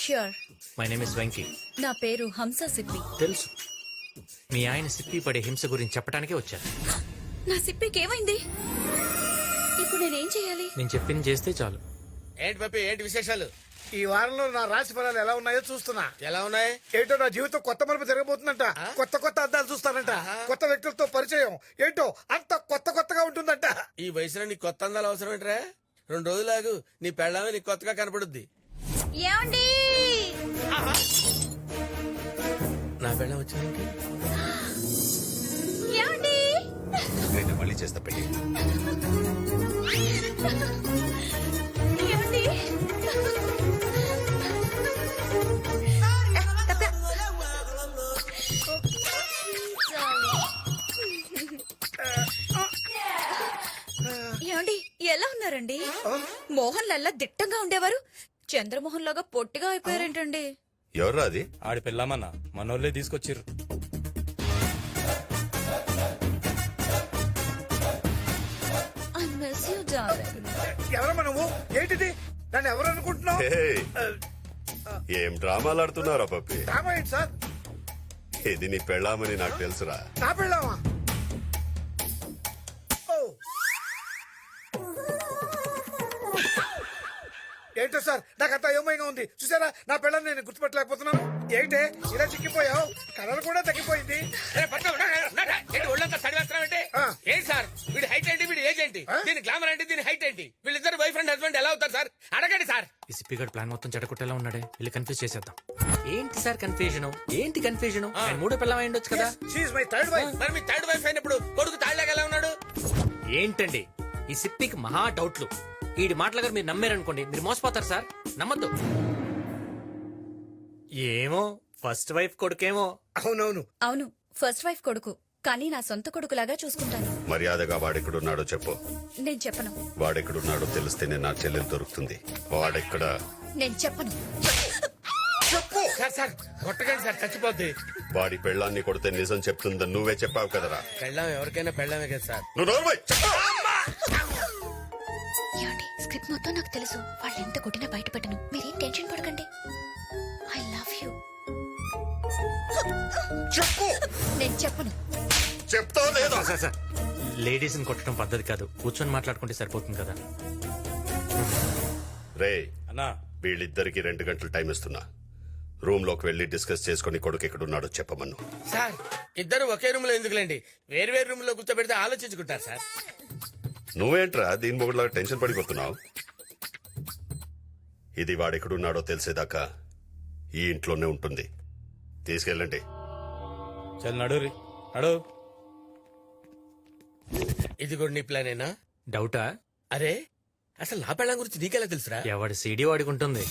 Sure. My name is Venky. నా పేరు హంస సిప్పి. తెలుసు, మీ ఆయన సిప్పి పడే హింస గురించి చెప్పడానికే వచ్చాను. నా సిప్పికి ఏమైంది? ఇప్పుడు నేనేం చేయాలి? నేను చెప్పింది చేస్తే చాలు. ఏంటి పప్పి, ఏంటి విశేషాలు? ఈ వారంలో నా రాశి ఫలాలు ఎలా ఉన్నాయో చూస్తున్నా. ఎలా ఉన్నాయి? ఏంటో నా జీవితం కొత్త మలుపు జరగబోతుందంట. కొత్త కొత్త అద్దాలు చూస్తానంట. కొత్త వ్యక్తులతో పరిచయం. ఏంటో అంత కొత్తగా ఉంటుందంట. ఈ వయసులో నీకు కొత్త అందాలు అవసరం ఏంట్రా? 2 రోజులాగు నీ పెళ్ళామే నీకు కొత్తగా కనపడుద్ది. ఏమండి? నా పెళ్ళం వచ్చింది. ఏమండి? నేను మళ్ళీ చేస్తా పెళ్ళి. ఏమండి? ఏమండి ఎలా ఉన్నారండి? మోహన్ లల్లా దిట్టంగా ఉండేవారు, చంద్రమోహన్ లాగా పొట్టిగా అయిపోయారేంటండి? ఎవర్రా అది? ఆడి పెళ్ళామన్నా మనోళ్ళే తీసుకొచ్చిర్రు. I miss you, darling. ఎవరమ్మా నువ్వు? ఏంటిది? నన్ను ఎవరు అనుకుంటున్నావు? హే, ఏం డ్రామాలు ఆడుతున్నారా పప్పి? డ్రామా ఏంటి సార్? ఇది నీ పెళ్ళామని నాకు తెలుసురా. నా పెళ్ళామా? ఏంటో సార్, నాకంతా అయోమయంగా ఉంది. చూసారా, నా పిల్లల్ని నేను గుర్తుపట్టలేకపోతున్నాను. ఏంటే ఇలా చిక్కిపోయావు? కలర్ కూడా తగ్గిపోయింది. ఒళ్ళంతా చదివేస్తున్నామంటే ఏంటి సార్? వీడి హైట్ ఏంటి, వీడి ఏజ్ ఏంటి, దీని గ్లామర్ ఏంటి, దీని హైట్ ఏంటి? వీళ్ళిద్దరు వైఫ్ అండ్ హస్బెండ్ ఎలా అవుతారు సార్? అడగండి సార్. ఈ సిప్పిగడ్ ప్లాన్ మొత్తం చెడగొట్టేలా ఉన్నాడే, వెళ్ళి కన్ఫ్యూజ్ చేసేద్దాం. ఏంటి సార్ కన్ఫ్యూజన్? ఏంటి కన్ఫ్యూజన్? ఆయన 3వ పిల్లం అయి ఉండొచ్చు కదా. My third wife. మరి మీ థర్డ్ వైఫ్ అయినప్పుడు కొడుకు తాళ్ళగా ఎలా ఉన్నాడు? ఏంటండి ఈ సిప్పికి మహా డౌట్లు. ఈడి మాటల గారు మీరు నమ్మారనుకోండి, మీరు మోసపోతారు సార్. నమ్మద్దు. ఏమో ఫస్ట్ వైఫ్ కొడుకేమో. అవునవును అవును, ఫస్ట్ వైఫ్ కొడుకు, కానీ నా సొంత కొడుకులాగా చూసుకుంటాను. మర్యాదగా వాడెక్కడున్నాడో చెప్పు. నేను చెప్పను. వాడెక్కడున్నాడో తెలిస్తేనే నా చెల్లెలు దొరుకుతుంది. వాడెక్కడ? నేను చెప్పను. చెప్పు సార్. సార్ కొట్టకండి సార్, చచ్చిపోద్ది. వాడి పెళ్ళాన్ని కొడితే నిజం చెప్తుందని నువ్వే చెప్పావు కదరా. పెళ్ళాం ఎవరికైనా పెళ్ళామే కదా సార్. నువ్వు నోర్మై. ఏమండి, స్క్రిప్ట్ మొత్తం నాకు తెలుసు. వాళ్ళు ఎంత కొట్టినా బయట పెట్టను. మీరేం టెన్షన్ పడకండి. I love you. చెప్పు. నేను చెప్పను. చెప్తావు లేదా? సార్ లేడీస్ ని కొట్టడం పద్ధతి కాదు, కూర్చొని మాట్లాడుకుంటే సరిపోతుంది కదా. రే అన్నా, వీళ్ళిద్దరికి 2 గంటలు టైం ఇస్తున్నా. రూమ్ లోకి వెళ్లి డిస్కస్ చేసుకుని కొడుకు ఎక్కడున్నాడో చెప్పమను. సార్ ఇద్దరు ఒకే రూమ్ లో ఎందుకులేండి, వేరు వేరు రూమ్ లో కూర్చోబెడితే ఆలోచించుకుంటారు సార్. నువ్వేంట్రా దీని మొగుడులాగా టెన్షన్ పడిపోతున్నావు? ఇది వాడెక్కడున్నాడో తెలిసేదాకా ఈ ఇంట్లోనే ఉంటుంది. తీసుకెళ్ళండి. చల్ నడు రీ నడు. ఇది కూడా నీ ప్లానేనా? డౌటా? అరే అసలు నా పెళ్ళం గురించి నీకెలా తెలుసురా? ఎవడి సీడీ వాడికి ఉంటుంది.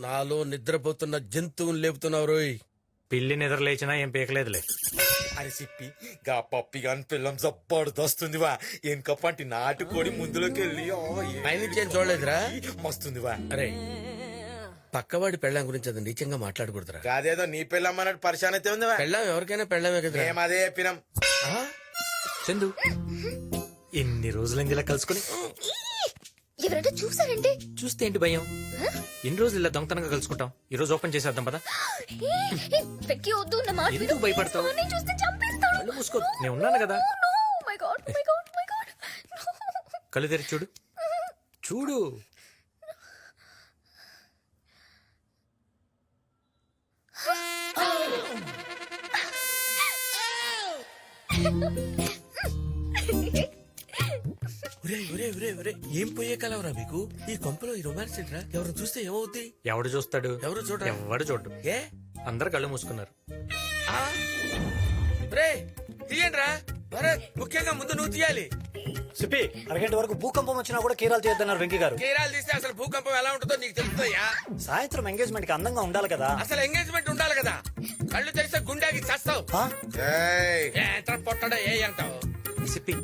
నాలో నిద్రపోతున్న జంతువుని లేపుతున్నావు రోయ్. పిల్లి నిద్ర లేచినా ఏం పీకలేదులే. అని చెప్పి గా పప్పి గాని పిల్లం జబ్బడుదొస్తుందివా. ఎనకపంటి నాటుకోడి ముందులోకి వెళ్ళి పైనుంచి ఏం చూడలేదురా? మస్తుందివా. అరే పక్కవాడి పెళ్ళం గురించి అది నీచంగా మాట్లాడకూడదురా. కాదేదో నీ పిల్లం అన్నట్టు పరిశాన్ అయితే ఉందివా. పెళ్ళం ఎవరికైనా పెళ్ళమే కదా. మేము అదే చెప్పినాం. చందు ఎన్ని రోజులైంది ఇలా కలుసుకుని? ఎవరంటే చూసారండి? చూస్తే ఏంటి భయం? ఎన్ని రోజులు ఇలా దొంగతనంగా కలుసుకుంటాం. ఈ రోజు ఓపెన్ చేసేద్దాం పదా. వెక్కి వద్దు, నా మాట విను. ఎందుకు భయపడతావు? నేను చూస్తే చంపేస్తాను. కళ్ళు మూసుకో, నేను ఉన్నాను కదా. Oh my God, oh my God, oh my God. కళ్ళు తెరిచి చూడు. చూడు. ఏం పోయే కలవరా మీకు? ఈ కొంపలో ఈ రొమాన్స్ ఏంట్రా? ఎవరు చూస్తే ఏమవుద్ది? ఎవడు చూస్తాడు? ఎవరు చూడరా? ఎవడు చూడు. ఏ అందరు కళ్ళు మూసుకున్నారు. రే తీయండిరా. భరత్, ముఖ్యంగా ముందు నువ్వు తీయాలి. సిప్పి, అరగంట వరకు భూకంపం వచ్చినా కూడా కీరాలు చేయొద్దన్నారు వెంకీ గారు. కీరాలు తీస్తే అసలు భూకంపం ఎలా ఉంటుందో నీకు తెలుస్తుందయ్యా. సాయంత్రం ఎంగేజ్మెంట్ కి అందంగా ఉండాలి కదా. అసలు ఎంగేజ్మెంట్ ఉండాలి కదా. కళ్ళు తెరిస్తే గుండెకి చేస్తావు. ఎంత పొట్టడా ఏ అంటావు? సిప్పి,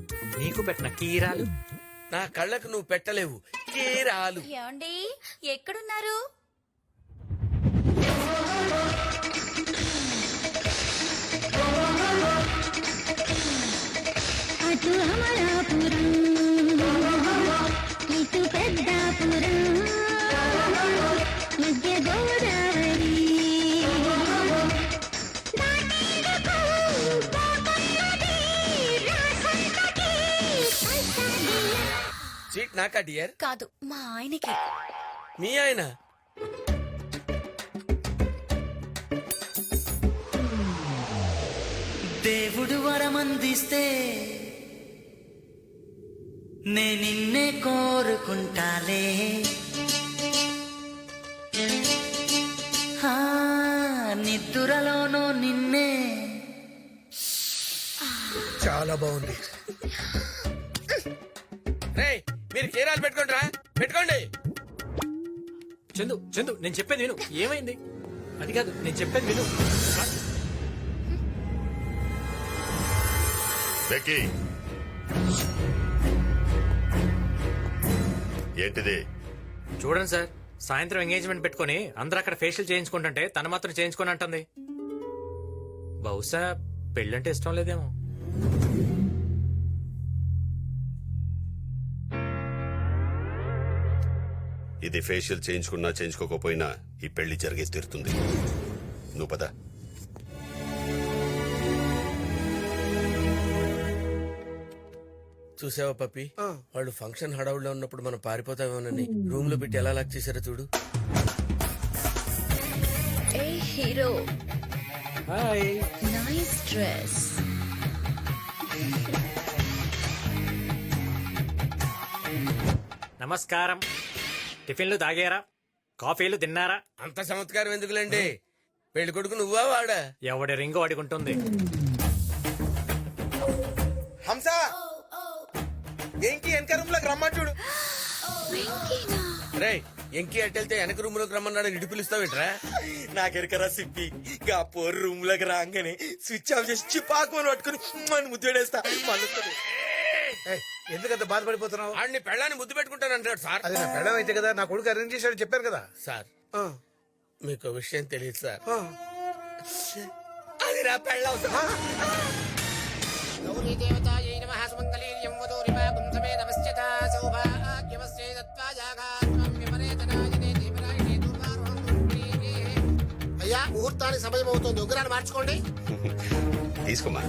నీకు పెట్టిన కీరాలు నా కళ్ళకు నువ్వు పెట్టలేవు. కీరాలు. ఏమండి ఎక్కడున్నారు? అటు అమలాపురం, ఇటు పెద్దాపురం, మధ్య గోదావరి సీట్ నాకా డియర్? కాదు, మా ఆయనకి. మీ ఆయన? దేవుడు వరమందిస్తే నే నిన్నే కోరుకుంటాలే. నిద్దురలోనూ నిన్నే. చాలా బాగుంది. రేయ్, మీరు కీరాలు పెట్టుకోండి రా. పెట్టుకోండి. చందు, చందు, నేను చెప్పేది విను. ఏమైంది? అది కాదు, నేను చెప్పేది విను. బెక్కీ, ఏంటిది? చూడండి సార్, సాయంత్రం ఎంగేజ్మెంట్ పెట్టుకుని అందరూ అక్కడ ఫేషియల్ చేయించుకుంటుంటే తను మాత్రం చేయించుకొని అంటుంది. బహుశా పెళ్ళంటే ఇష్టం లేదేమో. ఇది ఫేషియల్ చేయించుకున్నా చేయించుకోకపోయినా ఈ పెళ్లి జరిగే తీరుతుంది. నువ్వు పద. చూసావా పప్పి, వాళ్ళు ఫంక్షన్ హడావుల్లో ఉన్నప్పుడు మనం పారిపోతామేమోనని రూమ్ లో పెట్టి ఎలా లాక్ చేశారో చూడు. ఏ హీరో, హాయ్. Nice dress. నమస్కారం. టిఫిన్లు తాగారా? కాఫీలు తిన్నారా? అంత చమత్కారం ఎందుకులేండి. పెళ్లి కొడుకు నువ్వా వాడా? ఎవడి రింగు వాడుకుంటుంది. హంస, ఏంటి వెనక రూమ్ లోకి రమ్మని చూడు. రే, ఎంకి అట్టెళ్తే వెనక రూమ్ లోకి రమ్మన్నాడు. ఇటు పిలుస్తావేట్రా? నాకెరకరా సిప్పి, గా పోరు రూమ్ లోకి రాగానే స్విచ్ ఆఫ్ చేసి చిపాకు పట్టుకుని మన ముద్దుడేస్తా. ఎందుకంత బాధపడిపోతున్నావు? ఆడిని పెళ్ళాన్ని ముద్దు పెట్టుకుంటానంటాడు సార్. అది నా పెళ్ళం అయితే కదా, నా కొడుకు అరేంజ్ చేశాడు చెప్పారు కదా సార్. మీకు విషయం తెలియదు సార్, అది నా పెళ్ళం సార్. అయ్యా, ముహూర్తానికి సమయం అవుతుంది. ఉగ్రాన్ని మార్చుకోండి. తీసుకోమా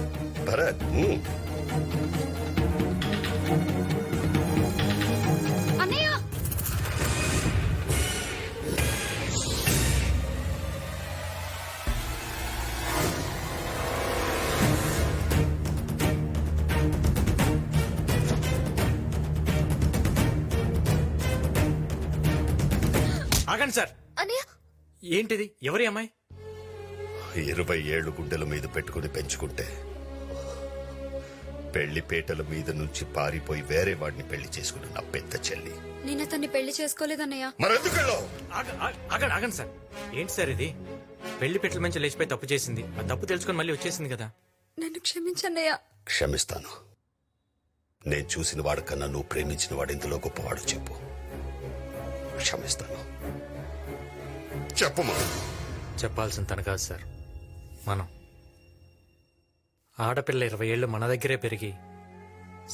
భరత్. అన్నయ్య, ఆగండి సార్. అన్నయ్య, ఏంటిది? ఎవరి అమ్మాయి? 20 ఏళ్లు గుడ్డల మీద పెట్టుకుని పెంచుకుంటే పెళ్లి పేటల మీద నుంచి పారిపోయి వేరే వాడిని పెళ్లి చేసుకుని నా పెద్ద చెల్లి. నేను అతన్ని పెళ్లి చేసుకోలేదన్నయ్య. మరెందుకెళ్ళో? ఆగండి, ఆగండి సార్. ఏంటి సార్ ఇది? పెళ్లి పెట్టల మంచి లేచిపోయి తప్పు చేసింది. ఆ తప్పు తెలుసుకొని మళ్ళీ వచ్చేసింది కదా. నన్ను క్షమించన్నయ్య. క్షమిస్తాను. నేను చూసిన వాడికన్నా నువ్వు ప్రేమించిన వాడు ఇందులో గొప్పవాడు చెప్పు. క్షమిస్తాను. చెప్పమా. చెప్పాల్సిన తను కాదు సార్, మనం. ఆడపిల్ల 20 ఏళ్ళు మన దగ్గరే పెరిగి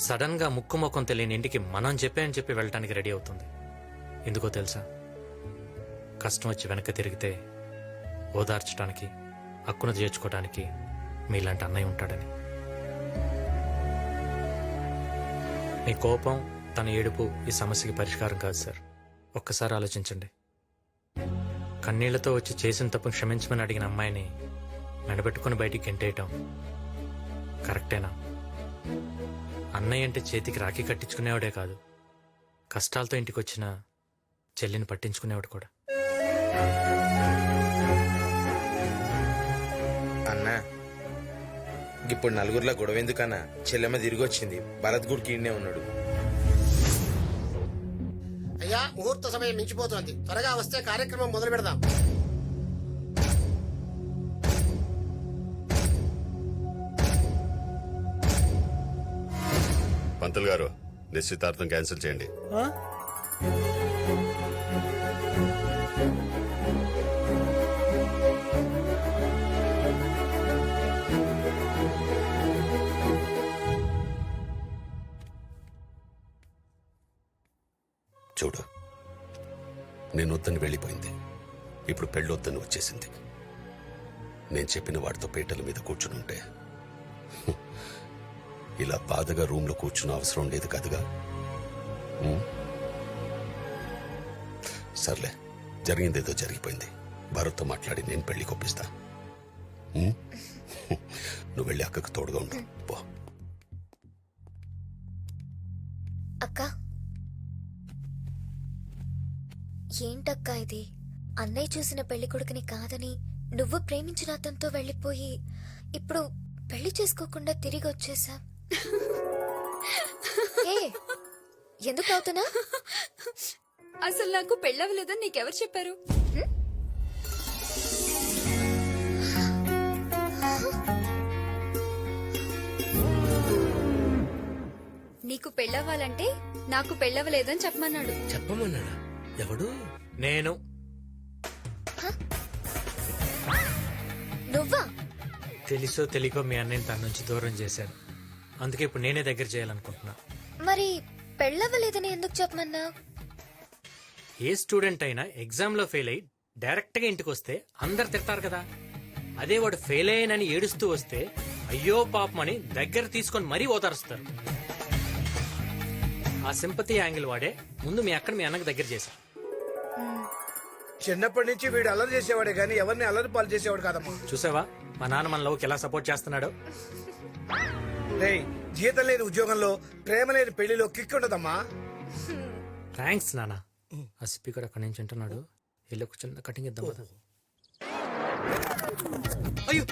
సడన్ గా ముక్కు ముఖం తెలియని ఇంటికి మనం చెప్పామని చెప్పి వెళ్ళటానికి రెడీ అవుతుంది. ఎందుకో తెలుసా? కష్టం వచ్చి వెనక్కి తిరిగితే ఓదార్చడానికి, హక్కును చేర్చుకోవడానికి మీలాంటి అన్నయ్య ఉంటాడని. మీ కోపం, తన ఏడుపు ఈ సమస్యకి పరిష్కారం కాదు సార్. ఒక్కసారి ఆలోచించండి. కన్నీళ్లతో వచ్చి చేసిన తప్పు క్షమించమని అడిగిన అమ్మాయిని మెడబెట్టుకుని బయటికి గెంటేయటం కరెక్టేనా? అన్నయ్య అంటే చేతికి రాఖీ కట్టించుకునేవాడే కాదు, కష్టాలతో ఇంటికి వచ్చిన చెల్లిని పట్టించుకునేవాడు కూడా. అన్నా ఇప్పుడు నలుగురిలో గొడవ ఎందుకన్నా? చెల్లెమ్మ తిరిగి వచ్చింది, భరత్ గుడికి ఈడనే ఉన్నాడు. అయ్యా, ముహూర్త సమయం మించిపోతుంది. త్వరగా వస్తే కార్యక్రమం మొదలు పెడదాం. పంతులు గారు, నిశ్చితార్థం క్యాన్సిల్ చేయండి. చూడు, నేను వద్దని వెళ్ళిపోయింది, ఇప్పుడు పెళ్ళొద్దని వచ్చేసింది. నేను చెప్పిన వాడితో పీటల మీద కూర్చునుంటే ఇలా బాధగా రూమ్లో కూర్చున్న అవసరం లేదు కదగా. సర్లే, జరిగిందేదో జరిగిపోయింది. భరత్తో మాట్లాడి నేను పెళ్లి కొప్పిస్తా. నువ్వు వెళ్ళి అక్కకు తోడుగా ఉండు పో. అక్క, ఏంటక్కా ఇది? అన్నయ్య చూసిన పెళ్లి కొడుకుని కాదని నువ్వు ప్రేమించిన అతనితో వెళ్ళిపోయి ఇప్పుడు పెళ్లి చేసుకోకుండా తిరిగి వచ్చేసా. ఎందుకు అవుతున్నా? అసలు నాకు పెళ్ళవలేదని నీకెవరు చెప్పారు? నీకు పెళ్ళవ్వాలంటే నాకు పెళ్ళవలేదని చెప్పమన్నాడు. చెప్పమన్నాడా? ఎవడు? నేను. నువ్వా? తెలుసో తెలియకో మీ అన్నయ్యని తన నుంచి దూరం చేశాను. అందుకే ఇప్పుడు నేనే దగ్గర చేయాలనుకుంటున్నా. మరి పెళ్ళవ్వలేదని ఎందుకు చెప్పమన్నా? ఏ స్టూడెంట్ అయినా ఎగ్జామ్ లో ఫెయిల్ అయ్యి డైరెక్ట్ గా ఇంటికి వస్తే అందరు తిడతారు కదా. అదే వాడు ఫెయిల్ అయ్యానని ఏడుస్తూ వస్తే అయ్యో పాపమని దగ్గర తీసుకొని మరీ ఓదారుస్తారు. ఆ సింపతి యాంగిల్ వాడే ముందు మీ అక్కడ మీ అన్నకి దగ్గర చేశా. చిన్నప్పటి నుంచి వీడు అల్లరి చేసేవాడే గానీ ఎవరిని అల్లరి పాలు చేసేవాడు కాదమ్మా. చూసావా మా నాన్న మన లవ్కి ఎలా సపోర్ట్ చేస్తున్నాడు? రేయ్, జీతం లేని ఉద్యోగంలో ప్రేమ లేని పెళ్లిలో కిక్ ఉండదమ్మా. థ్యాంక్స్ నాన్న. ఆ స్పీకర్ అక్కడి నుంచి వింటున్నాడు. వెళ్ళి ఒక చిన్న కటింగ్ ఇద్దాం కదా. అయ్యో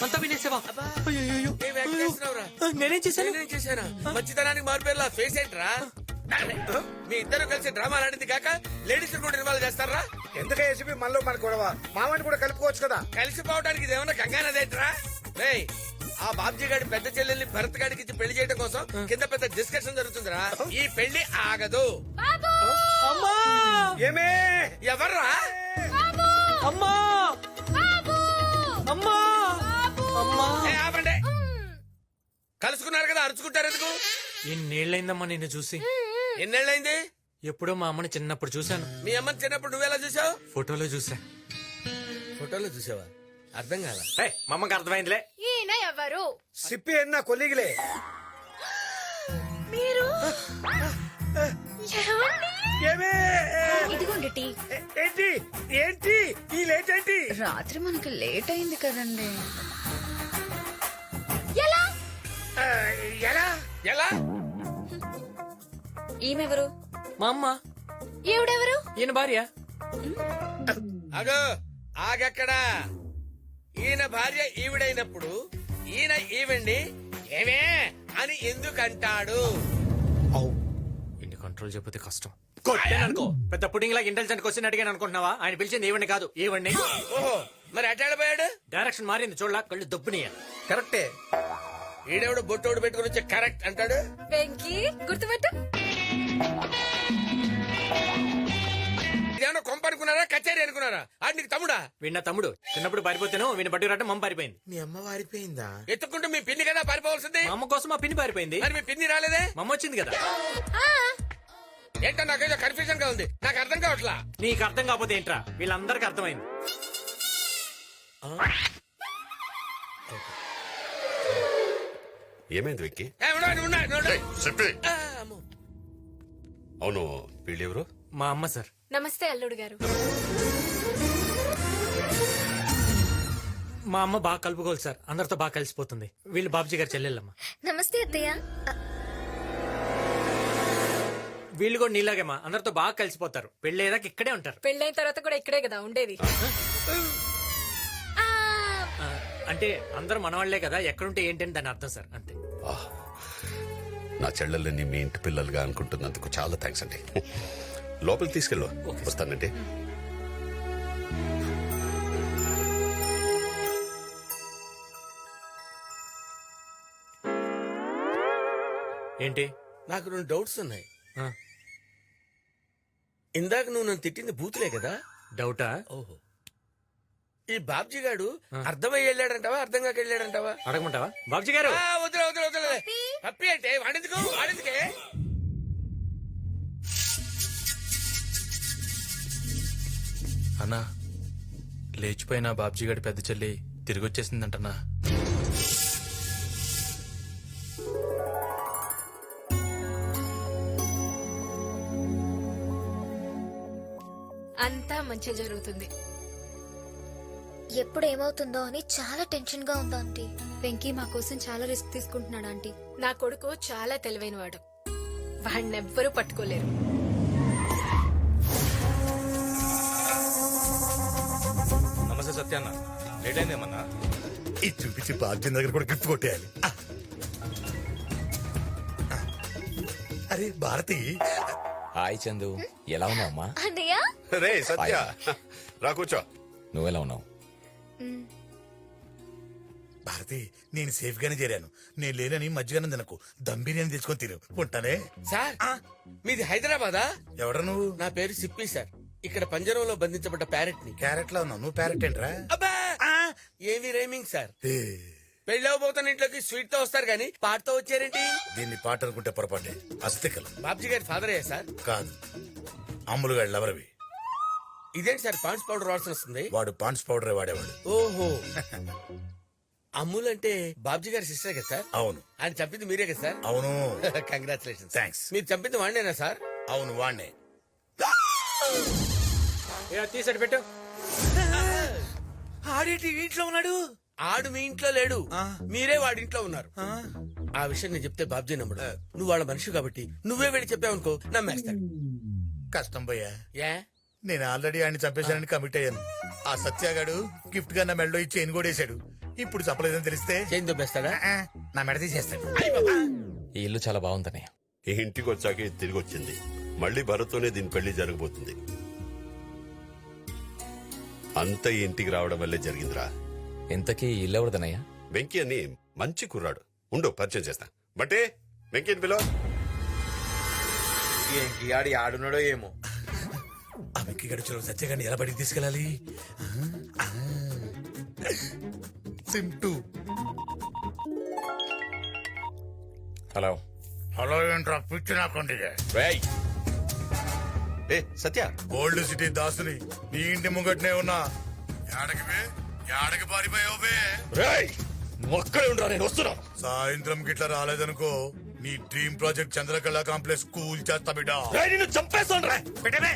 అంతా వినేసావా? నేనేం చేశాను? మంచితనానికి మారిపోయేలా ఫేస్ ఏంట్రా? మీ ఇద్దరు కలిసి డ్రామా ఆడింది కాక లేడీస్ కూడా ఇన్వాల్వ్ చేస్తారా? ఎందుకే ఏసీపీ మనలో మన గొడవ? మామని కూడా కలుపుకోవచ్చు కదా. కలిసిపోవడానికి ఇది ఏమన్నా గంగానదేంట్రా? రేయ్, ఆ బాబ్జీ గారి పెద్ద చెల్లెల్ని భరత్ గారికి ఇచ్చి పెళ్లి చేయడం కోసం కింద పెద్ద డిస్కషన్ జరుగుతుందిరా. ఈ పెళ్లి ఆగదు. ఏమే? ఎవర్రా? అమ్మా! అమ్మా! అమ్మా! ఆపండి. కలుసుకున్నారు కదా, అరుచుకుంటారు ఎందుకు? ఎన్నేళ్లైందమ్మా నిన్ను చూసి? ఎన్నేళ్ళైంది? ఎప్పుడో మా అమ్మని చిన్నప్పుడు చూశాను. మీ అమ్మని చిన్నప్పుడు నువ్వెలా చూసావు? ఫోటోలో చూసా. ఫోటోలో చూసావా? అర్థం కాల. మా అమ్మకి అర్థమైందిలే. ఈయన ఎవరు? సిప్పి అన్న కొలిగిలే. మీరు ఏమే? ఇదిగోండి టీ. ఏంటి ఏంటి ఈ లేట్ ఏంటి? రాత్రి మనకి లేట్ అయింది కదండి. ఎలా? ఎలా? ఈమెవరు? మా అమ్మ. ఈవిడెవరు? ఈయన భార్య. అగో ఆగక్కడా. ఈయన భార్య ఈవిడైనప్పుడు ఈయన ఈవిడ్ని ఏమే అని ఎందుకంటాడు? ఇన్ని కంట్రోల్ చెప్పితే కష్టం. కొట్టాననుకో పెద్ద పుడింగ్ లాగా ఇంటెలిజెంట్ క్వశ్చన్ అడిగాను అనుకుంటున్నావా? ఆయన పిలిచింది ఈవెండి కాదు ఈవెండి. ఓహో, మరి అటాడిపోయాడు? డైరెక్షన్ మారింది చూడలా, కళ్ళు దొబ్బునియా. కరెక్టే. ఈడెవడు బొట్టోడు పెట్టుకుని వచ్చి కరెక్ట్ అంటాడు. వెంకీ గుర్తుపెట్టు. ఇదేమన్నా కొంప అనుకున్నారా, కచేరీ అనుకున్నారా? ఆడు నీకు తమ్ముడా? వీడిన తమ్ముడు. చిన్నప్పుడు పారిపోతేనో వీడిని బట్టి రావడం మమ్మ పారిపోయింది. మీ అమ్మ వారిపోయిందా? ఎత్తుకుంటూ మీ పిన్ని కదా పారిపోవాల్సింది. మా అమ్మ కోసం మా పిన్ని పారిపోయింది. మరి మీ పిన్ని రాలేదే? మమ్మ వచ్చింది కదా. ఏంటో నాకేదో కన్ఫ్యూజన్ గా ఉంది, నాకు అర్థం కావట్లా. నీకు అర్థం కాకపోతే ఏంట్రా? వీళ్ళందరికీ అర్థమైంది. ఏమైంది విక్కీ? చెప్పి అవును వీళ్ళెవరు? మా అమ్మ సార్. నమస్తే అల్లుడు గారు. మా అమ్మ బాగా కలుపుకోవాలి సార్, అందరితో బాగా కలిసిపోతుంది. వీళ్ళు బాబుజీ గారు చెల్లెళ్ళమ్మ. నమస్తే అత్తయ్య. వీళ్ళు కూడా నీలాగేమా అందరితో బాగా కలిసిపోతారు. పెళ్ళేదాకా ఇక్కడే ఉంటారు. పెళ్ళైన తర్వాత కూడా ఇక్కడే కదా ఉండేది. అంటే అందరూ మనవాళ్లే కదా, ఎక్కడుంటే ఏంటని దాని అర్థం సార్, అంతే. నా చెల్లెల్ని మీ ఇంటి పిల్లలుగా అనుకుంటున్నందుకు చాలా థ్యాంక్స్ అండి. లోపలికి తీసుకెళ్ళు. వస్తానండి. ఏంటి? నాకు 2 డౌట్స్ ఉన్నాయి. ఇందాక నువ్వు నన్ను తిట్టింది బూతులే కదా? డౌటా? ఓహో. ఈ బాబ్జీ గాడు అర్థమై వెళ్ళాడంటావా, అర్థం కాక వెళ్ళాడంటావా? అడగమంటావా? బాబ్జీ గారు వదిలే వదిలే వదిలే. పప్పి అంటే వాడెందుకు, వాడెందుకే? అన్నా, లేచిపోయిన బాబ్జీ గారి పెద్ద చెల్లి తిరిగి వచ్చేసిందంటన్నా. అంతా మంచి జరుగుతుంది. ఎప్పుడు ఏమవుతుందో అని చాలా టెన్షన్ గా ఉందా ఆంటీ. వెంకీ మా కోసం చాలా రిస్క్ తీసుకుంటున్నాడు ఆంటీ. నా కొడుకు చాలా తెలివైన వాడు, వాడినెవ్వరూ పట్టుకోలేరు. నమస్తే సత్యాన్న, లేట్ అయిందేమన్నా? ఇది చూపించి బాధ్యం దగ్గర కూడా గిఫ్ట్ కొట్టేయాలి. అరే భారతి. హాయ్ చందు, ఎలా ఉన్నావు అమ్మా? అన్నయ్య. రే సత్య, రా కూర్చో. నువ్వెలా ఉన్నావు? భారతి, నేను సేఫ్ గానే చేరాను. నేను లేనని మధ్యగానే తినకు, దమ్ బిర్యానీ తెచ్చుకొని తిను. ఉంటానే. సార్, మీది హైదరాబాదా? ఎవడ నువ్వు? నా పేరు సిప్పి సార్. ఇక్కడ పంజరంలో బంధించబడ్డ ప్యారెట్ ని. క్యారెట్ లో ఉన్నావు నువ్వు, ప్యారెట్ ఏంట్రా? అబ్బా, ఏమి రైమింగ్ సార్. పెళ్ళవబోతున్న ఇంట్లోకి స్వీట్ తో వస్తారు గానీ పాటతో వచ్చారేంటి? దీన్ని పాట అనుకుంటే పొరపాటే. అస్తికలు. బాబ్జీ గారి ఫాదర్ అయ్యా సార్? కాదు, అమ్ములు గారు లవరవి. ఇదేంటి సార్ పాండ్స్ పౌడర్ వాసన వస్తుంది? వాడు పాండ్స్ పౌడరే వాడేవాడు. ఓహో. అమ్ముల్ అంటే బాబ్జీ గారి సిస్టర్ కదా సార్? అవును. ఆయన చంపింది మీరే కదా సార్? అవును. కంగ్రాచులేషన్. థ్యాంక్స్. మీరు చంపింది వాడినేనా సార్? అవును, వాడినే. తీసాడు పెట్టు. ఆడేటి ఇంట్లో ఉన్నాడు? ఆడు మీ ఇంట్లో లేడు, మీరే వాడి ఇంట్లో ఉన్నారు. ఆ విషయం నేను చెప్తే బాబ్జీ నమ్మడు. నువ్వు వాళ్ళ మనిషి కాబట్టి నువ్వే వెళ్ళి చెప్పావనుకో నమ్మేస్తాడు. కష్టం పోయా. ఏ? నేను ఆల్రెడీ ఆయన చంపేశానని కమిట్ అయ్యాను. ఆ సత్యాగాడు గిఫ్ట్ గా నా మెడలో ఇచ్చి చైన్ కూడా వేసాడు. ఇప్పుడు చెప్పలేదని తెలిస్తే చైన్ దొబ్బేస్తాడా? నా మెడ తీసేస్తాడు. ఈ ఇల్లు చాలా బాగుందన్నయ్య. ఈ ఇంటికి వచ్చాక ఇది తిరిగి వచ్చింది. మళ్ళీ భరత్తోనే దీని పెళ్లి జరగబోతుంది. అంత ఈ ఇంటికి రావడం వల్లే జరిగిందిరా. ఇంతకీ ఈ ఇల్లు ఎవరిదన్నయ్య? వెంకీ అని మంచి కుర్రాడు. ఉండు, పరిచయం చేస్తా. బట్టే వెంకీని పిలో. ఏంటి ఆడి ఆడున్నాడో ఏమో. ఆ వెంకీ గడుచులో సత్యగాన్ని ఎలా బడికి తీసుకెళ్ళాలి? సింటూ. హలో. హలో ఏంట్రా పిచ్చి నాకండి. ఏ సత్య, ఓల్డ్ సిటీ దాసుని నీ ఇంటి ముంగట్నే ఉన్నా. యాడకి పారిపోయావే? ఒక్కడే ఉండరా, నేను వస్తున్నా. సాయంత్రం గిట్లా రాలేదనుకో, నీ dream project Chandrakala complex cool చేస్తా బిడ్డ. నిన్ను చంపేస్తాను రా. పెట్టమే.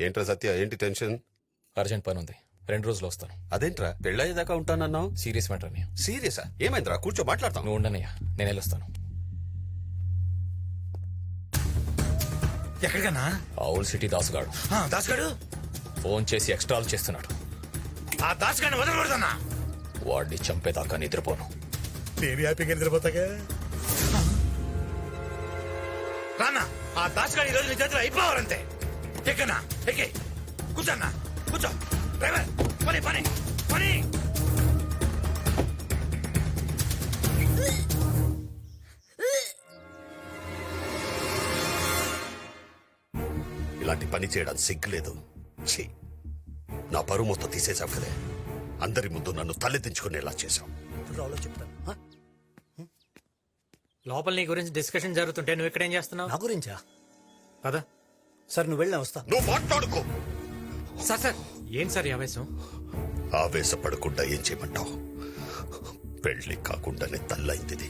ఏంట్రా సత్య, ఏంటి టెన్షన్? అర్జెంట్ పని ఉంది, 2 రోజులు వస్తాను. అదేంట్రా, పెళ్ళయ్యేదాకా ఉంటానన్నావు? సీరియస్ మ్యాటర్ అన్నయ్య. సీరియసా? ఏమైందిరా? కూర్చో, మాట్లాడతాం. నువ్వు ఉండనయ్యా, నేను వెళ్ళొస్తాను. ఎక్కడికన్నా? ఓల్డ్ సిటీ దాసుగాడు. దాసుగాడు ఫోన్ చేసి ఎక్స్ట్రాలు చేస్తున్నాడు. ఆ దాసుగాడిని వదలకూడదన్నా. వాడిని చంపేదాకా నిద్రపోను. నేను హ్యాపీగా నిద్రపోతాగా. రానా, ఆ దాసుగాడి ఈరోజు నీ చేతిలో అయిపోవాలంతే. ఎక్కనా ఎక్కే, కూర్చోన్నా, కూర్చో. డ్రైవర్, పని పని పని. ఇలాంటి పని చేయడానికి సిగ్గులేదు. ఛీ, నా పరువు మొత్తం తీసేసావు కదే. అందరి ముందు నన్ను తలెత్తించుకునేలా చేశావు. లోపల నీ గురించి డిస్కషన్ జరుగుతుంటే నువ్వు ఇక్కడేం చేస్తున్నావు? నా గురించా? కదా సార్, నువ్వు వెళ్ళినా వస్తా. నువ్వు మాట్లాడుకో. సార్ సార్, ఏం సార్ ఈ ఆవేశం? ఆవేశపడకుండా ఏం చేయమంటావు? పెళ్లి కాకుండానే తల్లైంది.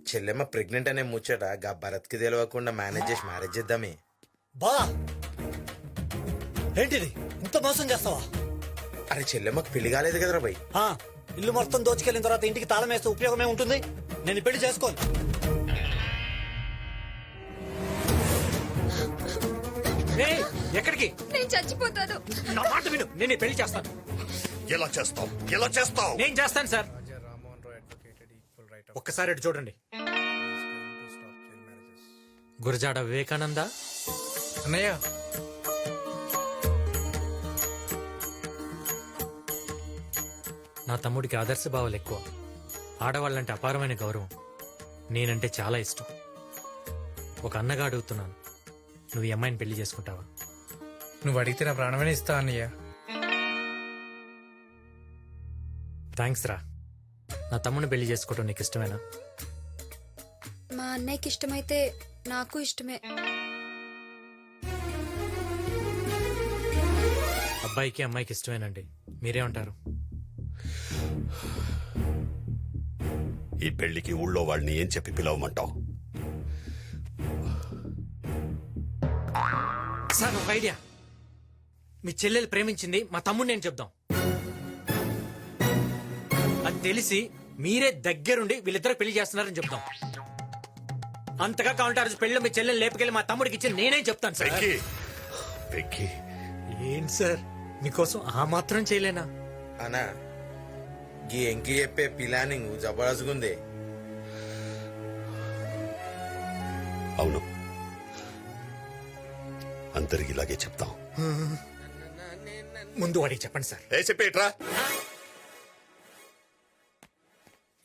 చెల్లెమ్మ ప్రెగ్నెంట్ అనే ముచ్చట గా భరత్ కి తెలియకుండా మేనేజ్ చేసి మ్యారేజ్ చేద్దామే. బా ఏంటిది ఇంత మోసం చేస్తావా? అరే చెల్లెమ్మకి పెళ్లి కాలేదు కదరా భయ్. ఇల్లు మొత్తం దోచుకెళ్ళిన తర్వాత ఇంటికి తాళం వేస్తే ఉపయోగమే ఉంటుంది. నేను ఈ పెళ్లి చేసుకోను. ఎక్కడికి? నేను చచ్చిపోతాను. నా మాట విను, నేను ఈ పెళ్లి చేస్తాను. ఎలా చేస్తావు? ఎలా చేస్తావు? నేను చేస్తాను సార్. ఒక్కసారి అటు చూడండి. గురజాడ వివేకానంద అన్నయ్య, నా తమ్ముడికి ఆదర్శ భావాలు ఎక్కువ. ఆడవాళ్ళంటే అపారమైన గౌరవం. నేనంటే చాలా ఇష్టం. ఒక అన్నగా అడుగుతున్నాను, నువ్వు ఈ అమ్మాయిని పెళ్లి చేసుకుంటావా? నువ్వు అడిగితే నా ప్రాణమైన ఇస్తా అన్నయ్య. థ్యాంక్స్ రా. నా తమ్ముడిని పెళ్లి చేసుకోవటం నీకు ఇష్టమేనా? మా అన్నయ్యకి ఇష్టమైతే నాకు ఇష్టమే. అబ్బాయికి అమ్మాయికి ఇష్టమేనండి. మీరేమంటారు? ఈ పెళ్లికి ఊళ్ళో వాళ్ళని ఏం చెప్పి పిలవమంటావు? సార్ ఒక ఐడియా. మీ చెల్లెలు ప్రేమించింది మా తమ్ముడు నేను చెప్దాం. అది తెలిసి మీరే దగ్గరుండి వీళ్ళిద్దరు పెళ్లి చేస్తున్నారని చెప్దాం. అంతగా కావాలంటే ఆ రోజు పెళ్లి మీ చెల్లెలు లేపుకెళ్ళి మా తమ్ముడికి ఇచ్చి నేనేం చెప్తాను సార్. ఏంటి సార్, మీకోసం ఆ మాత్రం చేయలేనా? అనా గీ ఎంకి చెప్పే ప్లానింగ్ జబర్దస్త్గుంది. అవును, అందరికి ఇలాగే చెప్తాం. ముందు వాడికి చెప్పండి సార్. చెప్పేట్రా.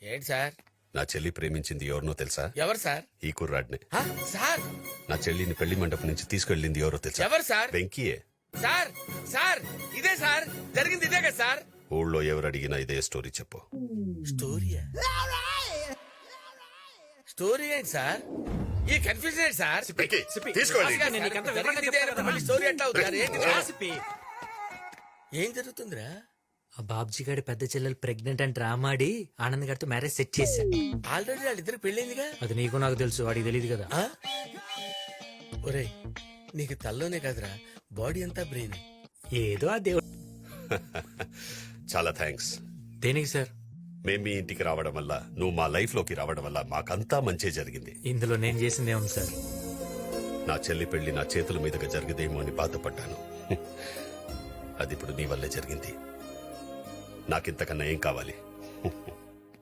ఏంటి సార్? నా చెల్లి ప్రేమించింది ఎవరినో తెలుసా? ఎవరు సార్? ఈ కుర్రాడిని. సార్ నా చెల్లిని పెళ్లి మండపం నుంచి తీసుకెళ్ళింది ఎవరో తెలుసా? ఎవరు సార్? వెంకీయే. సార్ సార్ ఇదే సార్ జరిగింది, ఇదే కదా సార్? ఊళ్ళో ఎవరు అడిగినా ఇదే స్టోరీ చెప్పు. స్టోరీయా? స్టోరీ ఏంటి సార్? ఈ కన్ఫ్యూజన్ ఏంటి సార్? స్టోరీ ఎట్లా అవుతుంది? ఏం జరుగుతుందిరా? ఆ బాబ్జీ గారి పెద్ద చెల్లెలు ప్రెగ్నెంట్ అని డ్రామా ఆడి ఆనంద్ గారితో మ్యారేజ్ సెట్ చేశా. ఆల్రెడీ వాళ్ళిద్దరు పెళ్ళైందిగా. అది నీకు నాకు తెలుసు, వాడికి తెలియదు కదా. ఒరేయ్, నీకు తల్లోనే కాదురా, బాడీ అంతా బ్రెయిన్. ఏదో ఆ దేవుడు. చాలా థ్యాంక్స్. దేనికి సార్? మేము మీ ఇంటికి రావడం వల్ల, నువ్వు మా లైఫ్ లోకి రావడం వల్ల మాకంతా మంచి జరిగింది. ఇందులో నేను చేసిందే ఉంది సార్. నా చెల్లి పెళ్లి నా చేతుల మీదుగా జరిగదేమో అని బాధపడ్డాను. అది ఇప్పుడు నీ వల్లే జరిగింది. నాకింతకన్నా ఏం కావాలి?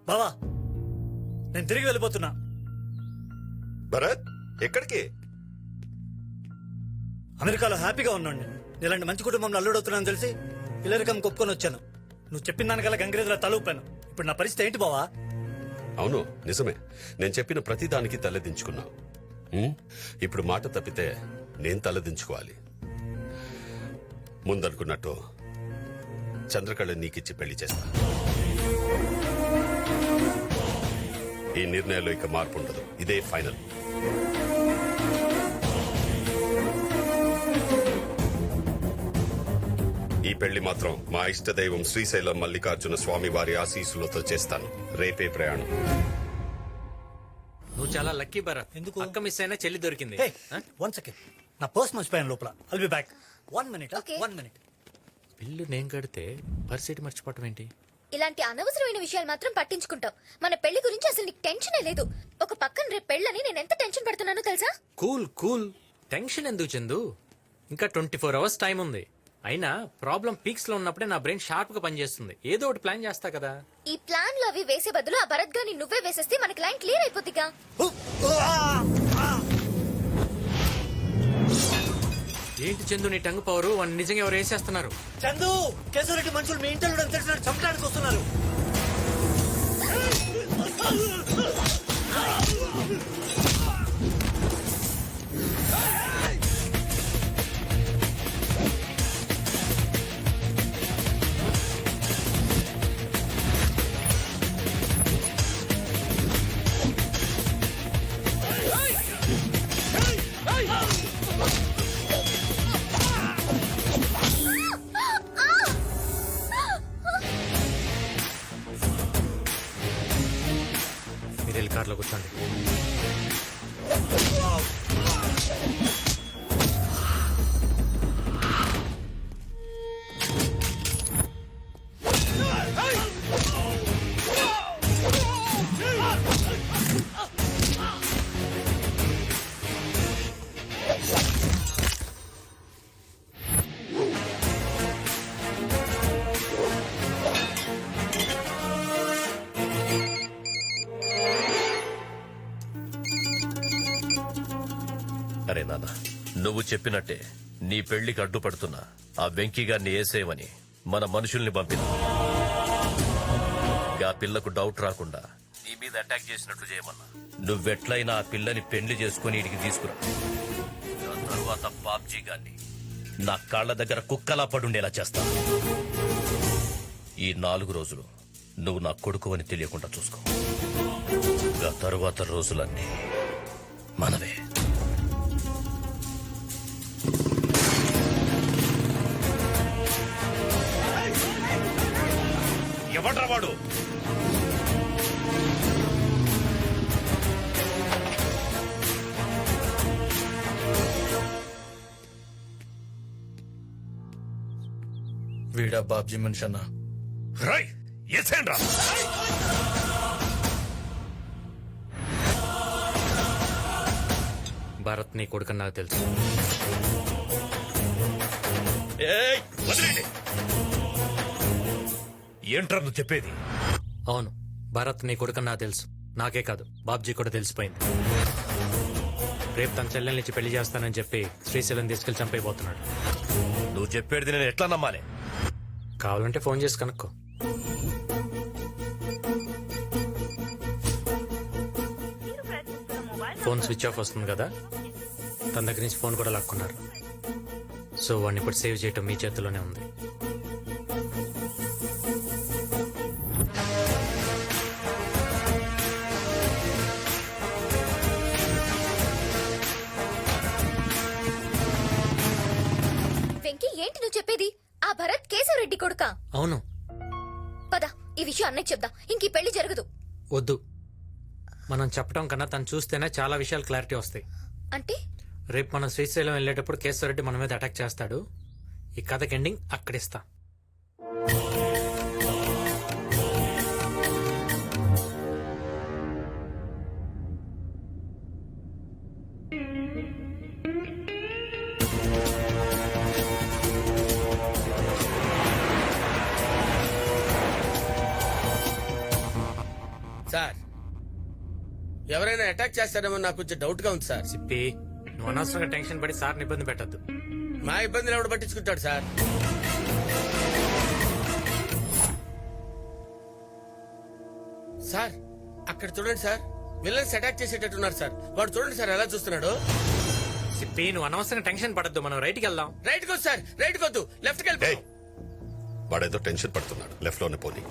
బావా, నేను తిరిగి వెళ్ళిపోతున్నా. భరత్, ఎక్కడికి? అమెరికాలో హ్యాపీగా ఉన్నాను. ఇలాంటి మంచి కుటుంబంలో అల్లుడవుతున్నాను తెలిసి ఇల్లరికం కొప్పుకొని వచ్చాను. నువ్వు చెప్పిన దానికల్లా గంగిరేదులా తలూపాను. ఇప్పుడు నా పరిస్థితి ఏంటి బావా? అవును, నిజమే. నేను చెప్పిన ప్రతి దానికి తలదించుకున్నా. ఇప్పుడు మాట తప్పితే నేను తలదించుకోవాలి. ముందనుకున్నట్టు చంద్రకళ నీకిచ్చి పెళ్లి చేస్తా. ఈ నిర్ణయంలో ఇక మార్పు ఉండదు. ఇదే ఫైనల్. ఈ పెళ్లి మాత్రం మా ఇష్టదైవం శ్రీశైలం మల్లికార్జున స్వామి వారి ఆశీస్సులతో చేస్తాను. రేపే ప్రయాణం. నువ్వు చాలా లక్కీ భరత్. ఎందుకు? అక్క మిస్ అయినా చెల్లి దొరికింది. వన్ సెకండ్, నా పర్స్ మర్చిపోయాను లోపల. I'll be back. 1 minute. 1 minute. Bill నేను కడితే పరిస్థితి మర్చిపోవటం ఏంటి? ఇలాంటి అనవసరమైన విషయాలు మాత్రం పట్టించుకుంటాం. మన పెళ్లి గురించి అసలు నీకు టెన్షనే లేదు. ఒక పక్కన రేపు పెళ్ళని నేను ఎంత టెన్షన్ పడుతున్నానో తెలుసా? Cool cool. టెన్షన్ ఎందుకు చందు? ఇంకా 24 hours టైం ఉంది. అయినా ప్రాబ్లం పీక్స్ లో ఉన్నప్పుడే నా బ్రెయిన్ షార్ప్ గా పనిచేస్తుంది. ఏదో ఒకటి ప్లాన్ చేస్తా కదా. ఈ ప్లాన్ లో అవి వేసే బదులు ఆ భరత్ గాని నువ్వే వేసేస్తే మనకి లైన్ క్లియర్ అయిపోద్దిగా. ఏంటి చందు నీ టంగు పవరు? వాడిని నిజంగా ఎవరు వేసేస్తున్నారు? చందు, కేశవరెడ్డి మనుషులు మీ ఇంట్లో తెలిసిన చంపడానికి వస్తున్నారు. మీరు వెళ్ళి కార్లో కూర్చోండి. అరే నాన్న, నువ్వు చెప్పినట్టే నీ పెళ్లికి అడ్డుపడుతున్నా ఆ వెంకీ గారిని ఏసేవని మన మనుషుల్ని పంపింది. ఆ పిల్లకు డౌట్ రాకుండా నీ మీద అటాక్ చేసినట్లు చేయమన్నా. నువ్వెట్లయినా ఆ పిల్లని పెళ్లి చేసుకుని ఇడికి తీసుకురా. ఆ తర్వాత బాబ్జీ గారిని నా కాళ్ల దగ్గర కుక్కలా పడుండేలా చేస్తా. ఈ 4 రోజులు నువ్వు నా కొడుకు అని తెలియకుండా చూసుకో. ఆ తరువాత రోజులన్నీ మనవే. ఎవడ్రా వాడు? వీడా బాబ్జీ మనిషి అన్నా? రై ఎసేండ్రా. భరత్ నీ కొడుకని నాకు తెలుసు. ఏయ్, వదిలేండి. ఏంట్రా నువ్వు చెప్పేది? అవును, భరత్ నీ కొడుకని నాకు తెలుసు. నాకే కాదు, బాబ్జీ కూడా తెలిసిపోయింది. రేపు తన చెల్లెల నుంచి పెళ్లి చేస్తానని చెప్పి శ్రీశైలం తీసుకెళ్లి చంపైపోతున్నాడు. నువ్వు చెప్పేది నేను ఎట్లా నమ్మాలి? కావాలంటే ఫోన్ చేసి కనుక్కో. ఫోన్ స్విచ్ ఆఫ్ వస్తుంది కదా, తన దగ్గర నుంచి ఫోన్ కూడా లాక్కున్నారు. సో వాడిని ఇప్పుడు సేవ్ చేయటం మీ చేతిలోనే ఉంది. వెంకీ, ఏంటి నువ్వు చెప్పేది? ఆ భరత్ కేశవరెడ్డి కొడుకా? అవును. పద, ఈ విషయం అన్నయ్య చెప్దాం. ఇంక ఈ పెళ్లి జరగదు. వద్దు, మనం చెప్పడం కన్నా తను చూస్తేనే చాలా విషయాలు క్లారిటీ వస్తాయి. అంటే రేపు మనం శ్రీశైలం వెళ్ళేటప్పుడు కేశవరెడ్డి మన మీద అటాక్ చేస్తాడు. ఈ కథకి ఎండింగ్ అక్కడిస్తా. సార్, ఎవరైనా అటాక్ చేస్తారేమో నాకు కొంచెం డౌట్ గా ఉంది సార్. సిప్పి, నువ్వు అనవసరంగా టెన్షన్ పడి సార్ని ఇబ్బంది పెట్టద్దు. మా ఇబ్బందులు ఎవడు పట్టించుకుంటాడు సార్? సార్, అక్కడ చూడండి సార్, విలన్స్ అటాక్ చేసేటట్టున్నారు సార్. వాడు చూడండి సార్ ఎలా చూస్తున్నాడు. సిప్పి, నువ్వు అనవసరంగా టెన్షన్ పడద్దు. మనం రైట్కి వెళ్దాం. రైట్ కొద్దు సార్, రైట్ కొద్దు, లెఫ్ట్ కి వెళ్ళిపో. వాడేదో టెన్షన్ పడుతున్నాడు, లెఫ్ట్ లోనే పోనీ.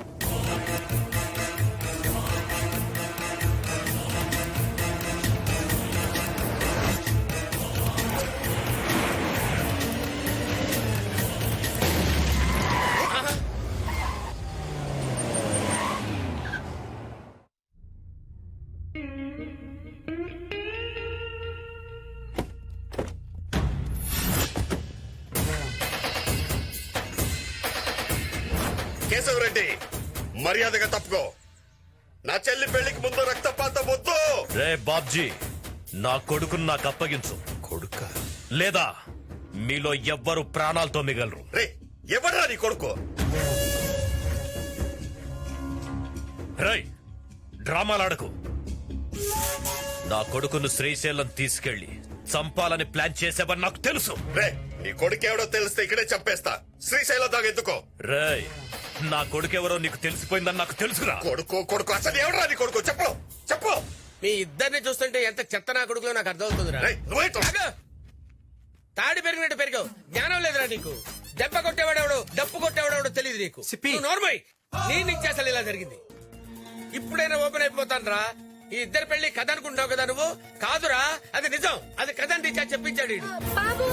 కేశవరెడ్డి, మర్యాదగా తప్పుకో. నా చెల్లి పెళ్లికి ముందు రక్తపాతం వద్దు. రే బాబ్జీ, నా కొడుకును నాకు అప్పగించు. కొడుక లేదా మీలో ఎవ్వరు ప్రాణాలతో మిగలరు. రే, ఎవరా నీ కొడుకు? రై, డ్రామాలాడకు. నా కొడుకును శ్రీశైలం తీసుకెళ్లి చంపాలని ప్లాన్ చేసేవని నాకు తెలుసు. రే, నీ కొడుకేవడో తెలిస్తే ఇక్కడే చంపేస్తా. శ్రీశైలం దాకా ఎందుకో? రై, నా కొడుకెవరో నీకు తెలిసిపోయిందని నాకు తెలుసురా. కొడుకు అసలు ఎవరా నీ కొడుకు? చెప్పు చెప్పు. మీ ఇద్దరిని చూస్తుంటే ఎంత చెత్త నా కొడుకులో నాకు అర్థమవుతుందిరా. ఆగు. తాడి పెరిగినట్టు పెరిగావు, జ్ఞానం లేదురా నీకు. దెబ్బ కొట్టేవాడెవడు, డప్పు కొట్టేవాడెవడో తెలియదు నీకు. నోర్మై, నీ నుంచి అసలు ఇలా జరిగింది. ఇప్పుడైనా ఓపెన్ అయిపోతాను రా. ఈ ఇద్దరు పెళ్లి కథ అనుకుంటావు కదా నువ్వు. కాదురా, అది నిజం. అది కథ అని టీచర్ చెప్పించాడు ఈడు. బాబు,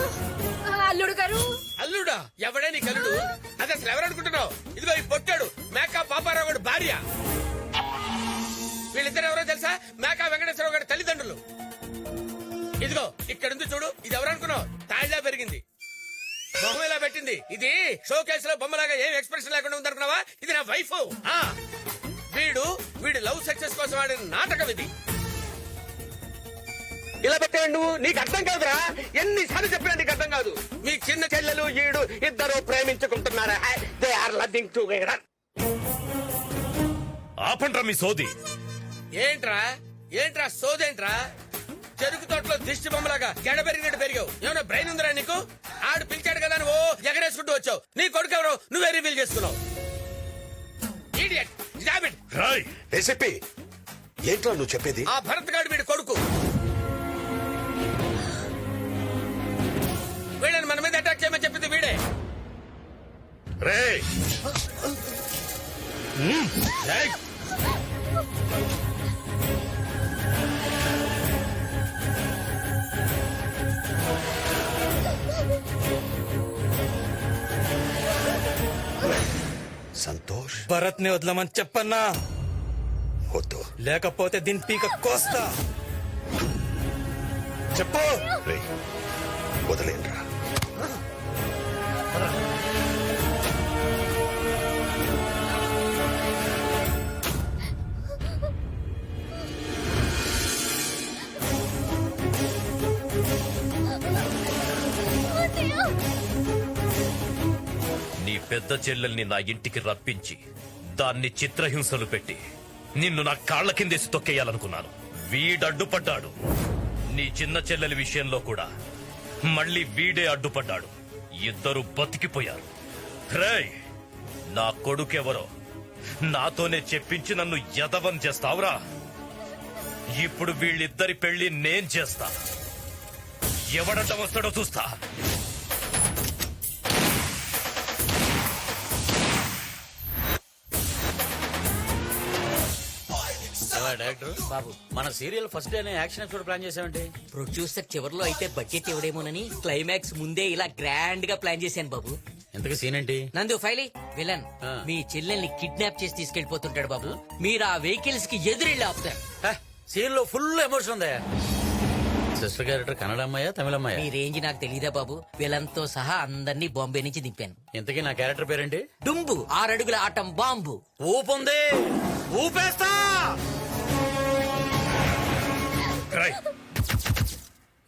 అల్లుడు గారు. అల్లుడా? ఎవడే నీ కల్లుడు? అది అసలు ఎవరనుకుంటున్నావు? ఇదిగో ఈ పొట్టాడు మేకప్ పాపారావు భార్య. వీళ్ళిద్దరు ఎవరో తెలుసా? వెంకటేశ్వరరావు గారి తల్లిదండ్రులు. ఇదిగో ఇక్కడ ఉంది చూడు, ఇది ఎవరనుకున్నావు? తాళ్ళ పెరిగింది, మొహం ఇలా పెట్టింది. ఇది షో కేసులో బొమ్మలాగా ఏం ఎక్స్ప్రెషన్ లేకుండా ఉందనుకున్నావా? ఇది నా వైఫ్. వీడు లవ్ సక్సెస్ కోసం ఆడిన నాటకం ఇది. ఇలా పెట్టాడు నువ్వు, నీకు అర్థం కాదురా. ఎన్నిసార్లు చెప్పినా నీకు అర్థం కాదు. మీ చిన్న చెల్లెలు ఈడు ఇద్దరు ప్రేమించుకుంటున్నారా? They are loving together. ఆపండ్రా మీ సోది. ఏంట్రా సోదేంట్రా? చెరుకు తోటలో దిష్టి బొమ్మలాగా గెడ పెరిగినట్టు పెరిగావు. ఏమైనా బ్రెయిన్ ఉందిరా నీకు? ఆడు పిలిచాడు కదా నువ్వు ఎగరేసుకుంటూ వచ్చావు. నీ కొడుకు ఎవరో నువ్వే రివీల్ చేసుకున్నావు. ఏసీపీ ఏంట్రా నువ్వు చెప్పేది? ఆ భరత్ గాడు వీడి కొడుకు. వీళ్ళని మన మీద అటాక్ చేయమని చెప్పింది వీడే. రేయ్ సంతోష్, భరత్ ని వదలమని చెప్పన్నా. వద్దు, లేకపోతే దీని పీక కోస్తా. చెప్పు. రేయ్ వదిలేండ్రా. నీ పెద్ద చెల్లెల్ని నా ఇంటికి రప్పించి దాన్ని చిత్రహింసలు పెట్టి నిన్ను నా కాళ్ల కిందేసి తొక్కేయాలనుకున్నాను. వీడడ్డుపడ్డాడు. నీ చిన్న చెల్లెలి విషయంలో కూడా మళ్ళీ వీడే అడ్డుపడ్డాడు. ఇద్దరు బతికిపోయారు. రేయ్, నా కొడుకెవరో నాతోనే చెప్పించి నన్ను యదవం చేస్తావురా. ఇప్పుడు వీళ్ళిద్దరి పెళ్లి నేను చేస్తా. ఎవడంట వస్తాడో చూస్తా. డైరెక్టర్ బాబు, మన సీరియల్ ఫస్ట్ డేనే యాక్షన్ ఎపిసోడ్ ప్లాన్ చేసామంటే ప్రొడ్యూసర్ చివరిలో అయితే బడ్జెట్ ఇవ్వడేమోనని క్లైమాక్స్ ముందే ఇలా గ్రాండ్ గా ప్లాన్ చేశాను బాబు. ఎంతగా సీన్ ఏంటి? నందు ఫైలీ విలన్ మీ చెల్లెల్ని కిడ్నాప్ చేసి తీసుకెళ్లిపోతుంటాడు బాబు. మీరు ఆ వెహికల్స్ కి ఎదురెళ్ళి ఆపుతారు. సీన్ లో ఫుల్ ఎమోషన్ ఉందా? సిస్టర్ క్యారెక్టర్ కన్నడ అమ్మాయా తమిళ అమ్మాయా? మీ రేంజ్ నాకు తెలీదా బాబు. విలన్ తో సహా అందరినీ బాంబే నుంచి దింపాను. ఇంతకీ నా క్యారెక్టర్ పేరేంటి? డుంబు, 6 అడుగుల ఆటం బాంబు. ఊపుంది, ఊపేస్తా.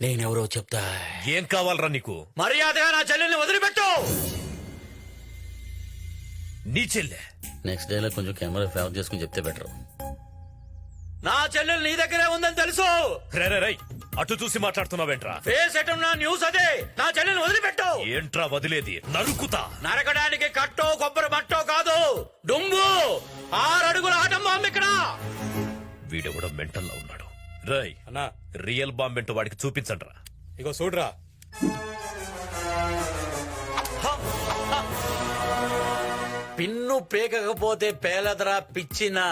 నేనెవరో చెప్తా. ఏం కావాలరా నీకు? మర్యాదగా నా చెల్లెల్ని వదిలిపెట్టు. నీ చెల్లె నెక్స్ట్ డే లో కొంచెం కెమెరా ఫేవర్ చేసుకుని చెప్తే బెటర్. నా చెల్లెలు నీ దగ్గరే ఉందని తెలుసు. రై అటు చూసి మాట్లాడుతున్నావేంట్రా? ఫేస్ ఎటున్నా న్యూస్ అదే. నా చెల్లెల్ని వదిలిపెట్టు. ఏంట్రా వదిలేది? నరుకుతా. నరకడానికి కట్టో కొబ్బరి మట్టో కాదు, డుంబు 6 అడుగుల ఆటం బాంబు ఇక్కడ. వీడెవడో మెంటల్లో ఉన్నాడు. రై అన్నా, రియల్ బాంబ్ ఏంటో వాడికి చూపించండిరా. ఇగో చూడరా. పిన్ను పేకపోతే పేలదరా పిచ్చినా.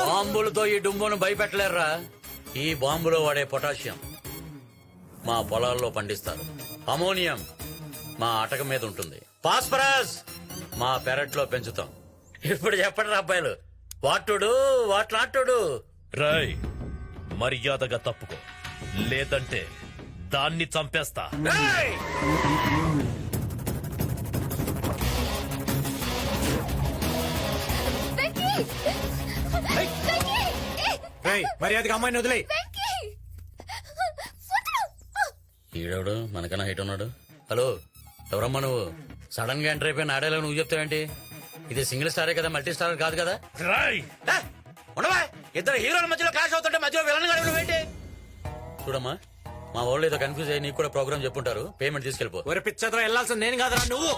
బాంబులతో ఈ డుంబును భయపెట్టలేరురా. ఈ బాంబులో వాడే పొటాషియం మా పొలాల్లో పండిస్తారు. అమోనియం మా అటక మీద ఉంటుంది. ఫాస్ఫరస్ మా పెరట్లో పెంచుతాం. ఇప్పుడు చెప్పండి అబ్బాయిలు, వాటుడు వాట్లాటుడు. రై మర్యాదగా తప్పుకో, లేదంటే దాన్ని చంపేస్తా. మర్యాదగా అమ్మాయిని వదిలే. ఈడవుడు మనకన్నా హైట్ ఉన్నాడు. హలో, ఎవరమ్మా నువ్వు? సడన్ గా ఎంటర్ అయిపోయిన ఆడేలా నువ్వు చెప్తావేంటి? ఇది సింగిల్ స్టారే కదా, మల్టీ స్టార్ కాదు కదా. ఉండవా, ఇద్దరు హీరోల మధ్యలో క్లాష్ అవుతుంటే మధ్యలో విలన్ గాడు నువ్వేంటి? చూడమ్మా, మా వాళ్ళు ఏదో కన్ఫ్యూజ్ అయ్యి నీకు కూడా ప్రోగ్రామ్ చెప్పుంటారు. పేమెంట్ తీసుకెళ్ళిపో. ఒరే పిచ్చతో వెళ్లాల్సింది నేను కాదురా నువ్వు.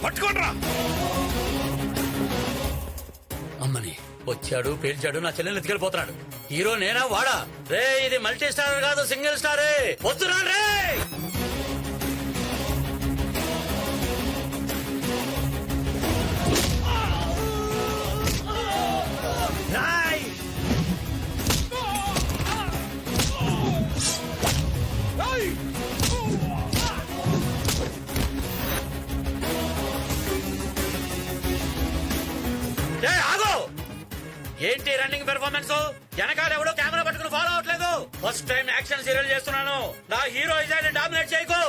పట్టుకోండిరా. అమ్మని వచ్చాడు, పేల్చాడు, నా చెల్లెని ఎత్తుకెళ్ళిపోతున్నాడు. హీరో నేనా వాడా? రే ఇది మల్టీ స్టార్ కాదు, సింగిల్ స్టారే. వద్దురా రే. ఏంటి రన్నింగ్ పెర్ఫార్మెన్స్? వెనకాల ఎవడో కెమెరా పట్టుకుని ఫాలో అవట్లేదు. ఫస్ట్ టైం యాక్షన్ సీరియల్ చేస్తున్నాను. నా హీరోయిజాన్ని డామినేట్ చేయకు.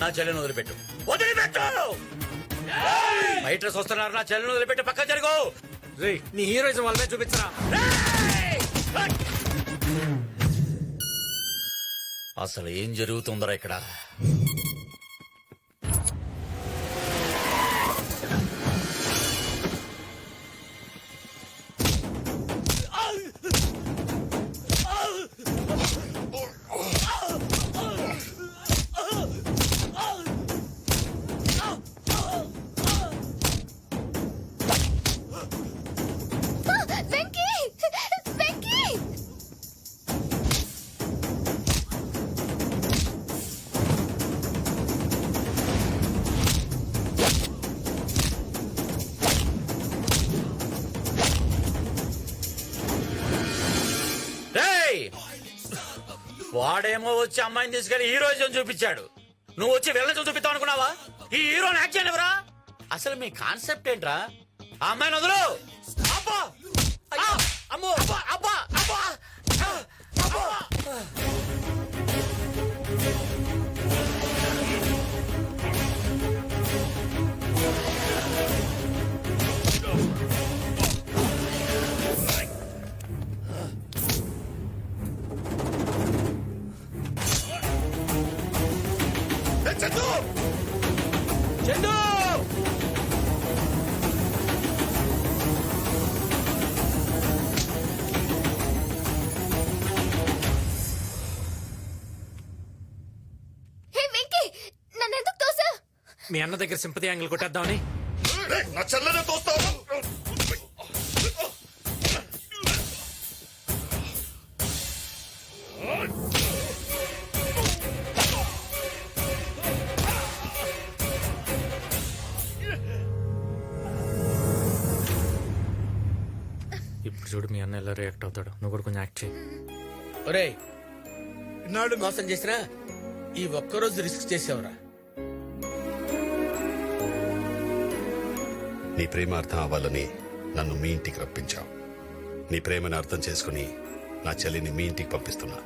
నా చెల్లెని వదిలిపెట్టు, వదిలిపెట్టు. ఫైటర్స్ వస్తున్నారు, నా చెల్లెని వదిలిపెట్టి పక్క జరుగు. నీ హీరోయిజం వాళ్ళ మీద చూపించరా. అసలు ఏం జరుగుతుందరా ఇక్కడ? వెంకీ వెంకీ రేయ్! వాడేమో వచ్చి అమ్మాయిని తీసుకెళ్లి హీరోయిజం చూపించాడు. నువ్వు వచ్చి వెళ్ళని చూపిస్తావు అనుకున్నావా? ఈ హీరోని యాక్ట్ చేయనివరా? అసలు మీ కాన్సెప్ట్ ఏంట్రా? ఆ అమ్మాయిని వదులు. అబ్బా! అయ్యో! అమ్మో! అబ్బా! అబ్బా! అబ్బా! అబ్బా! చందు చందు హే వెంకీ నన్ను ఎందుకు తోసా? మీ అన్న దగ్గర సింపతి యాంగిల్ కొట్టేద్దామని. నా చెల్లెనే తోస్తావు. ఇప్పుడు చూడు మీ అన్న ఎలా రియాక్ట్ అవుతాడు. నువ్వు కూడా కొంచెం యాక్ట్ చేయి. ఒరేయ్, ఇన్నాళ్ళు మోసం చేసినా ఈ ఒక్కరోజు రిస్క్ చేసావురా. నీ ప్రేమ అర్థం అవ్వాలని నన్ను మీ ఇంటికి రప్పించావు. నీ ప్రేమను అర్థం చేసుకుని నా చెల్లిని మీ ఇంటికి పంపిస్తున్నా.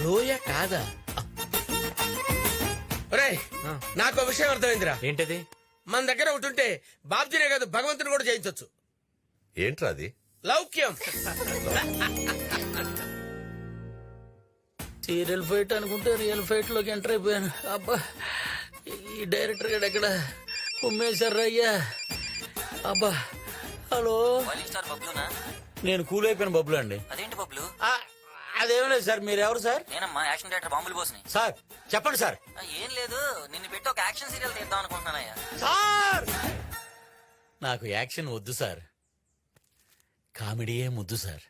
లోయ కాదా? ఒరేయ్, నాకు విషయం అర్థమైందిరా. ఏంటది? మన దగ్గర ఒకటి ఉంటే బాబ్జీనే కాదు భగవంతుని కూడా జయించొచ్చు. ఏంట్రా అది? లౌక్యం. సీరియల్ ఫైట్ అనుకుంటే రియల్ ఫైట్ లోకి ఎంటర్ అయిపోయాను. అబ్బా, ఈ డైరెక్టర్ గడు ఎక్కడ ఉమ్మేశారు అయ్యా. అబ్బా, హలో, నేను కూల్ అయిపోయిన బబ్బులు అండి. అదేంటి బబ్లు? అదేం లేదు సార్. మీరెవరు సార్? నేనమ్మా యాక్షన్ డైరెక్టర్ బాంబులు పోస్ని. సార్ చెప్పండి సార్. ఏం లేదు, నిన్ను పెట్టి ఒక యాక్షన్ సీరియల్ తీద్దాం అనుకుంటున్నానయ్యా. సార్, నాకు యాక్షన్ వద్దు సార్, కామెడీయే ముద్దు సార్.